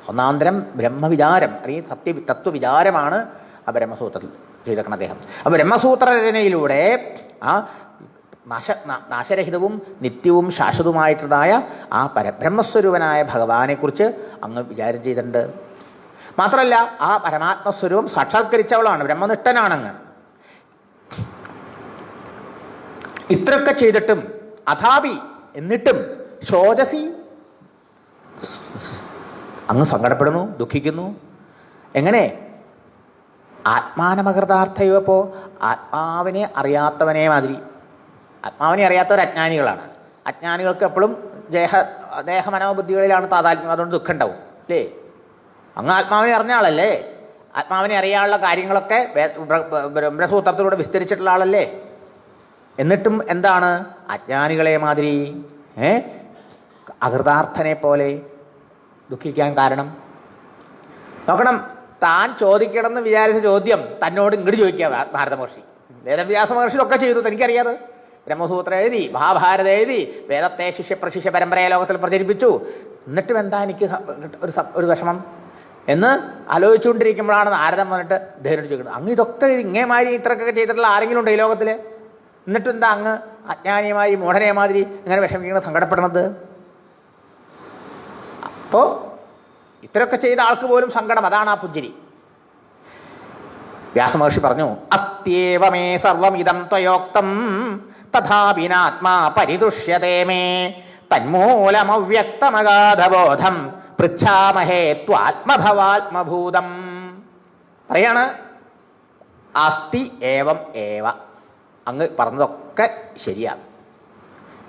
ഒന്നാന്തരം ബ്രഹ്മവിചാരം അല്ലെങ്കിൽ തത്വവിചാരമാണ് ആ ബ്രഹ്മസൂത്രത്തിൽ ചെയ്തേക്കണം അദ്ദേഹം. ആ ബ്രഹ്മസൂത്ര രചനയിലൂടെ ആ നാശരഹിതവും നിത്യവും ശാശ്വതവുമായിട്ടുള്ളതായ ആ പരബ്രഹ്മസ്വരൂപനായ ഭഗവാനെക്കുറിച്ച് അങ്ങ് വിചാരം ചെയ്തിട്ടുണ്ട്. മാത്രമല്ല, ആ പരമാത്മസ്വരൂപം സാക്ഷാത്കരിച്ചവളാണ്, ബ്രഹ്മനിഷ്ഠനാണങ്ങ്. ഇത്രയൊക്കെ ചെയ്തിട്ടും അഥാപി, എന്നിട്ടും ശോചസി, അങ്ങ് സങ്കടപ്പെടുന്നു, ദുഃഖിക്കുന്നു. എങ്ങനെ? ആത്മാനമകൃതാർത്ഥയപ്പോ, ആത്മാവിനെ അറിയാത്തവനെ മാതിരി. ആത്മാവിനെ അറിയാത്തവർ അജ്ഞാനികളാണ്. അജ്ഞാനികൾക്ക് എപ്പോഴും ദേഹമനോബുദ്ധികളിലാണ് താതാത്മ്യം, അതുകൊണ്ട് ദുഃഖം ഉണ്ടാവും അല്ലേ? അങ്ങ് ആത്മാവിനെ അറിഞ്ഞ ആളല്ലേ? ആത്മാവിനെ അറിയാനുള്ള കാര്യങ്ങളൊക്കെ ബ്രഹ്മസൂത്രത്തിലൂടെ വിസ്തരിച്ചിട്ടുള്ള ആളല്ലേ? എന്നിട്ടും എന്താണ് അജ്ഞാനികളെ മാതിരി, അകൃതാർത്ഥനെ പോലെ ദുഃഖിക്കാൻ കാരണം? നോക്കണം, താൻ ചോദിക്കണമെന്ന് വിചാരിച്ച ചോദ്യം തന്നോട് ഇങ്ങോട്ട് ചോദിക്കുക നാരദ മഹർഷി. വേദവ്യാസ മഹർഷി ഒക്കെ ചെയ്തു, തനിക്കറിയാതെ. ബ്രഹ്മസൂത്രം എഴുതി, മഹാഭാരതം എഴുതി, വേദത്തെ ശിഷ്യപ്രശിഷ്യ പരമ്പരയെ ലോകത്തിൽ പ്രചരിപ്പിച്ചു. എന്നിട്ടും എന്താ എനിക്ക് ഒരു വിഷമം എന്ന് ആലോചിച്ചുകൊണ്ടിരിക്കുമ്പോഴാണ് നാരദൻ വന്നിട്ട് ധൈര്യം ചോദിക്കുന്നത്, അങ്ങ് ഇതൊക്കെ ഇങ്ങേമാതിരി ഇത്രയൊക്കെ ചെയ്തിട്ടുള്ള ആരെങ്കിലും ഉണ്ടോ ഈ ലോകത്തിൽ? എന്നിട്ടും എന്താ അങ്ങ് അജ്ഞാനിയമായി മൂഢനെ മാതിരി ഇങ്ങനെ വിഷമിക്കുന്നത്, സങ്കടപ്പെടുന്നത്? അപ്പോ ഇത്രയൊക്കെ ചെയ്ത ആൾക്ക് പോലും സങ്കടം, അതാണ് ആ പുഞ്ചിരി. വ്യാസമഹർഷി പറഞ്ഞു, അസ്ത്യേവമേ സർവമിദം ത്വയോക്തം തഥാപിനാത്മാ പരിതുഷ്യതേ മേ തന്മൂലമവ്യക്തമഗാധബോധം പൃച്ഛാമഹേ ത്വാത്മഭവാത്മഭൂതം. പറയാണ്, അസ്തി ഏവം ഏവ, അങ്ങ് പറഞ്ഞതൊക്കെ ശരിയാണ്.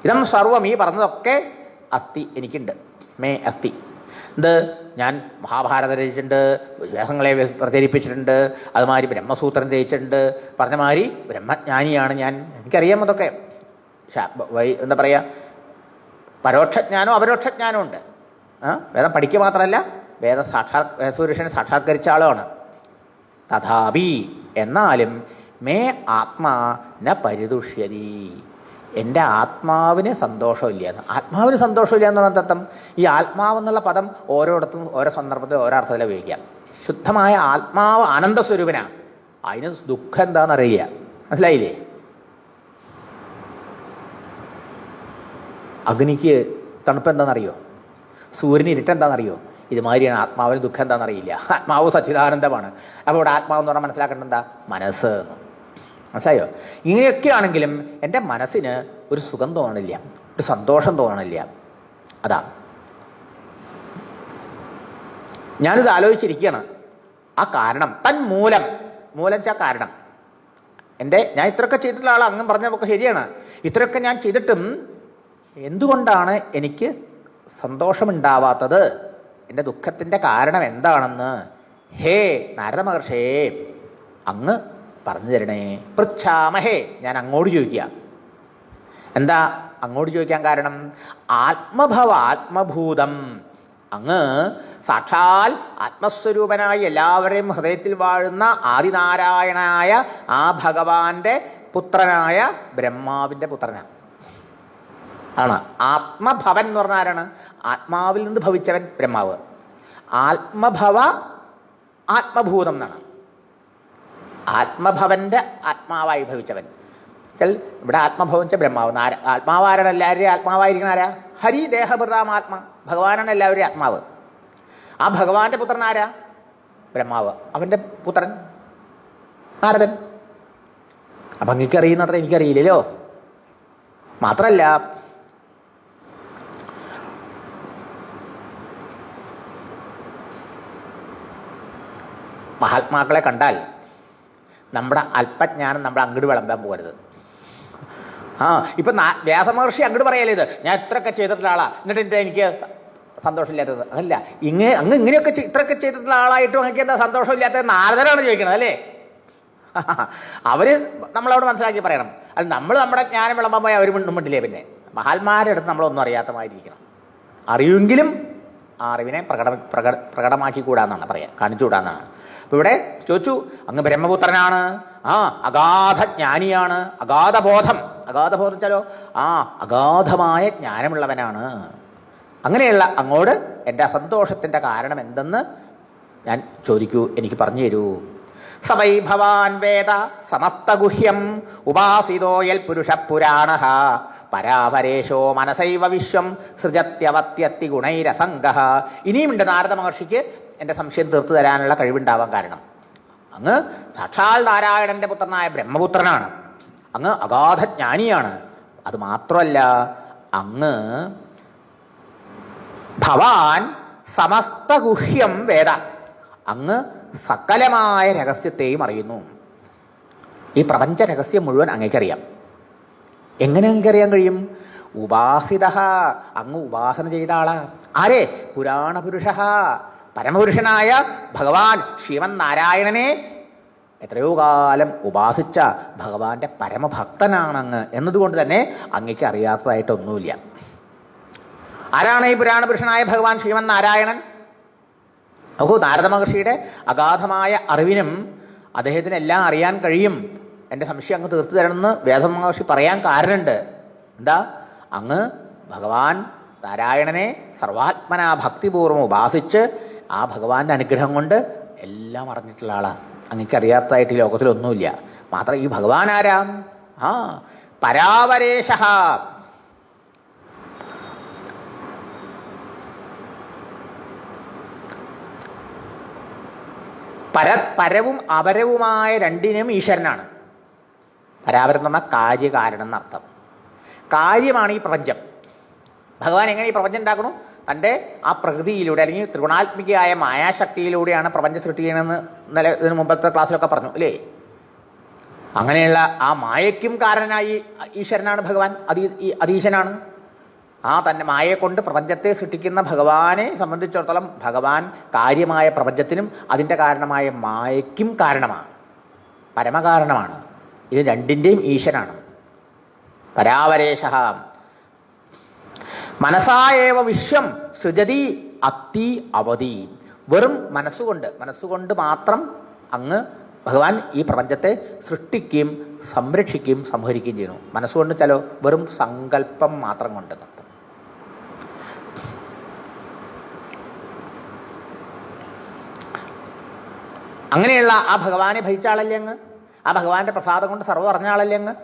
ഇതം സർവം, ഈ പറഞ്ഞതൊക്കെ അസ്തി, എനിക്കുണ്ട്. മേ അസ്തി, ഇത് ഞാൻ മഹാഭാരതം രചിച്ചിട്ടുണ്ട്, വേദങ്ങളെ പ്രചരിപ്പിച്ചിട്ടുണ്ട്, അതുമാതിരി ബ്രഹ്മസൂത്രം രചിച്ചിട്ടുണ്ട്, പറഞ്ഞ മാതിരി ബ്രഹ്മജ്ഞാനിയാണ് ഞാൻ, എനിക്കറിയാം അതൊക്കെ. എന്താ പറയുക, പരോക്ഷജ്ഞാനവും അപരോക്ഷജ്ഞാനവും ഉണ്ട്. വേദം പഠിക്കുക മാത്രമല്ല, വേദപുരുഷനെ സാക്ഷാത്കരിച്ച ആളുമാണ്. തഥാപി, എന്നാലും മേ ആത്മാ ന പരിതുഷ്യതി, എൻ്റെ ആത്മാവിന് സന്തോഷമില്ല. ആത്മാവിന് സന്തോഷമില്ല എന്നുള്ള തത്വം, ഈ ആത്മാവെന്നുള്ള പദം ഓരോയിടത്തും ഓരോ സന്ദർഭത്തിൽ ഓരോ അർത്ഥത്തിൽ ഉപയോഗിക്കാം. ശുദ്ധമായ ആത്മാവ് ആനന്ദസ്വരൂപനാണ്, അതിന് ദുഃഖം എന്താണെന്നറിയില്ല. മനസ്സിലായില്ലേ? അഗ്നിക്ക് തണുപ്പ് എന്താണെന്നറിയോ? സൂര്യന് ഇരുട്ടെന്താണെന്നറിയോ? ഇതുമാതിരിയാണ് ആത്മാവിന് ദുഃഖം എന്താണെന്നറിയില്ല. ആത്മാവ് സച്ചിദാനന്ദമാണ്. അപ്പോൾ ഇവിടെ ആത്മാവെന്ന് പറഞ്ഞാൽ മനസ്സിലാക്കേണ്ടത് എന്താ? മനസ്സ് എന്ന്. മനസ്സിലായോ? ഇങ്ങനെയൊക്കെ ആണെങ്കിലും എൻ്റെ മനസ്സിന് ഒരു സുഖം തോന്നണില്ല, ഒരു സന്തോഷം തോന്നണില്ല. അതാ ഞാനിത് ആലോചിച്ചിരിക്കുകയാണ്. ആ കാരണം തന്മൂലം, മൂലം വെച്ചാൽ കാരണം. ഞാൻ ഇത്രയൊക്കെ ചെയ്തിട്ടുള്ള ആൾ അങ്ങ് പറഞ്ഞതൊക്കെ ശരിയാണ്. ഇത്രയൊക്കെ ഞാൻ ചെയ്തിട്ടും എന്തുകൊണ്ടാണ് എനിക്ക് സന്തോഷമുണ്ടാവാത്തത്? എൻ്റെ ദുഃഖത്തിൻ്റെ കാരണം എന്താണെന്ന് ഹേ നാരദ മഹർഷേ അങ്ങ് പറഞ്ഞു തരണേ. പൃച്ഛാമഹേ, ഞാൻ അങ്ങോട്ട് ചോദിക്കുക. എന്താ അങ്ങോട്ട് ചോദിക്കാൻ കാരണം? ആത്മഭൂതം, അങ്ങ് സാക്ഷാൽ ആത്മസ്വരൂപനായി എല്ലാവരെയും ഹൃദയത്തിൽ വാഴുന്ന ആദിനാരായണനായ ആ ഭഗവാന്റെ പുത്രനായ ബ്രഹ്മാവിൻ്റെ പുത്രനാണ്. ആണ് ആത്മഭവൻ എന്ന് പറഞ്ഞാൽ ആരാണ്? ആത്മാവിൽ നിന്ന് ഭവിച്ചവൻ ബ്രഹ്മാവ്. ആത്മഭവ ആത്മഭൂതം എന്നാണ്. ആത്മഭവന്റെ ആത്മാവായി ഭവിച്ചവൻ. ഇവിടെ ആത്മഭവൻ വെച്ചാൽ ബ്രഹ്മാവ്. ആത്മാവാരാണ്? എല്ലാവരുടെയും ആത്മാവായിരിക്കണം ആരാ? ഹരി ദേഹഭൃതാമാത്മാ, ഭഗവാനാണ് എല്ലാവരുടെയും ആത്മാവ്. ആ ഭഗവാന്റെ പുത്രൻ ആരാ? ബ്രഹ്മാവ്. അവന്റെ പുത്രൻ നാരദൻ. അപ്പൊ അങ്ങക്ക് അറിയുന്നത്ര എനിക്കറിയില്ലല്ലോ. മാത്രല്ല മഹാത്മാക്കളെ കണ്ടാൽ നമ്മുടെ അല്പജ്ഞാനം നമ്മൾ അങ്ങോട്ട് വിളമ്പാൻ പോകരുത്. ഇപ്പൊ വ്യാസമഹർഷി അങ്ങോട്ട് പറയല്ലേ, ഇത് ഞാൻ ഇത്രയൊക്കെ ചെയ്തിട്ടുള്ള ആളാ, എന്നിട്ട് എന്താ എനിക്ക് സന്തോഷമില്ലാത്തത്? അതല്ല, അങ്ങ് ഇങ്ങനെയൊക്കെ ഇത്രയൊക്കെ ചെയ്തിട്ടുള്ള ആളായിട്ടും അങ്ങക്ക് എന്താ സന്തോഷമില്ലാത്തത്? നാരദരാണ് ചോദിക്കണത് അല്ലേ? അവര് നമ്മളവിടെ മനസ്സിലാക്കി പറയണം. അത് നമ്മൾ നമ്മുടെ ജ്ഞാനം വിളമ്പാൻ പോയി അവർ മിണ്ടില്ലേ? പിന്നെ മഹാത്മാരുടെ അടുത്ത് നമ്മളൊന്നും അറിയാത്തമായിരിക്കണം. അറിയുമെങ്കിലും ആ അറിവിനെ പ്രകടമാക്കിക്കൂടാന്നാണ് പറയാം, കാണിച്ചുകൂടാന്നാണ്. അപ്പൊ ഇവിടെ ചോദിച്ചു, അങ്ങ് ബ്രഹ്മപുത്രനാണ്, അഗാധ ജ്ഞാനിയാണ്, അഗാധബോധം വെച്ചാലോ അഗാധമായ ജ്ഞാനമുള്ളവനാണ്. അങ്ങനെയുള്ള അങ്ങോട്ട് എൻ്റെ അസന്തോഷത്തിൻ്റെ കാരണം എന്തെന്ന് ഞാൻ ചോദിക്കൂ, എനിക്ക് പറഞ്ഞു തരൂ. സവൈ ഭവാൻ വേദ സമസ്തഗുഹ്യം ഉപാസിതോയൽ പുരുഷ പുരാണ പരാപരേശോ മനസൈവ വിശ്വം സൃജത്യവത്യത്തി ഗുണൈരസംഗ. ഇനിയുമുണ്ട് നാരദ മഹർഷിക്ക് എൻ്റെ സംശയം തീർത്തു തരാനുള്ള കഴിവുണ്ടാവാൻ. കാരണം അങ്ങ് സാക്ഷാൽ നാരായണന്റെ പുത്രനായ ബ്രഹ്മപുത്രനാണ്, അങ്ങ് അഗാധ ജ്ഞാനിയാണ്. അത് മാത്രമല്ല, അങ്ങ് ഭവാൻ സമസ്തഗുഹ്യം വേദ, അങ്ങ് സകലമായ രഹസ്യത്തെയും അറിയുന്നു. ഈ പ്രപഞ്ച രഹസ്യം മുഴുവൻ അങ്ങേക്കറിയാം. എങ്ങനെ അങ്ങേക്കറിയാൻ കഴിയും? ഉപാസിത, അങ്ങ് ഉപാസന ചെയ്ത ആളാ. ആരെ? പുരാണപുരുഷ, പരമപുരുഷനായ ഭഗവാൻ ശ്രീമൻ നാരായണനെ എത്രയോ കാലം ഉപാസിച്ച ഭഗവാന്റെ പരമഭക്തനാണങ്ങ് എന്നതുകൊണ്ട് തന്നെ അങ്ങേക്ക് അറിയാത്തതായിട്ടൊന്നുമില്ല. ആരാണ് ഈ പുരാണപുരുഷനായ ഭഗവാൻ ശ്രീമൻ നാരായണൻ? നോക്കൂ, നാരദ മഹർഷിയുടെ അഗാധമായ അറിവിനും അദ്ദേഹത്തിന് എല്ലാം അറിയാൻ കഴിയും. എൻ്റെ സംശയം അങ്ങ് തീർത്തു തരണമെന്ന് വേദമഹർഷി പറയാൻ കാരണമുണ്ട്. എന്താ? അങ്ങ് ഭഗവാൻ നാരായണനെ സർവാത്മനാ ഭക്തിപൂർവ്വം ഉപാസിച്ച് ആ ഭഗവാന്റെ അനുഗ്രഹം കൊണ്ട് എല്ലാം അറിഞ്ഞിട്ടുള്ള ആളാണ്. അങ്ങക്കറിയാത്തതായിട്ട് ഈ ലോകത്തിലൊന്നുമില്ല. മാത്രം ഈ ഭഗവാൻ ആരാ? പരാവരേശ, പരവും അപരവുമായ രണ്ടിനും ഈശ്വരനാണ്. പരാപരം എന്ന് പറഞ്ഞാൽ കാര്യകാരണം എന്നർത്ഥം. കാര്യമാണ് ഈ പ്രപഞ്ചം. ഭഗവാൻ എങ്ങനെ ഈ പ്രപഞ്ചം ഉണ്ടാക്കണു? തൻ്റെ ആ പ്രകൃതിയിലൂടെ, അല്ലെങ്കിൽ ത്രിഗുണാത്മികയായ മായാശക്തിയിലൂടെയാണ് പ്രപഞ്ച സൃഷ്ടി ചെയ്യണമെന്ന് ഇന്നലെ ഇതിന് മുമ്പത്തെ ക്ലാസ്സിലൊക്കെ പറഞ്ഞു അല്ലേ? അങ്ങനെയുള്ള ആ മായയ്ക്കും കാരണനായി ഈശ്വരനാണ് ഭഗവാൻ, അതീശനാണ്. തന്നെ മായയെ കൊണ്ട് പ്രപഞ്ചത്തെ സൃഷ്ടിക്കുന്ന ഭഗവാനെ സംബന്ധിച്ചിടത്തോളം ഭഗവാൻ കാര്യമായ പ്രപഞ്ചത്തിനും അതിൻ്റെ കാരണമായ മായയ്ക്കും കാരണമാണ്, പരമകാരണമാണ്. ഇത് രണ്ടിൻ്റെയും ഈശ്വരാണ്. പരാവരേശ മനസായേവ വിശ്വം സൃജതി അത്തി അവധി. വെറും മനസ്സുകൊണ്ട് മാത്രം അങ്ങ് ഭഗവാൻ ഈ പ്രപഞ്ചത്തെ സൃഷ്ടിക്കുകയും സംരക്ഷിക്കുകയും സംഹരിക്കുകയും ചെയ്യുന്നു. മനസ്സുകൊണ്ട് ചലോ വെറും സങ്കല്പം മാത്രം കൊണ്ട്. അങ്ങനെയുള്ള ആ ഭഗവാനെ ഭജിച്ച ആളല്ലേ അങ്ങ്? ആ ഭഗവാന്റെ പ്രസാദം കൊണ്ട് സർവ്വം അറിഞ്ഞ ആളല്ലേ അങ്ങ്?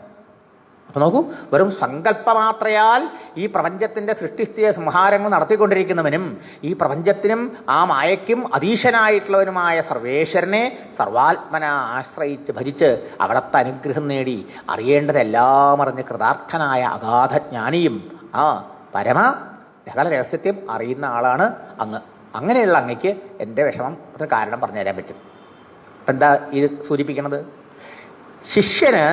അപ്പൊ നോക്കൂ, വെറും സങ്കല്പമാത്രയാൽ ഈ പ്രപഞ്ചത്തിന്റെ സൃഷ്ടിസ്ഥിതി സംഹാരങ്ങൾ നടത്തിക്കൊണ്ടിരിക്കുന്നവനും ഈ പ്രപഞ്ചത്തിനും ആ മായയ്ക്കും അതീശനായിട്ടുള്ളവനുമായ സർവേശ്വരനെ സർവാത്മന ആശ്രയിച്ച് ഭജിച്ച് അവിടത്തെ അനുഗ്രഹം നേടി അറിയേണ്ടതെല്ലാം അറിഞ്ഞ് കൃതാർത്ഥനായ അഗാധജ്ഞാനിയും ആ പരമ സകല രഹസ്യത്തെയും അറിയുന്ന ആളാണ് അങ്ങ്. അങ്ങനെയുള്ള അങ്ങയ്ക്ക് എൻ്റെ വിഷമം കാരണം പറഞ്ഞു തരാൻ പറ്റും. അപ്പം എന്താ ഇത് സൂചിപ്പിക്കണത്? ശിഷ്യന്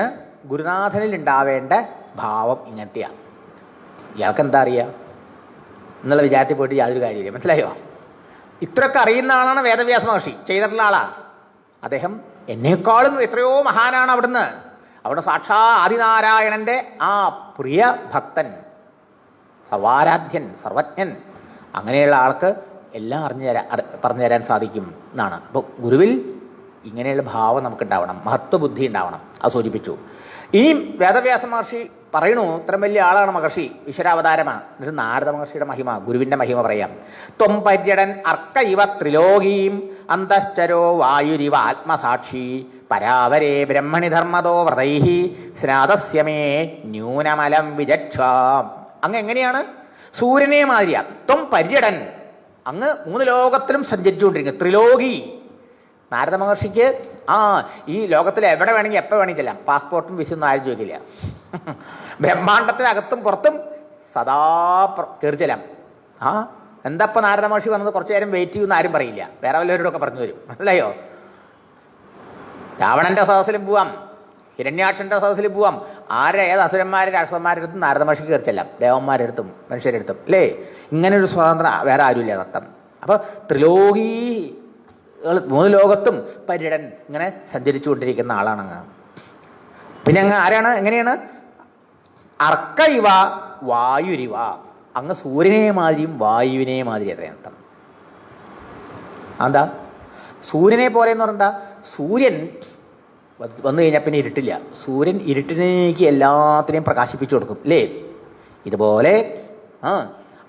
ഗുരുനാഥനിൽ ഉണ്ടാവേണ്ട ഭാവം ഇങ്ങനത്തെയാണ്. ഇയാൾക്ക് എന്താ അറിയുക എന്നുള്ള വിചാരത്തിൽ പോയിട്ട് യാതൊരു കാര്യമില്ല. മനസ്സിലായോ? ഇത്രയൊക്കെ അറിയുന്ന ആളാണ് വേദവ്യാസ മഹർഷി, ചെയ്തിട്ടുള്ള ആളാണ് അദ്ദേഹം. എന്നേക്കാളും എത്രയോ മഹാനാണ് അവിടുന്ന്. അവിടെ സാക്ഷാ ആദിനാരായണന്റെ ആ പ്രിയ ഭക്തൻ, സർവാരാധ്യൻ, സർവജ്ഞൻ. അങ്ങനെയുള്ള ആൾക്ക് എല്ലാം പറഞ്ഞു തരാൻ സാധിക്കും എന്നാണ്. അപ്പോൾ ഗുരുവിൽ ഇങ്ങനെയുള്ള ഭാവം നമുക്കുണ്ടാവണം, മഹത്വബുദ്ധി ഉണ്ടാവണം. അത് സൂചിപ്പിച്ചു. ഇനിയും വേദവ്യാസ മഹർഷി പറയണു, ഇത്രയും വലിയ ആളാണ് മഹർഷി, ഈശ്വരാവതാരമാണ്. എന്നിട്ട് നാരദ മഹർഷിയുടെ മഹിമ, ഗുരുവിന്റെ മഹിമ പറയാം. ത്വം പര്യടൻ അർക്ക ഇവ ത്രിലോകീം അന്തശ്ചരോ വായുരിവ ആത്മസാക്ഷി പരാവരേ ബ്രഹ്മണി ധർമ്മതോ വ്രതൈഹി സ്നാതസ്യമേ ന്യൂനമലം വിചക്ഷാം. അങ്ങ് എങ്ങനെയാണ്? സൂര്യനെ മാതിരിയാ. ത്വം പര്യടൻ, അങ്ങ് 3 ലോകത്തിലും സഞ്ചരിച്ചുകൊണ്ടിരിക്കുന്നു. ത്രിലോകി. നാരദ മഹർഷിക്ക് ഈ ലോകത്തിൽ എവിടെ വേണമെങ്കിൽ എപ്പോൾ വേണമെങ്കിൽ ചെല്ലാം. പാസ്പോർട്ടും വിസയൊന്നും ആരും ചോദിക്കില്ല. ബ്രഹ്മാണ്ടത്തിനകത്തും പുറത്തും സദാ കയറി ചെല്ലാം. എന്താ നാരദ മഹർഷി വന്നത് കുറച്ചു നേരം വെയിറ്റ് ചെയ്യുമെന്ന് ആരും പറയില്ല. വേറെ വല്ലവരോടൊക്കെ പറഞ്ഞു തരും. മനസ്സിലായോ? രാവണന്റെ സദസ്സിലും പോവാം, ഹിരണ്യാക്ഷന്റെ സദസ്സിലും പോവാം. ഏത് അസുരന്മാരും രാക്ഷസന്മാരുടെ അടുത്തും നാരദ മഹർഷിക്ക് കയറി ചെല്ലാം, ദേവന്മാരുടെ അടുത്തും മനുഷ്യരുടെ അടുത്തും. അല്ലേ? ഇങ്ങനൊരു സ്വാതന്ത്ര്യം വേറെ ആരുമില്ല അർത്ഥം. അപ്പൊ ത്രിലോകി, 3 ലോകത്തും പര്യടൻ, ഇങ്ങനെ സഞ്ചരിച്ചു കൊണ്ടിരിക്കുന്ന ആളാണ് അങ്ങ്. പിന്നെ അങ്ങ് ആരാണ്? എങ്ങനെയാണ്? അർക്ക ഇവ വായുരിവ, അങ്ങ് സൂര്യനെ മാതിരിയും വായുവിനെ മാതിരി. അർത്ഥം എന്താ? സൂര്യനെ പോലെ എന്ന് പറഞ്ഞാൽ സൂര്യൻ വന്നു കഴിഞ്ഞാൽ പിന്നെ ഇരുട്ടില്ല. സൂര്യൻ ഇരുട്ടിനേക്ക് എല്ലാത്തിനെയും പ്രകാശിപ്പിച്ചു കൊടുക്കും. അല്ലേ? ഇതുപോലെ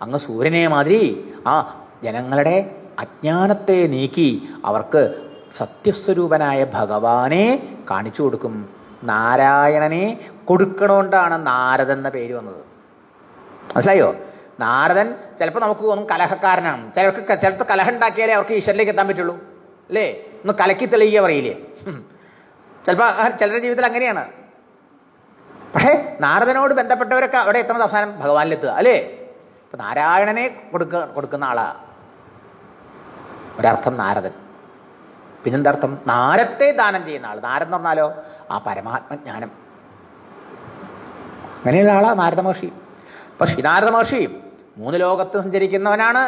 അങ്ങ് സൂര്യനെ മാതിരി ജനങ്ങളുടെ അജ്ഞാനത്തെ നീക്കി അവർക്ക് സത്യസ്വരൂപനായ ഭഗവാനെ കാണിച്ചു കൊടുക്കും. നാരായണനെ കൊടുക്കണോണ്ടാണ് നാരദൻ എന്ന പേര് വന്നത്. മനസ്സിലായോ? നാരദൻ ചിലപ്പോൾ നമുക്ക് തോന്നും കലഹക്കാരനാണ്. ചിലപ്പോൾ കലഹം ഉണ്ടാക്കിയാലേ അവർക്ക് ഈശ്വരനിലേക്ക് എത്താൻ പറ്റുള്ളൂ. അല്ലേ? ഒന്ന് കലക്കി തെളിയുക പറയില്ലേ? ചിലപ്പോൾ ചിലരുടെ ജീവിതത്തിൽ അങ്ങനെയാണ്. പക്ഷേ നാരദനോട് ബന്ധപ്പെട്ടവരൊക്കെ അവിടെ എത്തുന്നത് അവസാനം ഭഗവാനിലെത്തുക. അല്ലേ? ഇപ്പൊ നാരായണനെ കൊടുക്കുന്ന ആളാ ഒരർത്ഥം നാരദൻ. പിന്നെന്തർത്ഥം? നാരത്തെ ദാനം ചെയ്യുന്ന ആൾ. നാരദൻ എന്ന് പറഞ്ഞാലോ ആ പരമാത്മജ്ഞാനം. അങ്ങനെയുള്ള ആളാ നാരദ മഹർഷി. അപ്പൊ ശ്രീനാരദ മഹർഷി 3 ലോകത്ത് സഞ്ചരിക്കുന്നവനാണ്.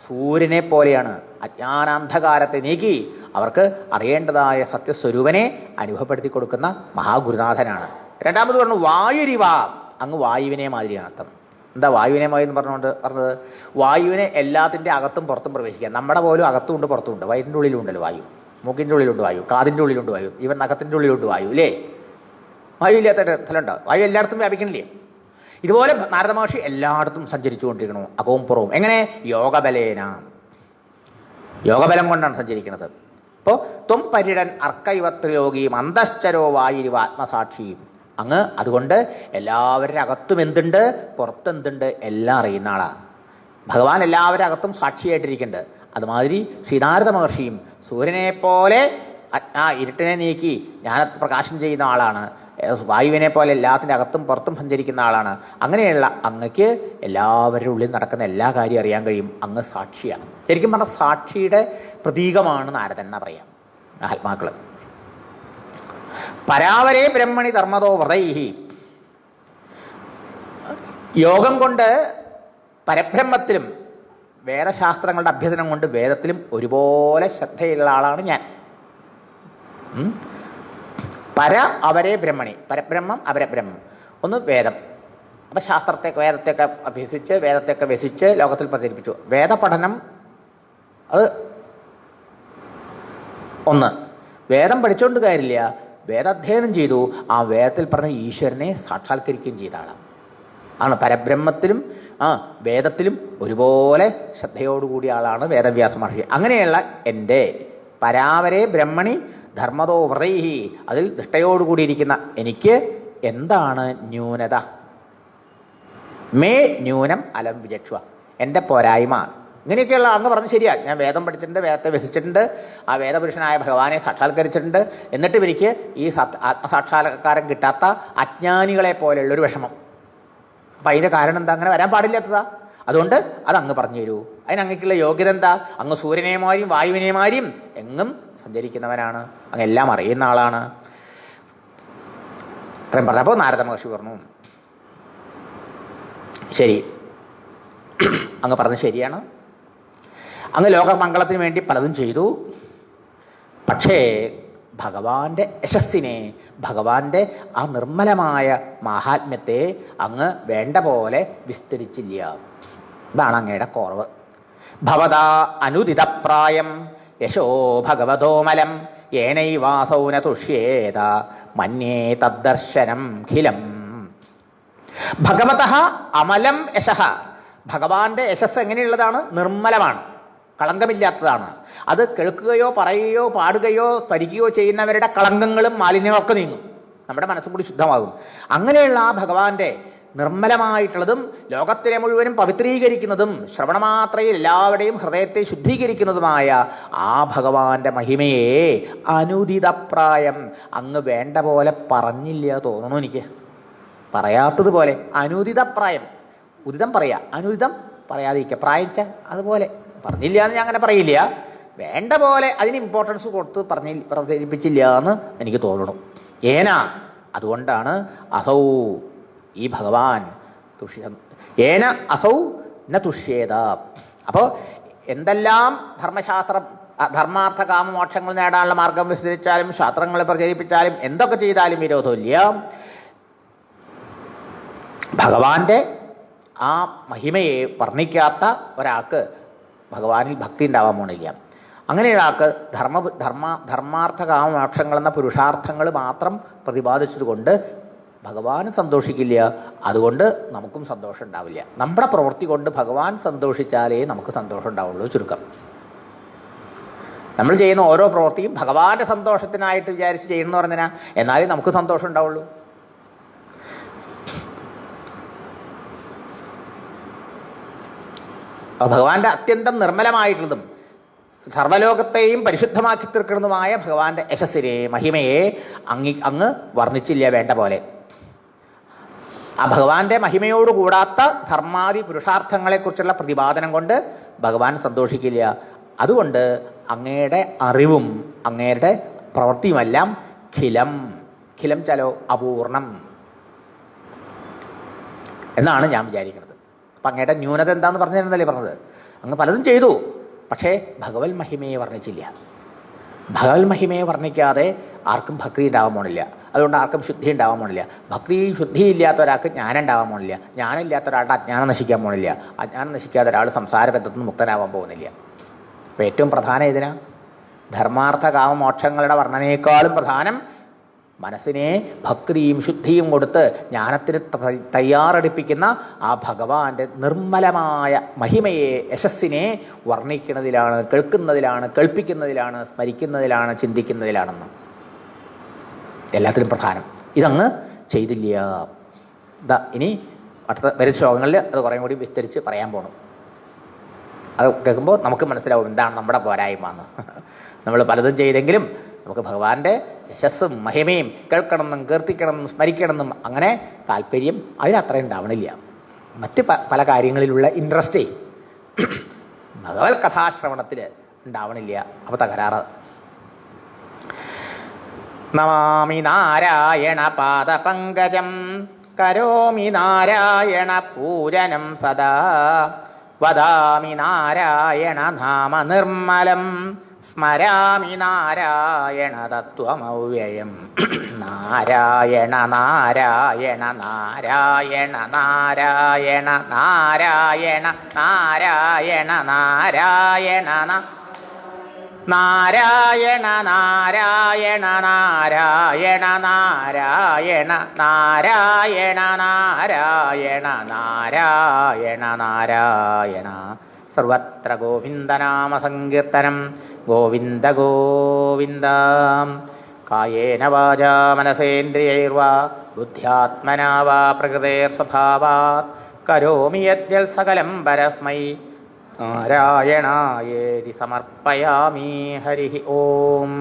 സൂര്യനെ പോലെയാണ്. അജ്ഞാനാന്ധകാരത്തെ നീക്കി അവർക്ക് അറിയേണ്ടതായ സത്യസ്വരൂപനെ അനുഭവപ്പെടുത്തി കൊടുക്കുന്ന മഹാഗുരുനാഥനാണ്. രണ്ടാമത് പറഞ്ഞു വായുരിവ, അങ്ങ് വായുവിനെ മാതിരിയാണ്. അർത്ഥം എന്താ? വായുവിനെ മാതിരി എന്ന് പറഞ്ഞത് വായുവിനെ എല്ലാത്തിൻ്റെ അകത്തും പുറത്തും പ്രവേശിക്കാം. നമ്മുടെ പോലും അകത്തും ഉണ്ട് പുറത്തും ഉണ്ട്. വയറ്റിൻ്റെ ഉള്ളിലും ഉണ്ടല്ലോ വായു, മൂക്കിൻ്റെ ഉള്ളിലുണ്ട് വായു, കാതിൻ്റെ ഉള്ളിലുണ്ട് വായു, ഇവൻ നഖത്തിൻ്റെ ഉള്ളിലുണ്ട് വായു. അല്ലേ? വായു ഇല്ലാത്ത സ്ഥലമുണ്ടോ? വായു എല്ലായിടത്തും വ്യാപിക്കണില്ലേ? ഇതുപോലെ നാരദ മഹർഷി എല്ലായിടത്തും സഞ്ചരിച്ചു കൊണ്ടിരിക്കണു, അകവും പുറവും. എങ്ങനെ? യോഗബലേന, യോഗബലം കൊണ്ടാണ് സഞ്ചരിക്കുന്നത്. അപ്പോൾ ത്വം പര്യടൻ അർക്ക ഇവ ത്രിലോകീം അന്തശ്ചരോ വായുരിവ ആത്മസാക്ഷിയും, അങ്ങ് അതുകൊണ്ട് എല്ലാവരുടെ അകത്തും എന്തുണ്ട്, പുറത്തെന്തുണ്ട് എല്ലാം അറിയുന്ന ആളാണ്. ഭഗവാൻ എല്ലാവരുടെ അകത്തും സാക്ഷിയായിട്ടിരിക്കുന്നുണ്ട്. അതുമാതിരി ശ്രീനാരദ മഹർഷിയും സൂര്യനെ പോലെ ഇരുട്ടിനെ നീക്കി ജ്ഞാനത്തെ പ്രകാശം ചെയ്യുന്ന ആളാണ്. വായുവിനെ പോലെ എല്ലാത്തിൻ്റെ അകത്തും പുറത്തും സഞ്ചരിക്കുന്ന ആളാണ്. അങ്ങനെയുള്ള അങ്ങക്ക് എല്ലാവരുടെ ഉള്ളിൽ നടക്കുന്ന എല്ലാ കാര്യവും അറിയാൻ കഴിയും. അങ്ങ് സാക്ഷിയാണ്. ശരിക്കും പറഞ്ഞാൽ സാക്ഷിയുടെ പ്രതീകമാണ് നാരദൻ എന്നാ പറയാം ആത്മാക്കള്. പരാവരേ ബ്രഹ്മണി ധർമ്മതോ വ്രതൈഹി, യോഗം കൊണ്ട് പരബ്രഹ്മത്തിലും വേദശാസ്ത്രങ്ങളുടെ അഭ്യസനം കൊണ്ട് വേദത്തിലും ഒരുപോലെ ശ്രദ്ധയുള്ള ആളാണ് ഞാൻ. അവരെ ബ്രഹ്മണി, പരബ്രഹ്മം അപരബ്രഹ്മം. ഒന്ന് വേദം. അപ്പം വേദത്തെയൊക്കെ അഭ്യസിച്ച് വേദത്തെയൊക്കെ വ്യസിച്ച് ലോകത്തിൽ പ്രചരിപ്പിച്ചു. വേദപഠനം അത് ഒന്ന്. വേദം പഠിച്ചുകൊണ്ട് കാര്യമില്ല, വേദാധ്യയനം ചെയ്തു. ആ വേദത്തിൽ പറഞ്ഞ ഈശ്വരനെ സാക്ഷാത്കരിക്കുകയും ചെയ്ത ആണ്. പരബ്രഹ്മത്തിലും വേദത്തിലും ഒരുപോലെ ശ്രദ്ധയോടുകൂടിയ ആളാണ് വേദവ്യാസ മഹർഷി. അങ്ങനെയുള്ള എൻ്റെ പരാവരെ ബ്രഹ്മണി ധർമ്മതോ വ്രതൈഹി, അതിൽ നിഷ്ഠയോടുകൂടിയിരിക്കുന്ന എനിക്ക് എന്താണ് ന്യൂനത? മേ ന്യൂനം അലം വിചക്ഷ, എൻ്റെ പോരായ്മ. ഇങ്ങനെയൊക്കെയുള്ള അങ്ങ് പറഞ്ഞ് ശരിയാ, ഞാൻ വേദം പഠിച്ചിട്ടുണ്ട്, വേദത്തെ വ്യസിച്ചിട്ടുണ്ട്, ആ വേദപുരുഷനായ ഭഗവാനെ സാക്ഷാത്കരിച്ചിട്ടുണ്ട്, എന്നിട്ട് എനിക്ക് ഈ ആത്മസാക്ഷാത്കാരം കിട്ടാത്ത അജ്ഞാനികളെ പോലെയുള്ളൊരു വിഷമം. അപ്പം അതിൻ്റെ കാരണം എന്താ? അങ്ങനെ വരാൻ പാടില്ലാത്തതാ. അതുകൊണ്ട് അതങ്ങ് പറഞ്ഞു തരൂ. അതിനങ്ങക്കുള്ള യോഗ്യത എന്താ? അങ്ങ് സൂര്യനെമാരിയും വായുവിനെമാരിയും എങ്ങും സഞ്ചരിക്കുന്നവനാണ്, അങ്ങ് എല്ലാം അറിയുന്ന ആളാണ്. അത്രയും പറഞ്ഞപ്പോൾ നാരദ മഹർഷി പറഞ്ഞു, ശരി, അങ്ങ് പറഞ്ഞത് ശരിയാണ്, അങ്ങ് ലോകമംഗളത്തിന് വേണ്ടി പലതും ചെയ്തു. പക്ഷേ ഭഗവാന്റെ യശസ്സിനെ, ഭഗവാന്റെ ആ നിർമ്മലമായ മാഹാത്മ്യത്തെ അങ്ങ് വേണ്ട പോലെ വിസ്തരിച്ചില്ല. ഇതാണ് അങ്ങയുടെ കുറവ്. ഭവതാ അനുദിതപ്രായം യശോ ഭഗവതോമലം ഏനൈവാസൗ ന തുഷ്യേത മന്യേ തദ്ദർശനം ഖിലം. ഭഗവതഃ അമലം യശഃ, ഭഗവാന്റെ യശസ് എങ്ങനെയുള്ളതാണ്? നിർമ്മലമാണ്, കളങ്കമില്ലാത്തതാണ്. അത് കേൾക്കുകയോ പറയുകയോ പാടുകയോ സ്മരിക്കുകയോ ചെയ്യുന്നവരുടെ കളങ്കങ്ങളും മാലിന്യങ്ങളും ഒക്കെ നീങ്ങും, നമ്മുടെ മനസ്സും കൂടി ശുദ്ധമാകും. അങ്ങനെയുള്ള ആ ഭഗവാന്റെ നിർമ്മലമായിട്ടുള്ളതും ലോകത്തിനെ മുഴുവനും പവിത്രീകരിക്കുന്നതും ശ്രവണമാത്രയിൽ എല്ലാവരുടെയും ഹൃദയത്തെ ശുദ്ധീകരിക്കുന്നതുമായ ആ ഭഗവാന്റെ മഹിമയെ അനുദിതപ്രായം അങ്ങ് വേണ്ട പോലെ പറഞ്ഞില്ല തോന്നുന്നു എനിക്ക്. പറയാത്തതുപോലെ അനുദിതപ്രായം, ഉദിതം പറയാ, അനുദിതം പറയാതിരിക്കുക, പ്രായിച്ച അതുപോലെ പറഞ്ഞില്ല എന്ന് ഞാൻ അങ്ങനെ പറയില്ല, വേണ്ട പോലെ അതിന് ഇമ്പോർട്ടൻസ് കൊടുത്ത് പ്രചരിപ്പിച്ചില്ല എന്ന് എനിക്ക് തോന്നണു. ഏന, അതുകൊണ്ടാണ് അസൗ, ഈ ഭഗവാൻ ഏന അസൗ ന തുഷ്യേത. അപ്പോൾ എന്തെല്ലാം ധർമ്മശാസ്ത്രം ധർമാർത്ഥ കാമമോക്ഷങ്ങൾ നേടാനുള്ള മാർഗം വിസ്തരിച്ചാലും ശാസ്ത്രങ്ങളെ പ്രചരിപ്പിച്ചാലും എന്തൊക്കെ ചെയ്താലും വിരോധമില്ല. ഭഗവാന്റെ ആ മഹിമയെ വർണ്ണിക്കാത്ത ഒരാൾക്ക് ഭഗവാനിൽ ഭക്തി ഉണ്ടാവാൻ പോണില്ല. അങ്ങനെ ഒരാൾക്ക് ധർമാർത്ഥ കാമമോക്ഷങ്ങൾ എന്ന പുരുഷാർത്ഥങ്ങൾ മാത്രം പ്രതിപാദിച്ചതുകൊണ്ട് ഭഗവാൻ സന്തോഷിക്കില്ല, അതുകൊണ്ട് നമുക്കും സന്തോഷം ഉണ്ടാവില്ല. നമ്മുടെ പ്രവൃത്തി കൊണ്ട് ഭഗവാൻ സന്തോഷിച്ചാലേ നമുക്ക് സന്തോഷം ഉണ്ടാവുള്ളൂ. ചുരുക്കം, നമ്മൾ ചെയ്യുന്ന ഓരോ പ്രവൃത്തിയും ഭഗവാന്റെ സന്തോഷത്തിനായിട്ട് വിചാരിച്ച് ചെയ്യുന്നു പറഞ്ഞാൽ എന്നാലേ നമുക്ക് സന്തോഷം ഉണ്ടാവുള്ളൂ. ഭഗവാന്റെ അത്യന്തം നിർമ്മലമായിട്ടുള്ളതും സർവലോകത്തെയും പരിശുദ്ധമാക്കി തീർക്കുന്നതുമായ ഭഗവാന്റെ യശസ്സിനെ, മഹിമയെ അങ്ങ് വർണ്ണിച്ചില്ല വേണ്ട പോലെ. ആ ഭഗവാന്റെ മഹിമയോട് കൂടാത്ത ധർമാദി പുരുഷാർത്ഥങ്ങളെക്കുറിച്ചുള്ള പ്രതിപാദനം കൊണ്ട് ഭഗവാൻ സന്തോഷിക്കില്ല. അതുകൊണ്ട് അങ്ങയുടെ അറിവും അങ്ങയുടെ പ്രവൃത്തിയുമെല്ലാം ഖിലം, ഖിലം ചലോ അപൂർണം എന്നാണ് ഞാൻ വിചാരിക്കുന്നത്. അപ്പം അങ്ങയുടെ ന്യൂനത എന്താണെന്ന് പറഞ്ഞു തരുന്നല്ലേ പറഞ്ഞത്. അങ്ങ് പലതും ചെയ്തു, പക്ഷേ ഭഗവത് മഹിമയെ വർണ്ണിച്ചില്ല. ഭഗവത് മഹിമയെ വർണ്ണിക്കാതെ ആർക്കും ഭക്തി ഉണ്ടാവാൻ പോണില്ല. അതുകൊണ്ട് ആർക്കും ശുദ്ധി ഉണ്ടാവാൻ പോണില്ല. ഭക്തി ശുദ്ധി ഇല്ലാത്ത ഒരാൾക്ക് ജ്ഞാനം ഉണ്ടാവാൻ പോണില്ല. ജ്ഞാനം ഇല്ലാത്ത ഒരാളുടെ അജ്ഞാനം നശിക്കാൻ പോണില്ല. അജ്ഞാനം നശിക്കാത്ത ഒരാൾ സംസാര ബന്ധത്തിൽ നിന്ന് മുക്തനാവാൻ പോകുന്നില്ല. അപ്പോൾ ഏറ്റവും പ്രധാനം ഇതിനാ ധർമാർത്ഥ കാമമോക്ഷങ്ങളുടെ വർണ്ണനയേക്കാളും പ്രധാനം മനസ്സിനെ ഭക്തിയും ശുദ്ധിയും കൊടുത്ത് ജ്ഞാനത്തിന് തയ്യാറെടുപ്പിക്കുന്ന ആ ഭഗവാന്റെ നിർമ്മലമായ മഹിമയെ, യശസ്സിനെ വർണ്ണിക്കുന്നതിലാണ്, കേൾക്കുന്നതിലാണ്, കേൾപ്പിക്കുന്നതിലാണ്, സ്മരിക്കുന്നതിലാണ്, ചിന്തിക്കുന്നതിലാണെന്ന് എല്ലാത്തിലും പ്രധാനം. ഇതങ്ങ് ചെയ്തില്ല. ഇനി അടുത്ത വരുന്ന ശ്ലോകങ്ങളിൽ അത് കുറേ കൂടി വിസ്തരിച്ച് പറയാൻ പോകണം. അത് കേൾക്കുമ്പോൾ നമുക്ക് മനസ്സിലാവും എന്താണ് നമ്മുടെ പോരായ്മ എന്ന്. നമ്മൾ പലതും ചെയ്തെങ്കിലും നമുക്ക് ഭഗവാന്റെ യശസ്സും മഹിമയും കേൾക്കണമെന്നും കീർത്തിക്കണമെന്നും സ്മരിക്കണമെന്നും അങ്ങനെ താല്പര്യം അതിലത്ര ഉണ്ടാവണില്ല. മറ്റ് പല കാര്യങ്ങളിലുള്ള ഇൻട്രസ്റ്റേ ഭഗവത് കഥാശ്രവണത്തിൽ ഉണ്ടാവണില്ല. അപ്പോൾ തകരാറ്. നമാമി നാരായണ പാദപങ്കജം കരോമി നാരായണ പൂജനം സദാ വദാമി നാരായണ നാമ നിർമ്മലം സ്മരാമി നാരായണ തത്വമവ്യയം. നാരായണ നാരായണ നാരായണ നാരായണ നാരായണ നാരായണ നാരായണ നാരായണ നാരായണ നാരായണ നാരായണ നാരായണ നാരായണ നാരായണ നാരായണ. സർവത്ര ഗോവിന്ദനാമ സങ്കീർത്തനം. ഗോവിന്ദ ഗോവിന്ദ. കായേന വാചാ മനസേന്ദ്രിയൈർവാ ബുദ്ധ്യാത്മനാ വാ പ്രകൃതേർസ്വഭാവാത് കരോമി യദ്യൽ സകലം പരസ്മൈ നാരായണായേതി സമർപ്പയാമി. ഹരി ഓം.